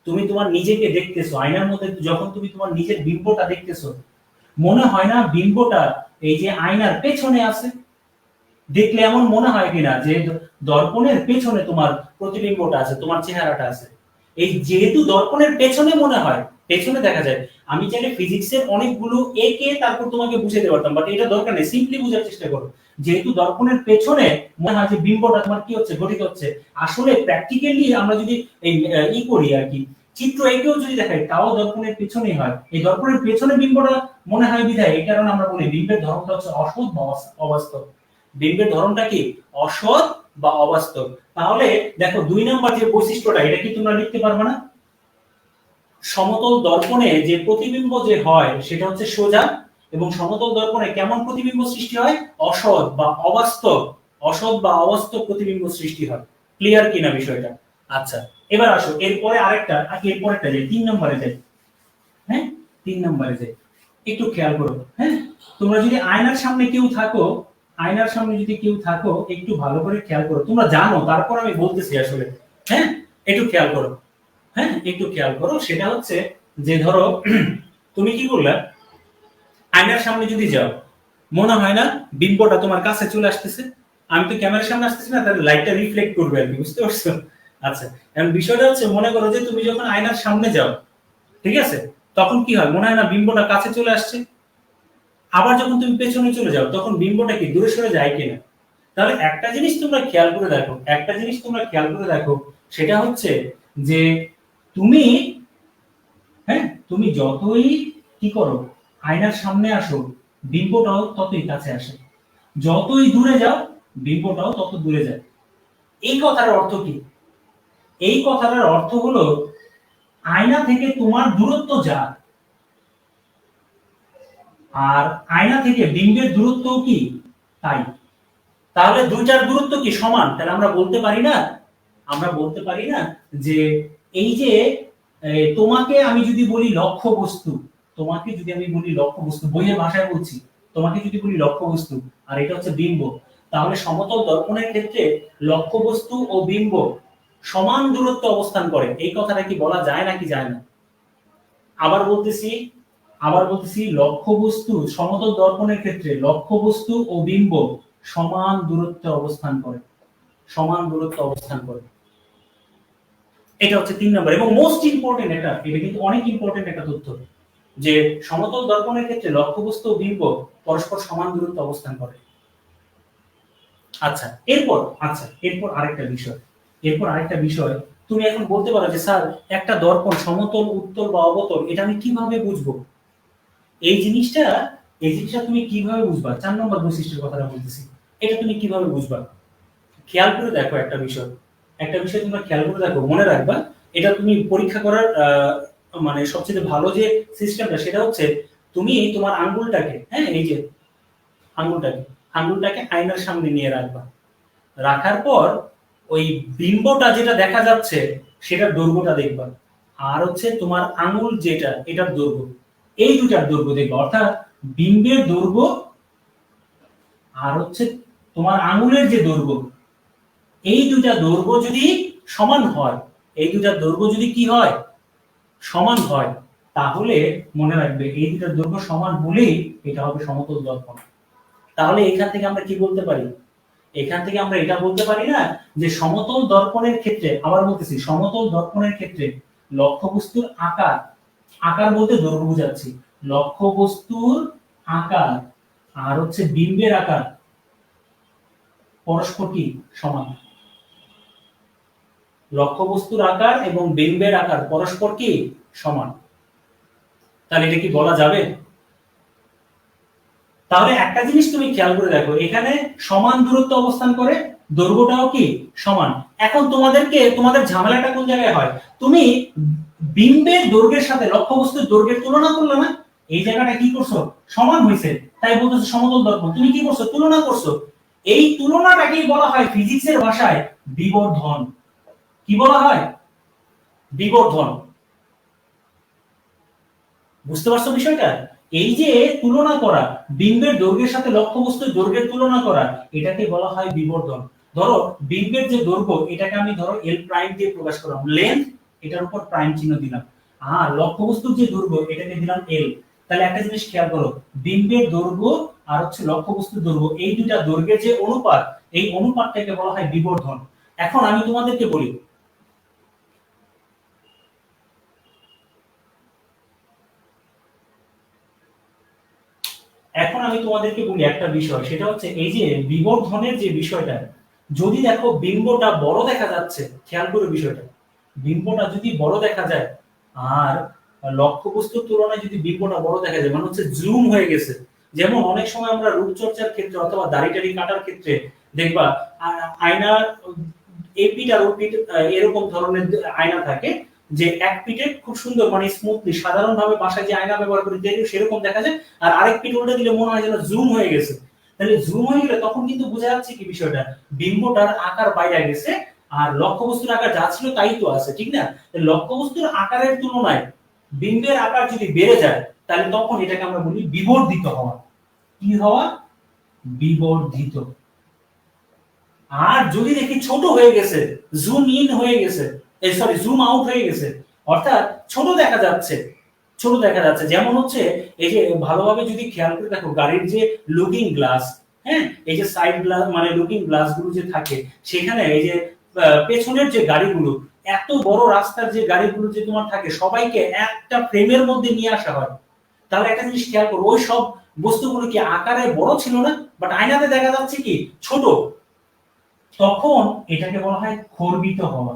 Speaker 1: তুমি তোমার নিজেকে দেখতেছো, আয়নার মধ্যে যখন তুমি তোমার নিজের বিম্বটা দেখতেছো, মনে হয় না বিম্বটা এই যে আয়নার পেছনে আছে? দেখলে এমন মনে হয় কিনা যে দর্পণের পেছনে তোমার প্রতিবিম্বটা আছে, তোমার চেহারাটা আছে? এই যেহেতু দর্পণের পেছনে মনে হয়, পেছনে দেখা যায়, আমি চাইলে ফিজিক্সের অনেকগুলো একে তারপর তোমাকে বুঝাতে পারতাম, বাট এটা দরকার নেই, সিম্পলি বোঝার চেষ্টা করো। যেহেতু দর্পণের পেছনে মনে হয় যে বিম্বটা তোমার কি হচ্ছে, গঠিত হচ্ছে, আসলে প্র্যাকটিক্যালি আমরা যদি এই করি আর কি, চিত্র এঁকেও যদি দেখাই তাও দর্পণের পেছনেই হয়। এই দর্পণের পেছনে বিম্বটা মনে হয় বিধায় এই কারণে আমরা বলি বিম্বের ধরনটা হচ্ছে অসৎ বা অবাস্তব। বিম্বের ধরনটা কি, অসৎ বা অবাস্তব। তাহলে দেখো দুই নম্বর যে বৈশিষ্ট্যটা, এটা কি তোমরা লিখতে পারবে না? সমতল দর্পণে যে প্রতিবিম্ব যে হয় সেটা হচ্ছে সোজা, এবং সমতল দর্পণে কেমন প্রতিবিম্ব সৃষ্টি হয়, অসৎ বা অবাস্তব প্রতিবিম্ব সৃষ্টি হয়। ক্লিয়ার কিনা বিষয়টা? আচ্ছা, এবার আসো এরপরে আরেকটা, এরপরেরটা যাই, 3 নম্বরে যাই। হ্যাঁ, 3 নম্বরে যাই, একটু খেয়াল করো। হ্যাঁ, তোমরা যদি আয়নার সামনে কেউ থাকো, আয়নার সামনে যদি কেউ থাকো, একটু ভালো করে খেয়াল করো। তোমরা জানো, তারপর আমি বলতেছি আসলে। হ্যাঁ, একটু খেয়াল করো। হ্যাঁ, একটু খেয়াল করো। সেটা হচ্ছে যে ধরো তুমি কি করলে, আয়নার সামনে যদি যাও, মনে হয় না বিম্বটা তোমার কাছে চলে আসতেছে? আমি তো ক্যামেরার সামনে আসতেছি না, তাহলে লাইটটা রিফ্লেক্ট করবে আর কি, বুঝতে পারছো? আচ্ছা, এখন বিষয়টা হচ্ছে, মনে করো যে তুমি যখন আয়নার সামনে যাও, ঠিক আছে, তখন কি হয়, মনে হয় না বিম্বটা কাছে চলে আসছে? আবার যখন তুমি পেছনে চলে যাও, তখন বিম্বটা কি দূরে সরে যায় কিনা? তাহলে একটা জিনিস তোমরা খেয়াল করে দেখো, একটা জিনিস তোমরা খেয়াল করে দেখো, সেটা হচ্ছে যে তুমি, হ্যাঁ, তুমি যতই কি করো, আয়নার সামনে আসো, বিম্বটাও ততই কাছে আসে। যতই দূরে যাও, বিম্বটাও তত দূরে যায়। এই কথার অর্থ কি? এই কথাটার অর্থ হলো, আয়না থেকে তোমার দূরত্ব যা, আর আয়না থেকে বিম্বের দূরত্বও কি তাই। তাহলে দুইটার দূরত্ব কি সমান? তাহলে আমরা বলতে পারি না, আমরা বলতে পারি না যে এই যে তোমাকে আমি যদি বলি লক্ষ্য বস্তু, তোমাকে যদি আমি বলি লক্ষ্য বস্তু, বইয়ের ভাষায় বলছি, তোমাকে যদি বলি লক্ষ্য বস্তু, আর এটা হচ্ছে বিম্ব, তাহলে সমতল দর্পণের ক্ষেত্রে লক্ষ্য বস্তু ও বিম্ব সমান দূরত্বে অবস্থান করে, এই কথাটা কি বলা যায় নাকি যায় না? আবার বলতেছি, আবার বলতেছি, লক্ষ্য বস্তু, সমতল দর্পণের ক্ষেত্রে লক্ষ্য বস্তু ও বিম্ব সমান দূরত্বে অবস্থান করে, সমান দূরত্বে অবস্থান করে। এটা হচ্ছে 3 নম্বর এবং মোস্ট ইম্পর্টেন্ট। এটা কিন্তু অনেক ইম্পর্টেন্ট একটা তথ্য, যে সমতল দর্পণের ক্ষেত্রে লক্ষ্যবস্তু ও বিম্ব পরস্পর সমান দূরত্বে অবস্থান করে। আচ্ছা, এরপর আরেকটা বিষয়, এরপর আরেকটা বিষয়, তুমি এখন বলতে পারো যে স্যার, একটা দর্পণ সমতল, উত্তল বা অবতল, এটা আমি কিভাবে বুঝবো? এই জিনিসটা, এই জিনিসটা তুমি কিভাবে বুঝবা? 4 নম্বর বৈশিষ্ট্যের কথাটা বলতেছি, এটা তুমি কিভাবে বুঝবা? খেয়াল করে দেখো একটা বিষয়, একটা বিষয় তোমরা খেয়াল করে দেখো, মনে রাখবা, এটা তুমি পরীক্ষা করার মানে সবচেয়ে ভালো যে সিস্টেমটা, সেটা হচ্ছে তুমি তোমার আঙ্গুলটাকে, হ্যাঁ, এই যে আঙ্গুলটাকে, আঙ্গুলটাকে আয়নার সামনে নিয়ে রাখবা। রাখার পর ওই বিম্বটা যেটা দেখা যাচ্ছে, সেটার দৈর্ঘ্যটা দেখবা, আর হচ্ছে তোমার আঙ্গুল যেটা, এটার দৈর্ঘ্য, এই দুটার দৈর্ঘ্য দেখবা। অর্থাৎ বিম্বের দৈর্ঘ্য আর হচ্ছে তোমার আঙ্গুলের যে দৈর্ঘ্য, এই দুইটা দৈর্ঘ্য যদি সমান হয়, এই দুইটা দৈর্ঘ্য যদি কি হয়, সমান হয়, তাহলে মনে রাখবে এই দুইটার দৈর্ঘ্য সমান বলেই এটা হবে সমতল দর্পণ। তাহলে এখান থেকে আমরা কি বলতে পারি? এখান থেকে আমরা এটা বলতে পারি না যে সমতল দর্পণের ক্ষেত্রে, আবার বলতেছি, সমতল দর্পণের ক্ষেত্রে লক্ষ্যবস্তুর আকার, আকার বলতে দৈর্ঘ্য বোঝাচ্ছি, লক্ষ্যবস্তুর আকার আর হচ্ছে বিম্বের আকার পরস্পর কি সমান। লক্ষ্যবস্তুর আকার এবং বিম্বের আকার পরস্পর কি সমান। তাহলে এটা কি বলা যাবে? তাহলে একটা জিনিস তুমি খেয়াল করে দেখো, এখানে সমান দূরত্ব অবস্থান করে, দৈর্ঘ্যটাও কি সমান। এখন তোমাদেরকে, তোমাদের ঝামেলাটা কোন জায়গায় হয়, তুমি বিম্বের দৈর্ঘ্যের সাথে লক্ষ্যবস্তুর দৈর্ঘ্যের তুলনা করলে না, এই জায়গাটা কি করছো, সমান হয়েছে, তাই বলতেছো সমতল দর্পণ। তুমি কি করছো, তুলনা করছো। এই তুলনাটাকেই বলা হয় ফিজিক্সের ভাষায় বিবর্ধন। কি বলা হয়? বিবর্ধন। বুঝতে পারছো বিষয়টা? এই যে তুলনা করা, বিম্বের দৈর্ঘ্যের সাথে লক্ষ্যবস্তুর দৈর্ঘ্যের তুলনা করা, এটাকে বলা হয় বিবর্ধন। ধরো বিম্বের যে দৈর্ঘ্য, এটাকে আমি ধরো এল প্রাইম দিয়ে প্রকাশ করলাম, লেন্থ, এটার উপর প্রাইম চিহ্ন দিলাম, আর লক্ষ্যবস্তুর যে দৈর্ঘ্য, এটাকে দিলাম এল। তাহলে একটা জিনিস খেয়াল করো, বিম্বের দৈর্ঘ্য আর হচ্ছে লক্ষ্যবস্তুর দৈর্ঘ্য, এই দুটা দৈর্ঘ্যের যে অনুপাত, এই অনুপাতটাকে বলা হয় বিবর্ধন। এখন আমি তোমাদেরকে বলি, এখন আমি তোমাদেরকে বলি একটা বিষয়, সেটা হচ্ছে এই যে বিবর্ধনের যে বিষয়টা, যদি দেখো বিম্বটা বড় দেখা যাচ্ছে, খেয়াল করে বিষয়টা, বিম্বটা যদি বড় দেখা যায় আর লক্ষ্যবস্তুর তুলনায় যদি বিম্বটা বড় দেখা যায়, মানে হচ্ছে জুম হয়ে গেছে। যেমন অনেক সময় আমরা রূপচর্চার ক্ষেত্রে অথবা দাড়ি টাড়ি কাটার ক্ষেত্রে দেখবা, আয়নার এপিট আর ওপিট এরকম ধরনের আয়না থাকে, যে এক পিঠে খুব সুন্দর মানে স্মুথলি সাধারণভাবে বাসায় যে আয়না ব্যবহার করি সেরকম দেখা যায়, আর আরেক পিঠ উল্টে দিলে মনে হয় যেন জুম হয়ে গেছে। তাহলে জুম হয়ে গেলে তখন কিন্তু বোঝা যাচ্ছে কি বিষয়টা, বিম্বটার আকার বাইরে গেছে, আর লক্ষ্যবস্তুর আকার যা ছিল তাই তো আছে, ঠিক না? লক্ষ্যবস্তুর আকারের তুলনায় বিম্বের আকার যদি বেড়ে যায় তাহলে তখন এটাকে আমরা বলি বিবর্ধিত হওয়া। কি হওয়া? বিবর্ধিত। আর যদি দেখি ছোট হয়ে গেছে, জুম ইন হয়ে গেছে, সরি জুম আউট হয়ে গেছে, অর্থাৎ ছোট দেখা যাচ্ছে, ছোট দেখা যাচ্ছে, যেমন হচ্ছে এই যে ভালোভাবে যদি খেয়াল করে দেখো গাড়ির যে লুকিং গ্লাস, হ্যাঁ, এই যে সাইড গ্লাস মানে লুকিং গ্লাস গুলো যে থাকে, সেখানে এই যে পেছনের যে গাড়িগুলো, এত বড় রাস্তার যে গাড়িগুলো যে তোমার থাকে, সবাইকে একটা ফ্রেমের মধ্যে নিয়ে আসা হয়। তাহলে একটা জিনিস খেয়াল করো, ওই সব বস্তুগুলো কি আকারে বড় ছিল না, বাট আয়নাতে দেখা যাচ্ছে কি ছোট। তখন এটাকে বলা হয় খর্বিত হওয়া।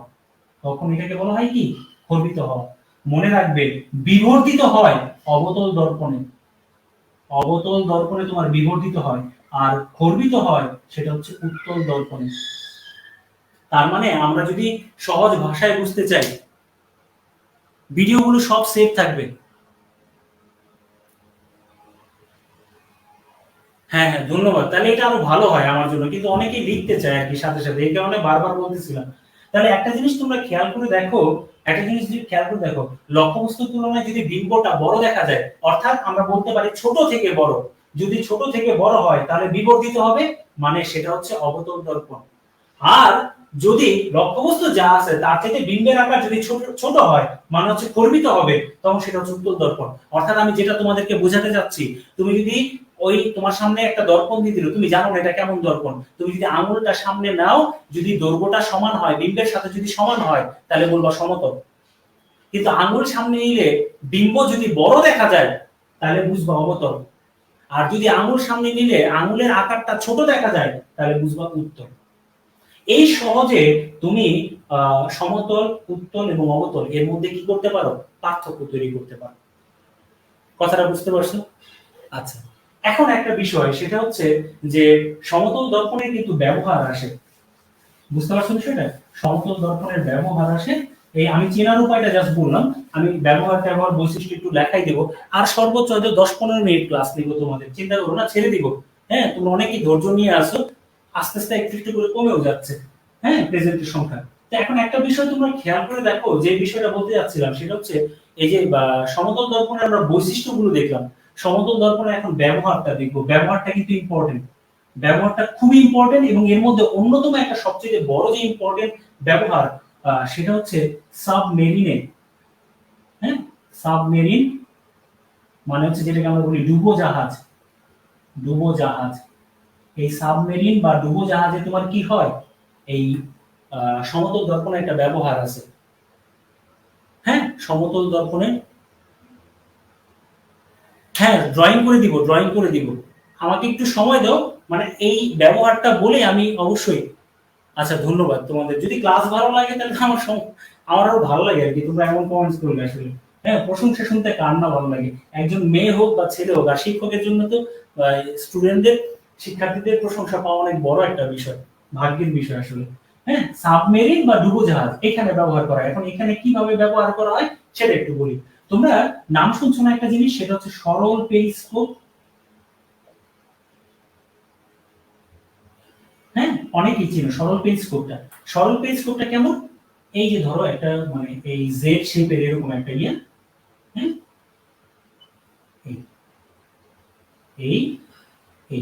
Speaker 1: তখন এটাকে বলা হয় কি? খর্বিত হওয়া। মনে রাখবে, বিবর্ধিত হয় অবতল দর্পণে। অবতল দর্পণে তোমার বিবর্ধিত হয়, আর খর্বিত হয় সেটা হচ্ছে উত্তল দর্পণে। তার মানে আমরা যদি সহজ ভাষায় বুঝতে চাই, ভিডিওগুলো সব সেভ থাকবে। হ্যাঁ হ্যাঁ, ধন্যবাদ। তাহলে এটা আরো ভালো হয় আমার জন্য, কিন্তু অনেকেই লিখতে চায় আর কি সাথে সাথে, এই কারণে বারবার বলতেছিলাম। তাহলে একটা জিনিস তোমরা খেয়াল করে দেখো, একটা জিনিস যদি খেয়াল করে দেখো, লক্ষ্যবস্তুর তুলনায় যদি বিম্বটা বড় দেখা যায়, অর্থাৎ আমরা বলতে পারি ছোট থেকে বড়, যদি ছোট থেকে বড় হয় তাহলে বিবর্ধিত হবে, মানে সেটা হচ্ছে অবতল দর্পণ। আর যদি লক্ষ্যবস্তু যা আছে তার থেকে বিম্বের আকার যদি ছোট ছোট হয়, মানে হচ্ছে খর্বিত হবে, তখন সেটা হচ্ছে উত্তল দর্পণ। অর্থাৎ আমি যেটা তোমাদেরকে বোঝাতে যাচ্ছি, তুমি যদি ওই তোমার সামনে একটা দর্পণ দিয়ে দিল, তুমি জানো না এটা কেমন দর্পণ, তুমি যদি আঙুলটা সামনে নাও, যদি দৈর্ঘ্যটা সমান হয়, বিম্বের সাথে যদি সমান হয়, তাহলে বলবা সমতল। কিন্তু আঙুল সামনে নিলে বিম্ব যদি বড় দেখা যায়, তাহলে বুঝবা অবতল। আর যদি আঙুল সামনে নিলে আঙুলের আকারটা ছোট দেখা যায়, তাহলে বুঝবা উত্তল। এই সহজে তুমি সমতল, উত্তল এবং অবতল এর মধ্যে কি করতে পারো? পার্থক্য তৈরি করতে পারো। কথাটা বুঝতে পারছো? আচ্ছা, এখন একটা বিষয়, সেটা হচ্ছে যে সমতল দর্পণের কিন্তু ব্যবহার আসে। বুঝতে পারছো বিষয়টা? সমতল দর্পণের ব্যবহার আসে। এই আমি চেনার উপায়টা জাস্ট বললাম, আমি ব্যবহার বৈশিষ্ট্য একটু লেখাই দেবো। আর সর্বোচ্চ হয়তো 10-15 মিনিট ক্লাস নিব তোমাদের, চিন্তা করো না, ছেড়ে দিব। হ্যাঁ, তোমরা অনেকেই ধৈর্য নিয়ে আসো, আস্তে আস্তে একটু একটু করে কমেও যাচ্ছে, হ্যাঁ, প্রেজেন্টের সংখ্যা। তো এখন একটা বিষয় তোমরা খেয়াল করে দেখো, যে বিষয়টা বলতে যাচ্ছিলাম সেটা হচ্ছে এই যে সমতল দর্পণের আমরা বৈশিষ্ট্যগুলো দেখলাম, সমতল দর্পণের এখন ব্যবহারটা দেখবো। ব্যবহারটা কিন্তু ইম্পর্টেন্ট, ব্যবহারটা খুবই ইম্পর্টেন্ট, এবং এর মধ্যে অন্যতম একটা সবচেয়ে বড় যে ইম্পর্টেন্ট ব্যবহার, সেটা হচ্ছে সাবমেরিনে। হ্যাঁ, সাবমেরিন মানে হচ্ছে যেটাকে আমরা বলি ডুবোজাহাজ। ডুবোজাহাজ, এই সাবমেরিন বা ডুবোজাহাজে তোমার কি হয়, এই সমতল দর্পণের একটা ব্যবহার আছে। হ্যাঁ, সমতল দর্পণে, হ্যাঁ ড্রয়িং করে দিব, ড্রয়িং করে দিব, আমাকে একটু সময় দাও, মানে এই ব্যবহারটা বলে আমি অবশ্যই। আচ্ছা, ধন্যবাদ তোমাদের। যদি ক্লাস ভালো লাগে তাহলে আমার আরো ভালো লাগে আর কি, তোমরা এমন কমেন্টস করবে আসলে। হ্যাঁ, প্রশংসা শুনতে কার না ভালো লাগে? একজন মেয়ে হোক বা ছেলে হোক, আর শিক্ষকের জন্য তো স্টুডেন্টদের, শিক্ষার্থীদের প্রশংসা পাওয়া অনেক বড় একটা বিষয়, ভাগ্যের বিষয় আসলে। হ্যাঁ, সাবমেরিন বা ডুবোজাহাজ এখানে ব্যবহার করা হয়। এখন এখানে কিভাবে ব্যবহার করা হয় সেটা একটু বলি। তোমরা নাম শুনছো না একটা জিনিস, সেটা হচ্ছে সরল পেরিস্কোপ। হ্যাঁ, অনেকেই চিনো সরল পেরিস্কোপটা। সরল পেরিস্কোপটা কেমন? এই যে ধরো একটা মানে এই জেড শেপের এরকম একটা ইয়ে, হ্যাঁ, এই এই এই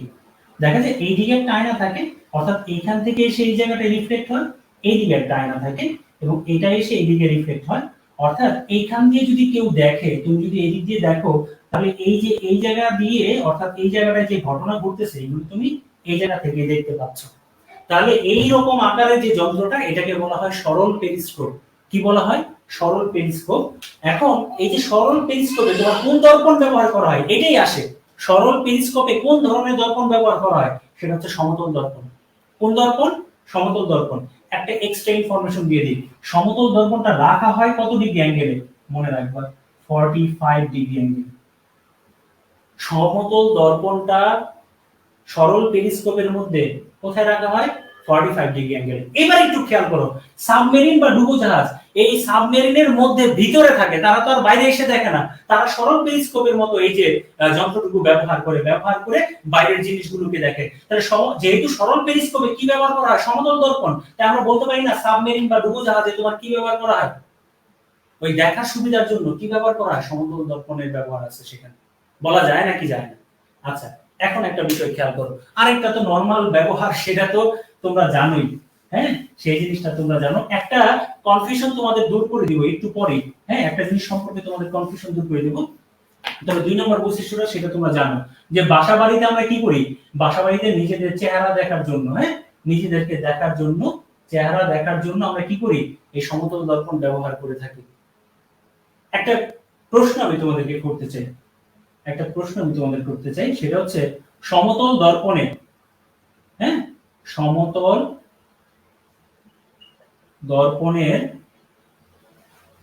Speaker 1: দেখা যায় এই দিকে একটা আয়না থাকে, অর্থাৎ এইখান থেকে এসে এই জায়গাটা রিফ্লেক্ট হয়, এই দিকে একটা আয়না থাকে, এবং এটা এসে এই দিকে রিফ্লেক্ট হয়। অর্থাৎ এইখান দিয়ে যদি কেউ দেখে, তুমি যদি এই দিক দিয়ে দেখো, তাহলে এই যে এই জায়গা দিয়ে, অর্থাৎ এই জায়গাটায় যে ঘটনা ঘটতেছে এগুলো তুমি এই জায়গা থেকে দেখতে পাচ্ছ। তাহলে এই রকম আকারের যে যন্ত্রটা, এটাকে বলা হয় সরল পেরিস্কোপ। কি বলা হয়? সরল পেরিস্কোপ। এখন এই যে সরল পেরিস্কোপে তোমার কোন দর্পণ ব্যবহার করা হয় এটাই আসে। সরল পেরিস্কোপে কোন ধরনের দর্পণ ব্যবহার করা হয়? সেটা হচ্ছে সমতল দর্পণ। কোন দর্পণ? সমতল দর্পণ। একটা এক্সট্রা ইনফরমেশন দিয়ে দিই, সমতল দর্পণটা রাখা হয় কত ডিগ্রি অ্যাঙ্গেলে? মনে রাখবা, 45 ডিগ্রি অ্যাঙ্গেল। সমতল দর্পণটা সরল পেরিস্কোপের মধ্যে কোথায় রাখা হয়? 45 ডিগ্রি অ্যাঙ্গেলে। এবার একটু খেয়াল করো, সাবমেরিন বা ডুবোজাহাজ এই সাবমেরিনের মধ্যে ভিতরে থাকে, তারা তো আর বাইরে এসে দেখে না, তারা সরল পেরিস্কোপের মতো এই যে যন্ত্রটুকু ব্যবহার করে বাইরের জিনিসগুলোকে দেখে। তাহলে যেহেতু সরল পেরিস্কোপে কি ব্যবহার করা হয়, সমতল দর্পণ, তাই আমরা বলতে পারি না সাবমেরিন বা ডুবোজাহাজে তোমার কি ব্যবহার করা হয়, ওই দেখার সুবিধার জন্য কি ব্যবহার করা হয়, সমতল দর্পণের ব্যবহার আছে সেখানে, বলা যায় নাকি যায় না? আচ্ছা, এখন একটা বিষয় খেয়াল করো, আরেকটা তো নরমাল ব্যবহার, সেটা তো তোমরা জানোই, হ্যাঁ সেই জিনিসটা তোমরা জানো। একটা কনফিউশন তোমাদের দূর করে দিব একটু পরে, হ্যাঁ একটা জিনিস সম্পর্কে তোমাদের কনফিউশন দূর করে দেব। তবে 2 নম্বর বৈশিষ্ট্যটা সেটা তোমরা জানো, যে বাসা বাড়িতে আমরা কি করি, বাসা বাড়িতে নিজেদের চেহারা দেখার জন্য, হ্যাঁ নিজেদেরকে দেখার জন্য, চেহারা দেখার জন্য আমরা কি করি, এই সমতল দর্পণ ব্যবহার করে থাকি। একটা প্রশ্ন আমি তোমাদেরকে করতে চাই, সেটা হচ্ছে সমতল দর্পণে, হ্যাঁ সমতল দর্পণের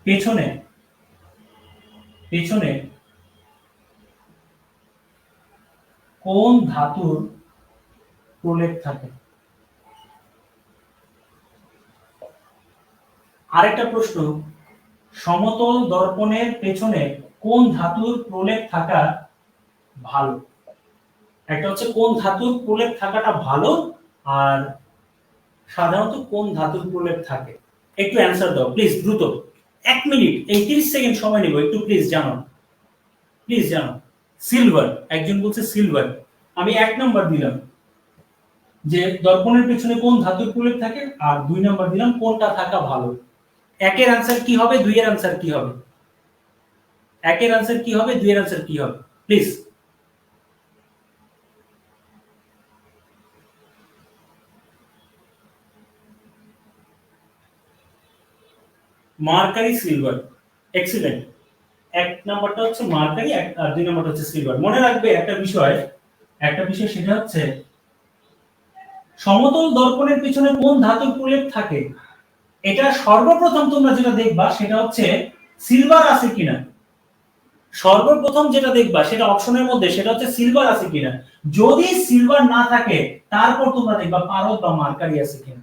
Speaker 1: পেছনে কোন ধাতুর প্রলেপ থাকে? আরেকটা প্রশ্ন, সমতল দর্পণের পেছনে কোন ধাতুর প্রলেপ থাকা ভালো? একটা হচ্ছে কোন ধাতুর প্রলেপ থাকাটা ভালো, আর সাধারণত কোন ধাতুর প্রলেপ থাকে। একটু অ্যানসার দাও প্লিজ, দ্রুত, 1 মিনিট, এই 30 সেকেন্ড সময় নেব, একটু প্লিজ জানো, সিলভার, একজন বলছে সিলভার। আমি 1 নাম্বার দিলাম যে দর্পণের পেছনে কোন ধাতুর প্রলেপ থাকে, আর 2 নাম্বার দিলাম কোনটা থাকা ভালো। 1 এর আনসার কি হবে, 2 এর আনসার কি হবে? 1 এর আনসার কি হবে, 2 এর আনসার কি হবে, প্লিজ। Mercury silver, excellent. 1 নাম্বারটা হচ্ছে মার্কারি আর 2 নাম্বারটা হচ্ছে সিলভার। মনে রাখবে একটা বিষয় সেটা হচ্ছে সমতল দর্পণের পিছনে কোন ধাতুর প্রলেপ থাকে, এটা সর্বপ্রথম তোমরা যেটা দেখবা সেটা হচ্ছে সিলভার আছে কিনা। সর্বপ্রথম যেটা দেখবা সেটা অপশনের মধ্যে, সেটা হচ্ছে সিলভার আছে কিনা। যদি সিলভার না থাকে তারপর তোমরা দেখবা পারদ বা মার্কারি আছে কিনা।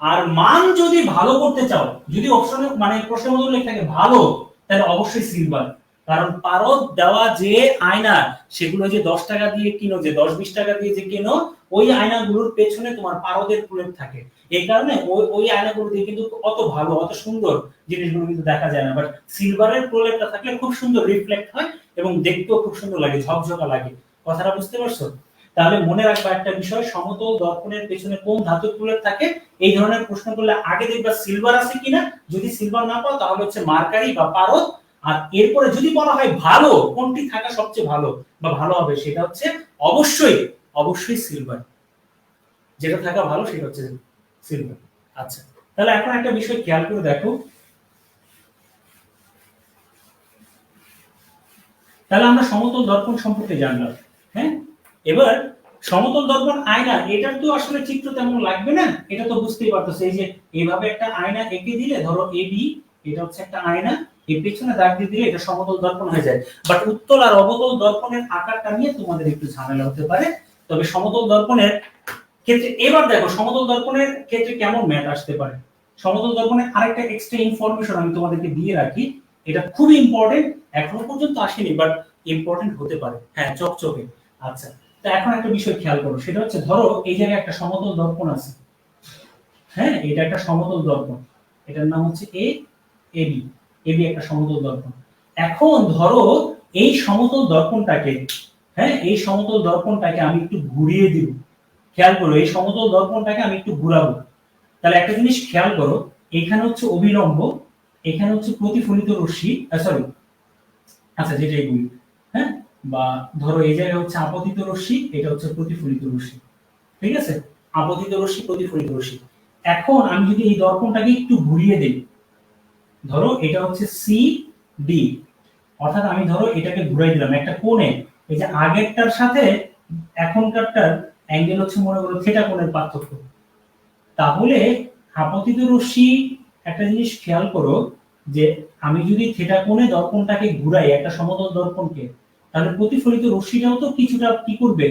Speaker 1: আর মান যদি ভালো করতে চাও, যদি অপশনে মানে প্রশ্নের মধ্যে উল্লেখ থাকে ভালো, তাহলে অবশ্যই সিলভার। কারণ পারদ দেওয়া যে আয়না, সেগুলো যে 10 টাকা দিয়ে কিনো, যে 10-20 টাকা দিয়ে যে কিনো, ওই আয়নাগুলোর পেছনে তোমার পারদের প্রলেপ থাকে। এই কারণে ওই আয়নাগুলো দিয়ে কিন্তু অত ভালো, অত সুন্দর জিনিসগুলো কিন্তু দেখা যায় না। বাট সিলভারের প্রলেপটা থাকলে খুব সুন্দর রিফ্লেক্ট হয় এবং দেখতেও খুব সুন্দর লাগে, ঝকঝকা লাগে। কথাটা বুঝতে পারছো? তাহলে মনে রাখবা একটা বিষয়, সমতল দর্পণের পেছনে কোন ধাতুর প্রলেপ থাকে, এই ধরনের প্রশ্ন করলে আগে দেখবা সিলভার আছে কিনা। যদি সিলভার না পাও তাহলে হচ্ছে মার্কারি বা পারদ। আর এরপরে যদি বলা হয় ভালো, কোনটি থাকা সবচেয়ে ভালো বা ভালো হবে, সেটা হচ্ছে অবশ্যই সিলভার। যেটা থাকা ভালো সেটা হচ্ছে সিলভার। আচ্ছা, তাহলে এখন একটা বিষয় খেয়াল করে দেখো, তাহলে আমরা সমতল দর্পণ সম্পর্কে জানলাম। হ্যাঁ, এবার সমতল দর্পণ আয়না, এটার তো আসলে চিত্র তেমন লাগবে না, এটা তো বুঝতেই পারতেছো। এই যে এইভাবে একটা আয়না এঁকে দিলে, ধরো এবি, এটা হচ্ছে একটা আয়না, এর পেছনে দাগ দিয়ে দিলে এটা সমতল দর্পণ হয়ে যায়। বাট উত্তল আর অবতল দর্পণের আকারটা নিয়ে তোমাদের একটু ঝামেলা হতে পারে। তবে সমতল দর্পণের ক্ষেত্রে এবার দেখো, সমতল দর্পণের ক্ষেত্রে কেমন ম্যাথ আসতে পারে। সমতল দর্পণের আরেকটা এক্সট্রা ইনফরমেশন আমি তোমাদেরকে দিয়ে রাখি, এটা খুব ইম্পর্টেন্ট, এখনো পর্যন্ত আসেনি বাট ইম্পর্টেন্ট হতে পারে। হ্যাঁ, চকচকে। আচ্ছা, তো এখন একটা বিষয় খেয়াল করো, সেটা হচ্ছে ধরো এই জায়গায় একটা সমতল দর্পণ আছে, হ্যাঁ এটা একটা সমতল দর্পণ, এটার নাম হচ্ছে এবি একটা সমতল দর্পণ। এখন ধরো এই সমতল দর্পণটাকে, হ্যাঁ এই সমতল দর্পণটাকে আমি একটু ঘুরিয়ে দিব। খেয়াল করো, এই সমতল দর্পণটাকে আমি একটু ঘুরাবো। তাহলে একটা জিনিস খেয়াল করো, এখানে হচ্ছে অভিলম্ব, এখানে হচ্ছে প্রতিফলিত রশ্মি, সরি আচ্ছা যেটা এগুলি, হ্যাঁ বা ধরো এই জায়গায় হচ্ছে আপতিত রশ্মি, এটা হচ্ছে প্রতিফলিত রশ্মি, ঠিক আছে, আপতিত রশ্মি, প্রতিফলিত রশ্মি। এখন আমি যদি এই দর্পণটাকে একটু ঘুরিয়ে দেই, ধরো এটা হচ্ছে সি ডি, অর্থাৎ আমি ধরো এটাকে ঘুরাই দিলাম একটা কোণে, এই যে আগেরটার সাথে এখনকারটার অ্যাঙ্গেল হচ্ছে মনে করো থিটা কোণের পার্থক্য। তাহলে আপতিত রশ্মি, একটা জিনিস খেয়াল করো যে আমি যদি থিটা কোণে দর্পণটাকে ঘুরাই একটা সমতল দর্পণকে, তাহলে প্রতিফলিত রশ্মিটাও তো কিছুটা কি করবে,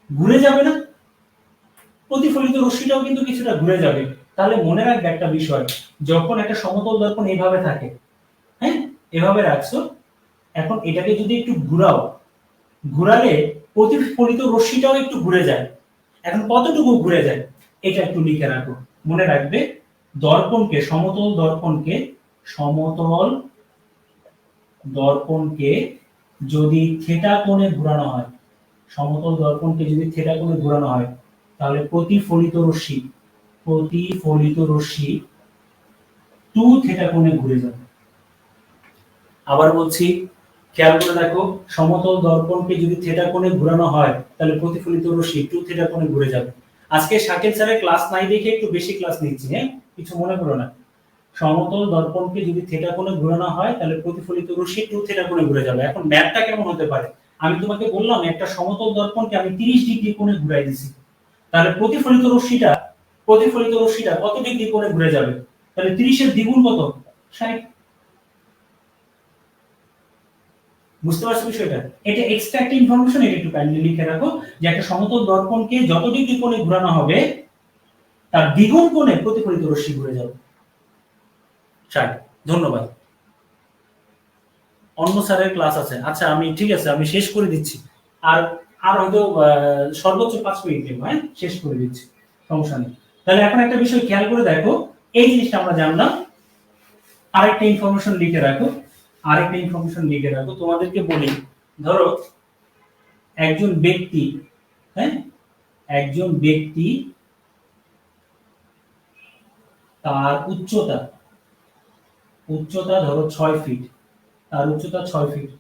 Speaker 1: ঘুরে যাবে না। প্রতিফলিত রশ্মিটাও কিন্তু কিছুটা ঘুরে যাবে। তাহলে মনে রাখবে একটা বিষয়, যখন একটা সমতল দর্পণ এইভাবে থাকে, হ্যাঁ এভাবে রাখছো, এখন এটাকে যদি একটু ঘুরাও, ঘুরালে প্রতিফলিত রশ্মিটাও একটু ঘুরে যায়। এখন কতটুকু ঘুরে যায় এটা একটু লিখে রাখো। মনে রাখবে দর্পণকে, সমতল দর্পণকে যদি থিটা কোণে ঘোরানো হয়, সমতল দর্পণকে যদি থিটা কোণে ঘোরানো হয়, তাহলে প্রতিফলিত রশ্মি 2 থিটা কোণে ঘুরে যাবে। আবার বলছি, খেয়াল করে দেখো, সমতল দর্পণকে যদি থিটা কোণে ঘোরানো হয় তাহলে প্রতিফলিত রশ্মি 2 থিটা কোণে ঘুরে যাবে। আজকে শাকিল স্যারের ক্লাস নাই দেখে একটু বেশি ক্লাস নিচ্ছি, হ্যাঁ কিছু মনে করো না। সমতল দর্পণকে যদি থিটা কোণে ঘোরানো হয় তাহলে প্রতিফলিত রশ্মি 2 থিটা কোণে ঘুরে যাবে। এখন ম্যাথটা কেমন হতে পারে? আমি তোমাকে বললাম একটা সমতল দর্পণকে আমি 30 ডিগ্রি কোণে ঘুরাই দিছি, তাহলে প্রতিফলিত রশ্মিটা কত ডিগ্রি কোণে ঘুরে যাবে? তাহলে 30 এর দ্বিগুণ কত? 60। বুঝতে পারছো বিষয়টা? এটা এক্সট্রা একটা ইনফরমেশন, এটা একটু কাইন্ডলি লিখে রাখো যে একটা সমতল দর্পণকে যত ডিগ্রি কোণে ঘোরানো হবে তার দ্বিগুণ কোণে প্রতিফলিত রশ্মি ঘুরে যাবে। 60। ধন্যবাদ। অন্য স্যারের ক্লাস আছে, আচ্ছা আমি ঠিক আছে আমি শেষ করে দিচ্ছি। আর আর হয়তো সর্বোচ্চ 5 মিনিট নেব, হ্যাঁ শেষ করে দিচ্ছি, সমস্যা নেই। তাহলে এখন একটা বিষয় খেয়াল করে দেখো, এই জিনিসটা আমরা জানলাম। আরেকটা ইনফরমেশন লিখে রাখো, তোমাদেরকে বলি, ধরো একজন ব্যক্তি, হ্যাঁ একজন ব্যক্তি তার উচ্চতা ধরো 6 ফিট, তার উচ্চতা 6 ফিট।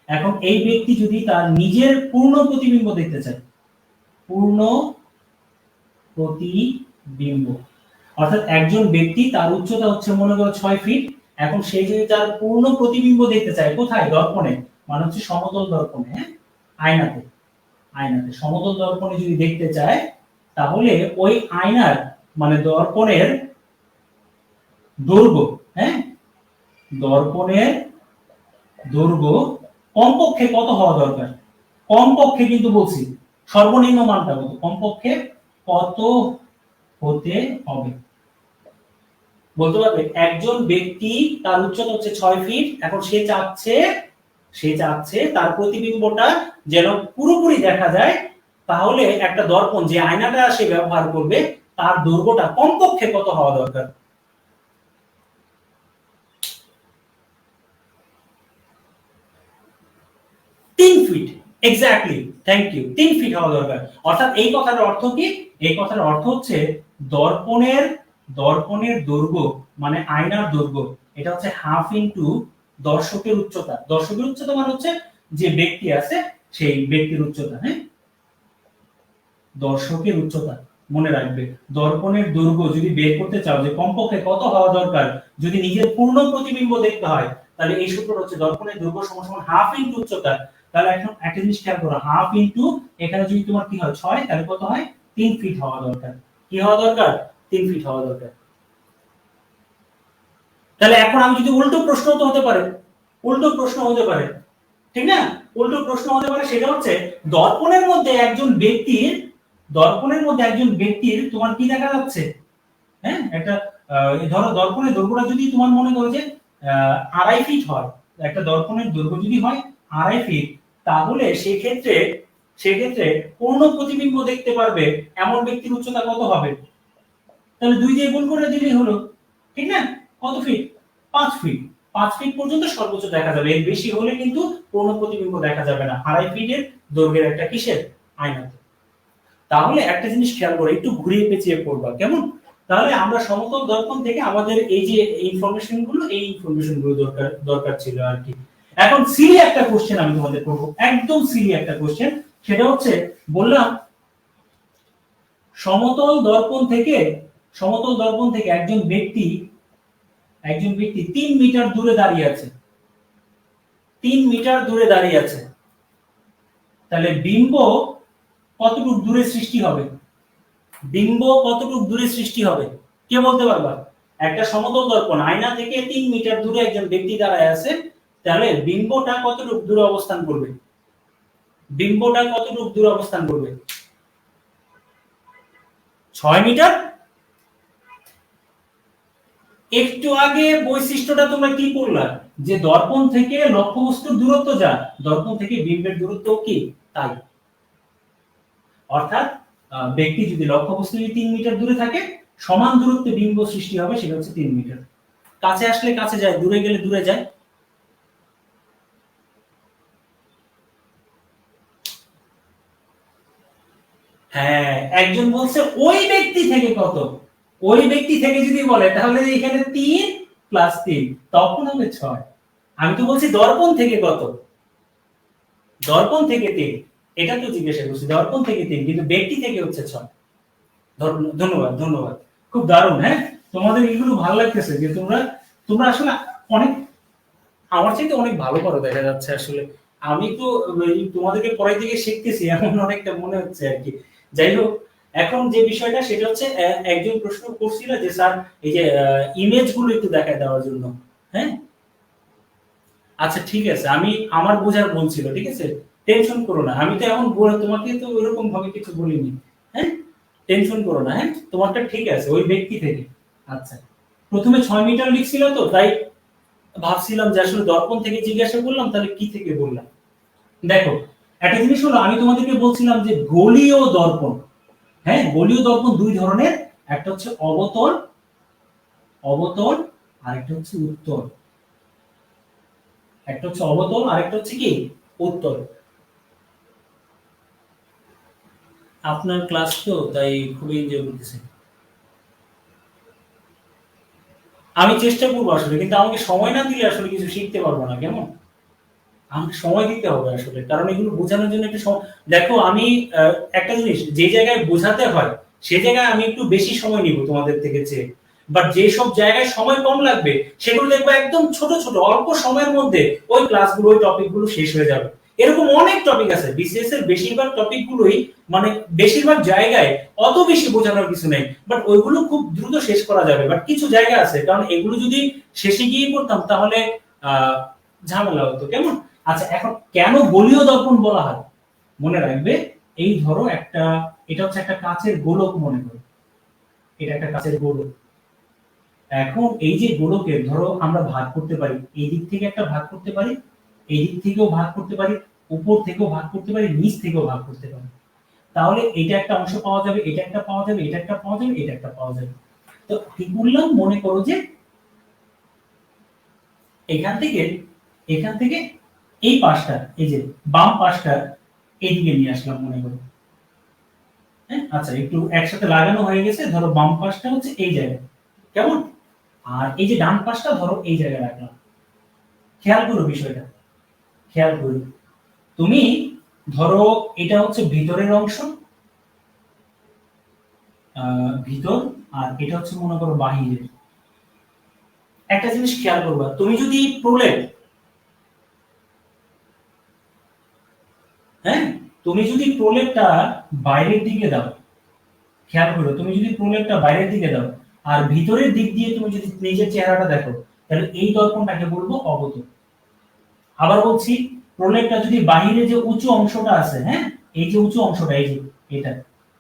Speaker 1: এখন এই ব্যক্তি যদি তার নিজের পূর্ণ প্রতিবিম্ব দেখতে চায়, পূর্ণ প্রতিবিম্ব, অর্থাৎ একজন ব্যক্তি তার উচ্চতা হচ্ছে মনে করো 6 ফিট, এখন সে যদি তার পূর্ণ প্রতিবিম্ব দেখতে চায়, কোথায়? দর্পণে, মানে হচ্ছে সমতল দর্পণে, হ্যাঁ আয়নাতে সমতল দর্পণে যদি দেখতে চায়, তাহলে ওই আয়নার মানে দর্পণের দৈর্ঘ্য, হ্যাঁ দর্পণের দৈর্ঘ্য কমপক্ষে কত হওয়া দরকার? কমপক্ষে কিন্তু বলছি, সর্বনিম্ন মানটা কত? কমপক্ষে কত হতে হবে বলতে পারবে? একজন ব্যক্তি তার উচ্চতা হচ্ছে 6 ফিট, এখন সে চাচ্ছে তার প্রতিবিম্বটা যেন পুরোপুরি দেখা যায়, তাহলে একটা দর্পণ যে আয়নাটা সে ব্যবহার করবে তার দৈর্ঘ্যটা কমপক্ষে কত হওয়া দরকার? 3 feet. Exactly, thank you, 3 feet হওয়া দরকার। অর্থাৎ এই কথার অর্থ কি? এই কথার অর্থ হচ্ছে দর্পণের দৈর্ঘ্য মানে আয়নার দৈর্ঘ্য, এটা হচ্ছে হাফ ইনটু দর্শকের উচ্চতা। দর্শকের উচ্চতা মানে হচ্ছে যে ব্যক্তি আছে সেই ব্যক্তির উচ্চতা, হ্যাঁ দর্শকের উচ্চতা। মনে রাখবে দর্পণের দৈর্ঘ্য যদি বের করতে চাও যে কমপক্ষে কত হওয়া দরকার যদি নিজের পূর্ণ প্রতিবিম্ব দেখতে হয়, তাহলে এই সূত্রটা হচ্ছে দর্পণের দৈর্ঘ্য সমান হাফ ইনটু উচ্চতা। তাহলে এখন একটা জিনিস খেয়াল করো, হাফ ইনটু এখানে যদি তোমার কি হয় 6, তাহলে কত হয়? 3 ফিট হওয়া দরকার। কি হওয়া দরকার? 3 ফিট হওয়া দরকার। তাহলে এখন আমি যদি উল্টো প্রশ্ন তো হতে পারে, ঠিক না? উল্টো প্রশ্ন হতে পারে, সেটা হচ্ছে দর্পণের মধ্যে একজন ব্যক্তির তোমার কি দেখা যাচ্ছে? হ্যাঁ একটা ধরো দর্পণের দৈর্ঘ্যটা যদি তোমার মনে করো যে 2.5 ফিট হয়, একটা দর্পণের দৈর্ঘ্য যদি হয় 2.5 ফিট, তাহলে সেক্ষেত্রে পূর্ণ প্রতিবিম্ব দেখতে পারবে এমন ব্যক্তির উচ্চতা কত হবে? তাহলে 2 দিয়ে গুণ করে দিলেই হলো, ঠিক না? কত ফিট? 5 ফিট। 5 ফিট পর্যন্ত সর্বোচ্চ দেখা যাবে, এর বেশি হলে কিন্তু পূর্ণ প্রতিবিম্ব দেখা যাবে না 2.5 ফিটের দৈর্ঘ্যের একটা কিসের? আয়নাতে। তাহলে একটা জিনিস খেয়াল করে একটু ঘুরিয়ে পেঁচিয়ে পড়বা, কেমন? তাহলে আমরা সমতল দর্পণ থেকে আমাদের এই যে ইনফরমেশনগুলো দরকার ছিল আর কি। এখন সিলি একটা কোশ্চেন আমি তোমাদের করব, একদম সিলি একটা কোশ্চেন, সেটা হচ্ছে বললাম সমতল দর্পণ থেকে একজন ব্যক্তি 3 মিটার দূরে দাঁড়িয়ে আছে, 3 মিটার দূরে দাঁড়িয়ে আছে, তাহলে বিম্ব কতটুকু দূরে সৃষ্টি হবে? কে বলতে পারবা? একটা সমতল দর্পণ আয়না থেকে 3 মিটার দূরে একজন ব্যক্তি দাঁড়ায় আছে, তাহলে বিম্বটা কতটুকু দূরে অবস্থান করবে? 6 মিটার। একটু আগে বৈশিষ্ট্যটা তোমরা কি করলা, যে দর্পণ থেকে লক্ষ্যবস্তুর দূরত্ব যা, দর্পণ থেকে বিম্বের দূরত্ব কি তাই। অর্থাৎ ব্যক্তি যদি লক্ষ্যবস্তু যদি 3 মিটার দূরে থাকে, সমান দূরত্বে বিম্ব সৃষ্টি হবে, সেটা হচ্ছে 3 মিটার। কাছে আসলে কাছে যায়, দূরে গেলে দূরে যায়। হ্যাঁ, একজন বলছে ওই ব্যক্তি থেকে কত, ওই ব্যক্তি থেকে যদি বলে তাহলে এখানে 3 প্লাস 3 তখন হবে 6। আমি তো বলছি দর্পণ থেকে কত, দর্পণ থেকে 3, এটা তো জিজ্ঞাসা করছি, দর্পণ থেকে 3, কিন্তু ব্যক্তি থেকে হচ্ছে 6। ধন্যবাদ ধন্যবাদ, খুব দারুণ। হ্যাঁ, তোমাদের এগুলো ভালো লাগতেছে যে তোমরা তোমরা আসলে অনেক আমার চাইতে অনেক ভালো করো দেখা যাচ্ছে আসলে। আমি তো তোমাদেরকে পড়াই থেকে শিখতেছি এমন অনেকটা মনে হচ্ছে আর কি। যাই হোক, এখন যে বিষয়টা সেটা হচ্ছে একজন প্রশ্ন করছিল যে স্যার এই যে ইমেজ গুলো একটু দেখায় দেওয়ার জন্য। হ্যাঁ, আচ্ছা ঠিক আছে, আমি আমার বোঝার বলছিল, ঠিক আছে, টেনশন করো না, আমি তো এমন তোমাকে তো ওইরকম ভাবে কিছু বলিনি। হ্যাঁ, টেনশন করো না, হ্যাঁ তোমারটা ঠিক আছে, ওই ব্যক্তি থেকে। আচ্ছা, প্রথমে 6 মিটার লিখছিল তো তাই ভাবছিলাম যে আসলে দর্পণ থেকে জিজ্ঞাসা করলাম তাহলে কি থেকে বললাম। দেখো, একটা জিনিস হলো, আমি তোমাদেরকে বলছিলাম যে গোলীয় দর্পণ, হ্যাঁ গোলীয় দর্পণ দুই ধরনের, একটা হচ্ছে অবতল, অবতল, আর একটা হচ্ছে উত্তল। একটা হচ্ছে অবতল আর একটা হচ্ছে কি উত্তল। আপনার ক্লাস তো তাই খুবই এনজয় করতেছি। আমি চেষ্টা করবো আসলে, কিন্তু আমাকে সময় না দিলে আসলে কিছু শিখতে পারবো না, কেমন? আমাকে সময় দিতে হবে আসলে, কারণ এগুলো বোঝানোর জন্য একটু দেখো আমি একটা জিনিস, যে জায়গায় বোঝাতে হয় সে জায়গায় আমি একটু বেশি সময় নিব তোমাদের থেকে চেয়ে, বাট যে সব জায়গায় সময় কম লাগবে সেগুলো দেখবো একদম ছোট ছোট অল্প সময়ের মধ্যে ওই ক্লাসগুলো ওই টপিকগুলো শেষ হয়ে যাবে। এরকম অনেক টপিক আছে, বিসিএস এর বেশিরভাগ টপিকগুলোই মানে বেশিরভাগ জায়গায় অত বেশি বোঝানোর কিছু নেই, বাট ওইগুলো খুব দ্রুত শেষ করা যাবে। বাট কিছু জায়গা আছে, কারণ এগুলো যদি শেষে গিয়ে করতাম তাহলে আহ ঝামেলা হতো, কেমন? আচ্ছা, এখন কেন গোলীয় দর্পণ বলা হয় মনে রাখবে। এই ধরো একটা, এটা হচ্ছে একটা কাচের গোলক মনে করো, এটা একটা কাচের গোলক। এখন এই যে গোলকের ধরো আমরা ভাগ করতে পারি, এই দিক থেকে একটা ভাগ করতে পারি, এই দিক থেকেও ভাগ করতে পারি, উপর থেকেও ভাগ করতে পারি, নিচ থেকেও ভাগ করতে পারি। তাহলে এটা একটা অংশ পাওয়া যাবে, এটা একটা পাওয়া যাবে, এটা একটা পাওয়া যাবে, এটা একটা পাওয়া যাবে। তো কি করলাম, মনে করো যে এখান থেকে, এখান থেকে এই পাশটা, এই যে বাম পাশটা এইদিকে নিয়ে আসলাম মনে করো। হ্যাঁ, আচ্ছা একটু একসাথে লাগানো হয়ে গেছে, ধরো বাম পাশটা হচ্ছে এই জায়গায়, কেমন? আর এই যে ডান পাশটা ধরো এই জায়গায় রাখলাম। খেয়াল করো বিষয়টা, খেয়াল করো। তুমি ধরো এটা হচ্ছে ভিতরের অংশ, ভিতর, আর এটা হচ্ছে মনে করো বাহিরের। একটা জিনিস খেয়াল করবা, তুমি যদি প্রলেপ, হ্যাঁ তুমি যদি প্রলেপটা বাইরের দিকে দাও, খেয়াল করো তুমি যদি প্রলেপটা বাইরের দিকে দাও আর ভিতরের দিক দিয়ে তুমি যদি নিজের চেহারাটা দেখো, তাহলে এই দর্পণটাকে বলবো অবতল। আবার বলছি, প্রলেপটা যদি বাহিরে যে উঁচু অংশটা আছে, হ্যাঁ এই যে উঁচু অংশটা, এই যে এটা,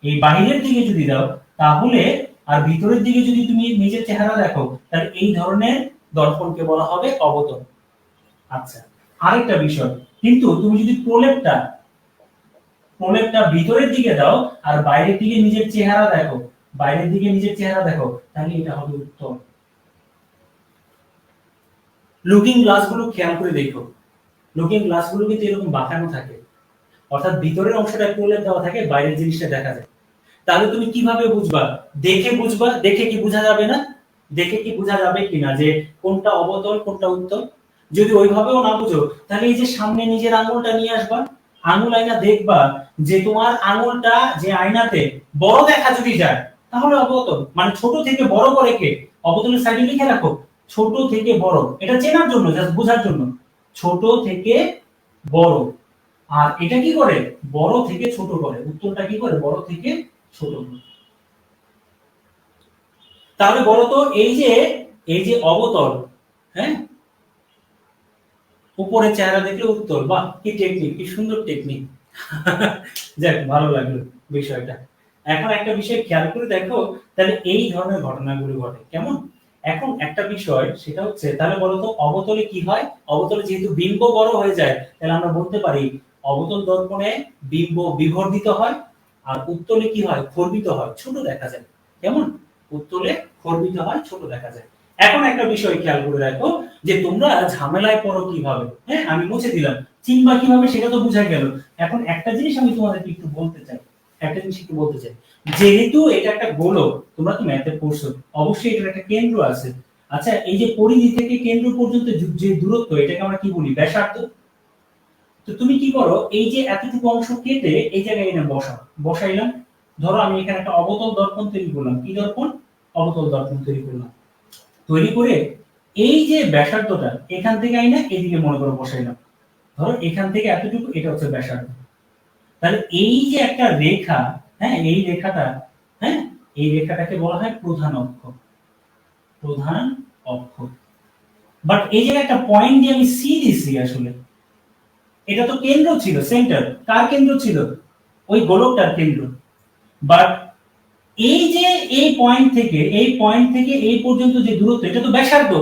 Speaker 1: এই বাহিরের দিকে যদি দাও তাহলে, আর ভিতরের দিকে যদি তুমি নিজের চেহারা দেখো, তাহলে এই ধরনের দর্পণকে বলা হবে অবতল। আচ্ছা, আরেকটা বিষয়, কিন্তু তুমি যদি প্রলেপটা, প্রলেপটা ভিতরের দিকে দাও আর বাইরের দিকে নিজের চেহারা দেখো, বাইরের দিকে নিজের চেহারা দেখো, তাহলে এটা হবে উত্তল। লুকিং গ্লাসগুলো খেয়াল করে দেখো, লুকিং গ্লাসগুলো কিন্তু এরকম বাঁকানো থাকে, অর্থাৎ ভিতরের অংশটা প্রলেপ দেওয়া থাকে, বাইরের জিনিসটা দেখা যায়। তাহলে তুমি কিভাবে বুঝবা? দেখে বুঝবা, দেখে কি বোঝা যাবে না? দেখে কি বোঝা যাবে কিনা যে কোনটা অবতল কোনটা উত্তল? যদি ওইভাবেও না বুঝো, তাহলে এই যে সামনে নিজের আঙুলটা নিয়ে আসবা, আঙুল আয়না দেখবা যে তোমার আঙুলটা যে আয়নাতে বড় দেখা যদি যায় তাহলে অবতল, মানে ছোট থেকে বড় করে কে, অবতলের সাইডে লিখে রাখো ছোট থেকে বড়, এটা চেনার জন্য, জাস্ট বোঝার জন্য, ছোট থেকে বড়। আর এটা কি করে, বড় থেকে ছোট করে, উত্তরটা কি করে, বড় থেকে ছোট করে। তাহলে বলতো এই যে, এই যে অবতল, হ্যাঁ উপরে চেহারা দেখলে উত্তর, বাহ কি টেকনিক, কি সুন্দর টেকনিক। যাক ভালো লাগলো বিষয়টা। এখন একটা বিষয় খেয়াল করে দেখো, তাহলে এই ধরনের ঘটনাগুলো ঘটে কেমন। এখন একটা বিষয় সেটা হচ্ছে, তাহলে বলো তো অবতলে কি হয়? অবতলে যেহেতু বিম্ব বড় হয়ে যায়, তাহলে আমরা বলতে পারি অবতল দর্পণে বিম্ব বিবর্ধিত হয়, আর উত্তলে কি হয়? খর্বিত হয়, ছোট দেখা যায়। কেমন? উত্তলে খর্বিত হয়, ছোট দেখা যায়। এখন একটা বিষয় খেয়াল করে দেখো, যে তোমরা ঝামেলায় পড়ো কিভাবে। হ্যাঁ, আমি মুছে দিলাম, চিনবা কিভাবে সেটা তো বোঝা গেল। এখন একটা জিনিস আমি তোমাদেরকে একটু বলতে চাই, একটা জিনিস একটু বলতে চাই। যেহেতু এটা একটা গোলক, তোমরা তো ম্যাথে পড়ছো, অবশ্যই এটার একটা কেন্দ্র আছে। আচ্ছা, এই যে পরিধি থেকে কেন্দ্র পর্যন্ত যে দূরত্ব, এটাকে আমরা কি বলি? ব্যাসার্ধ। তো তুমি কি করো, এই যে এতটুকু অংশ কেটে এই জায়গায় এনে বসাও, বসাইলাম। ধরো আমি এখানে একটা অবতল দর্পণ তৈরি করলাম। কি দর্পণ? অবতল দর্পণ তৈরি করলাম। তৈরি করে এই যে ব্যাসার্ধটা এখান থেকে আইনা এদিকে মনে করো বসাইলাম। ধরো এখান থেকে এতটুকু, এটা হচ্ছে ব্যাসার্ধ। তাহলে এই যে একটা রেখা, হ্যাঁ এই রেখাটা, হ্যাঁ এই রেখাটাকে বলা হয় প্রধান অক্ষ। প্রধান অক্ষ। বাট এই জায়গায় একটা পয়েন্ট দিয়ে আমি সি দিছি আসলে। এটা তো কেন্দ্র ছিল, সেন্টার। কার কেন্দ্র ছিল? ওই গোলকটার কেন্দ্র। বাট এই যে এই পয়েন্ট থেকে এই পর্যন্ত যে দূরত্ব, এটা তো ব্যাসার্ধ।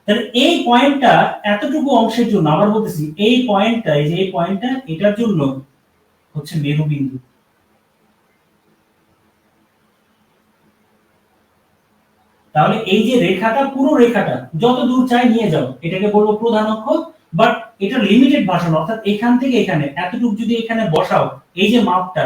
Speaker 1: তাহলে এই পয়েন্টটা এতটুকু অংশের জন্য, আবার বলতেছি, এই পয়েন্টটা, এই যে এই পয়েন্টটা, এটার জন্য হচ্ছে মেরুবিন্দু। তাহলে এই যে রেখাটা, পুরো রেখাটা যত দূর চাই নিয়ে যাও, এটাকে বলবো প্রধান অক্ষ। বাট এটা লিমিটেড ভাষণ, অর্থাৎ এখান থেকে এখানে এতটুকু যদি এখানে বসাও, এই যে মাপটা,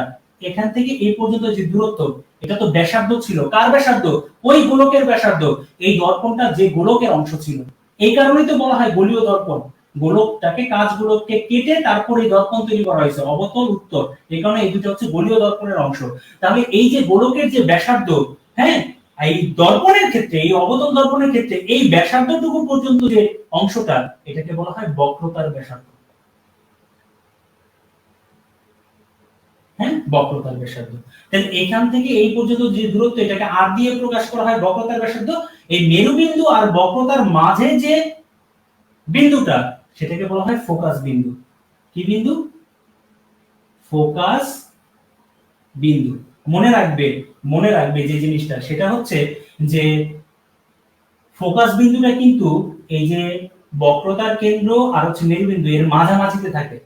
Speaker 1: এখান থেকে এই পর্যন্ত যে দূরত্ব, এটা তো ব্যাসার্ধ ছিল। কার ব্যাসার্ধ? ওই গোলকের ব্যাসার্ধ। এই দর্পণটা যে গোলকের অংশ ছিল, এই কারণেই তো বলা হয় গোলীয় দর্পণ। গোলকটাকে, কাঁচগুলোকে কেটে তারপর এই দর্পণ তৈরি করা হয়েছে, অবতল উত্তল। এই কারণে এই দুটো হচ্ছে গোলীয় দর্পণের অংশ। তাহলে এই যে গোলকের যে ব্যাসার্ধ, হ্যাঁ এই দর্পণের ক্ষেত্রে, এই অবতল দর্পণের ক্ষেত্রে এই ব্যাসার্ধটুকু পর্যন্ত যে অংশটা, এটাকে বলা হয় বক্রতার ব্যাসার্ধ। হ্যাঁ, বক্রতার ব্যাসার্ধ। তাহলে এখান থেকে এই পর্যন্ত যে দূরত্ব, এটাকে আর দিয়ে প্রকাশ করা হয় বক্রতার ব্যাসার্ধ। এই মেরুবিন্দু আর বক্রতার মাঝে যে বিন্দুটা, সেটাকে বলা হয় ফোকাস বিন্দু। কি বিন্দু? ফোকাস বিন্দু। মনে রাখবে, মনে রাখবে যে জিনিসটা, সেটা হচ্ছে যে ফোকাস বিন্দুটা কিন্তু এই যে বক্রতার কেন্দ্র আর হচ্ছে মেরুবিন্দু এর মাঝামাঝিতে থাকে।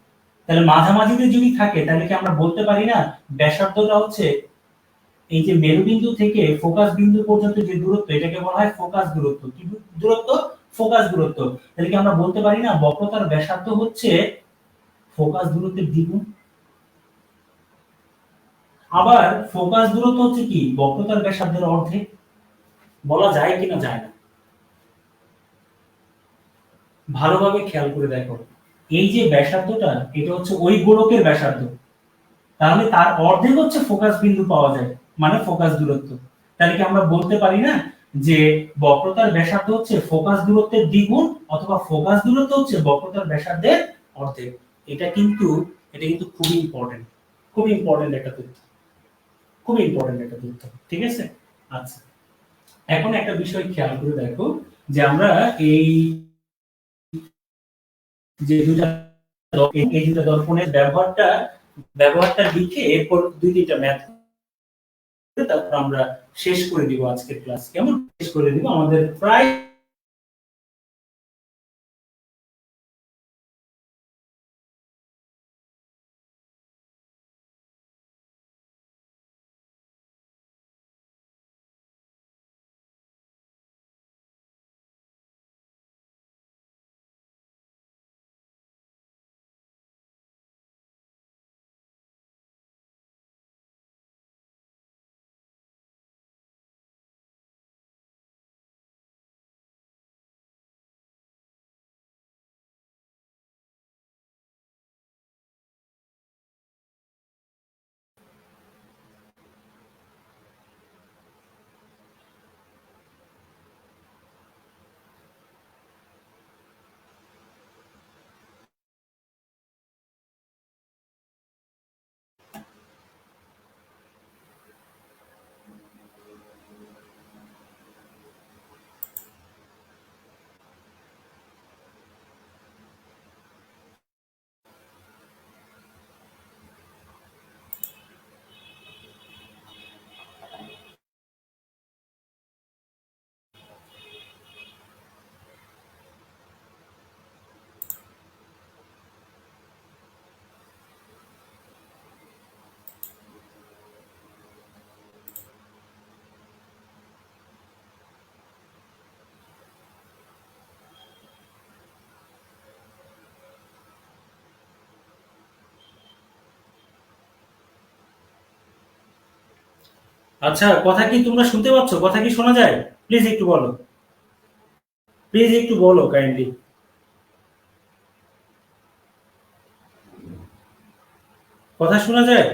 Speaker 1: তাহলে মাঝামাঝিতে যদি থাকে, তাহলে কি আমরা বলতে পারি না ব্যাসার্ধটা হচ্ছে এই যে মেরুবিন্দু থেকে ফোকাস বিন্দু পর্যন্ত যে দূরত্ব, এটাকে বলা হয় ফোকাস দূরত্ব। কি দূরত্ব? ফোকাস দূরত্ব। তাহলে কি আমরা বলতে পারি না বক্রতার ব্যাসার্ধ হচ্ছে ফোকাস দূরত্বের দ্বিগুণ? আবার ফোকাস দূরত্ব হচ্ছে কি বক্রতার ব্যাসার্ধের অর্ধেক। বলা যায় কিনা যায় না, ভালোভাবে খেয়াল করে দেখো। এই যে ব্যাসার্ধটা, এটা হচ্ছে ওই গোলকের ব্যাসার্ধ। তাহলে তার অর্ধেক হচ্ছে ফোকাস বিন্দু পাওয়া যায়, মানে ফোকাস দূরত্ব। তাহলে কি আমরা বলতে পারি না যে বক্রতার ব্যাসার্ধ হচ্ছে ফোকাস দূরত্বের দ্বিগুণ, অথবা ফোকাস দূরত্ব হচ্ছে বক্রতার ব্যাসার্ধের অর্ধেক? এটা কিন্তু, এটা কিন্তু খুবই ইম্পর্টেন্ট, খুব ইম্পর্টেন্ট একটা তথ্য, খুব ইম্পর্টেন্ট একটা তথ্য। ঠিক আছে? আচ্ছা, এখন একটা বিষয় খেয়াল করে দেখো, যে আমরা এই যে দুটা, এই দুটা দর্পণের ব্যবহারটা লিখে এরপর দুই তিনটা ম্যাথ, তারপর আমরা শেষ করে দিব আজকের ক্লাস। কেমন? শেষ করে দিব। আমাদের প্রায় আচ্ছা, কথা কি তোমরা শুনতে পাচ্ছ? কথা কি শোনা যায়? প্লিজ একটু বলো, প্লিজ একটু বলো কাইন্ডলি। কথা শোনা যায়?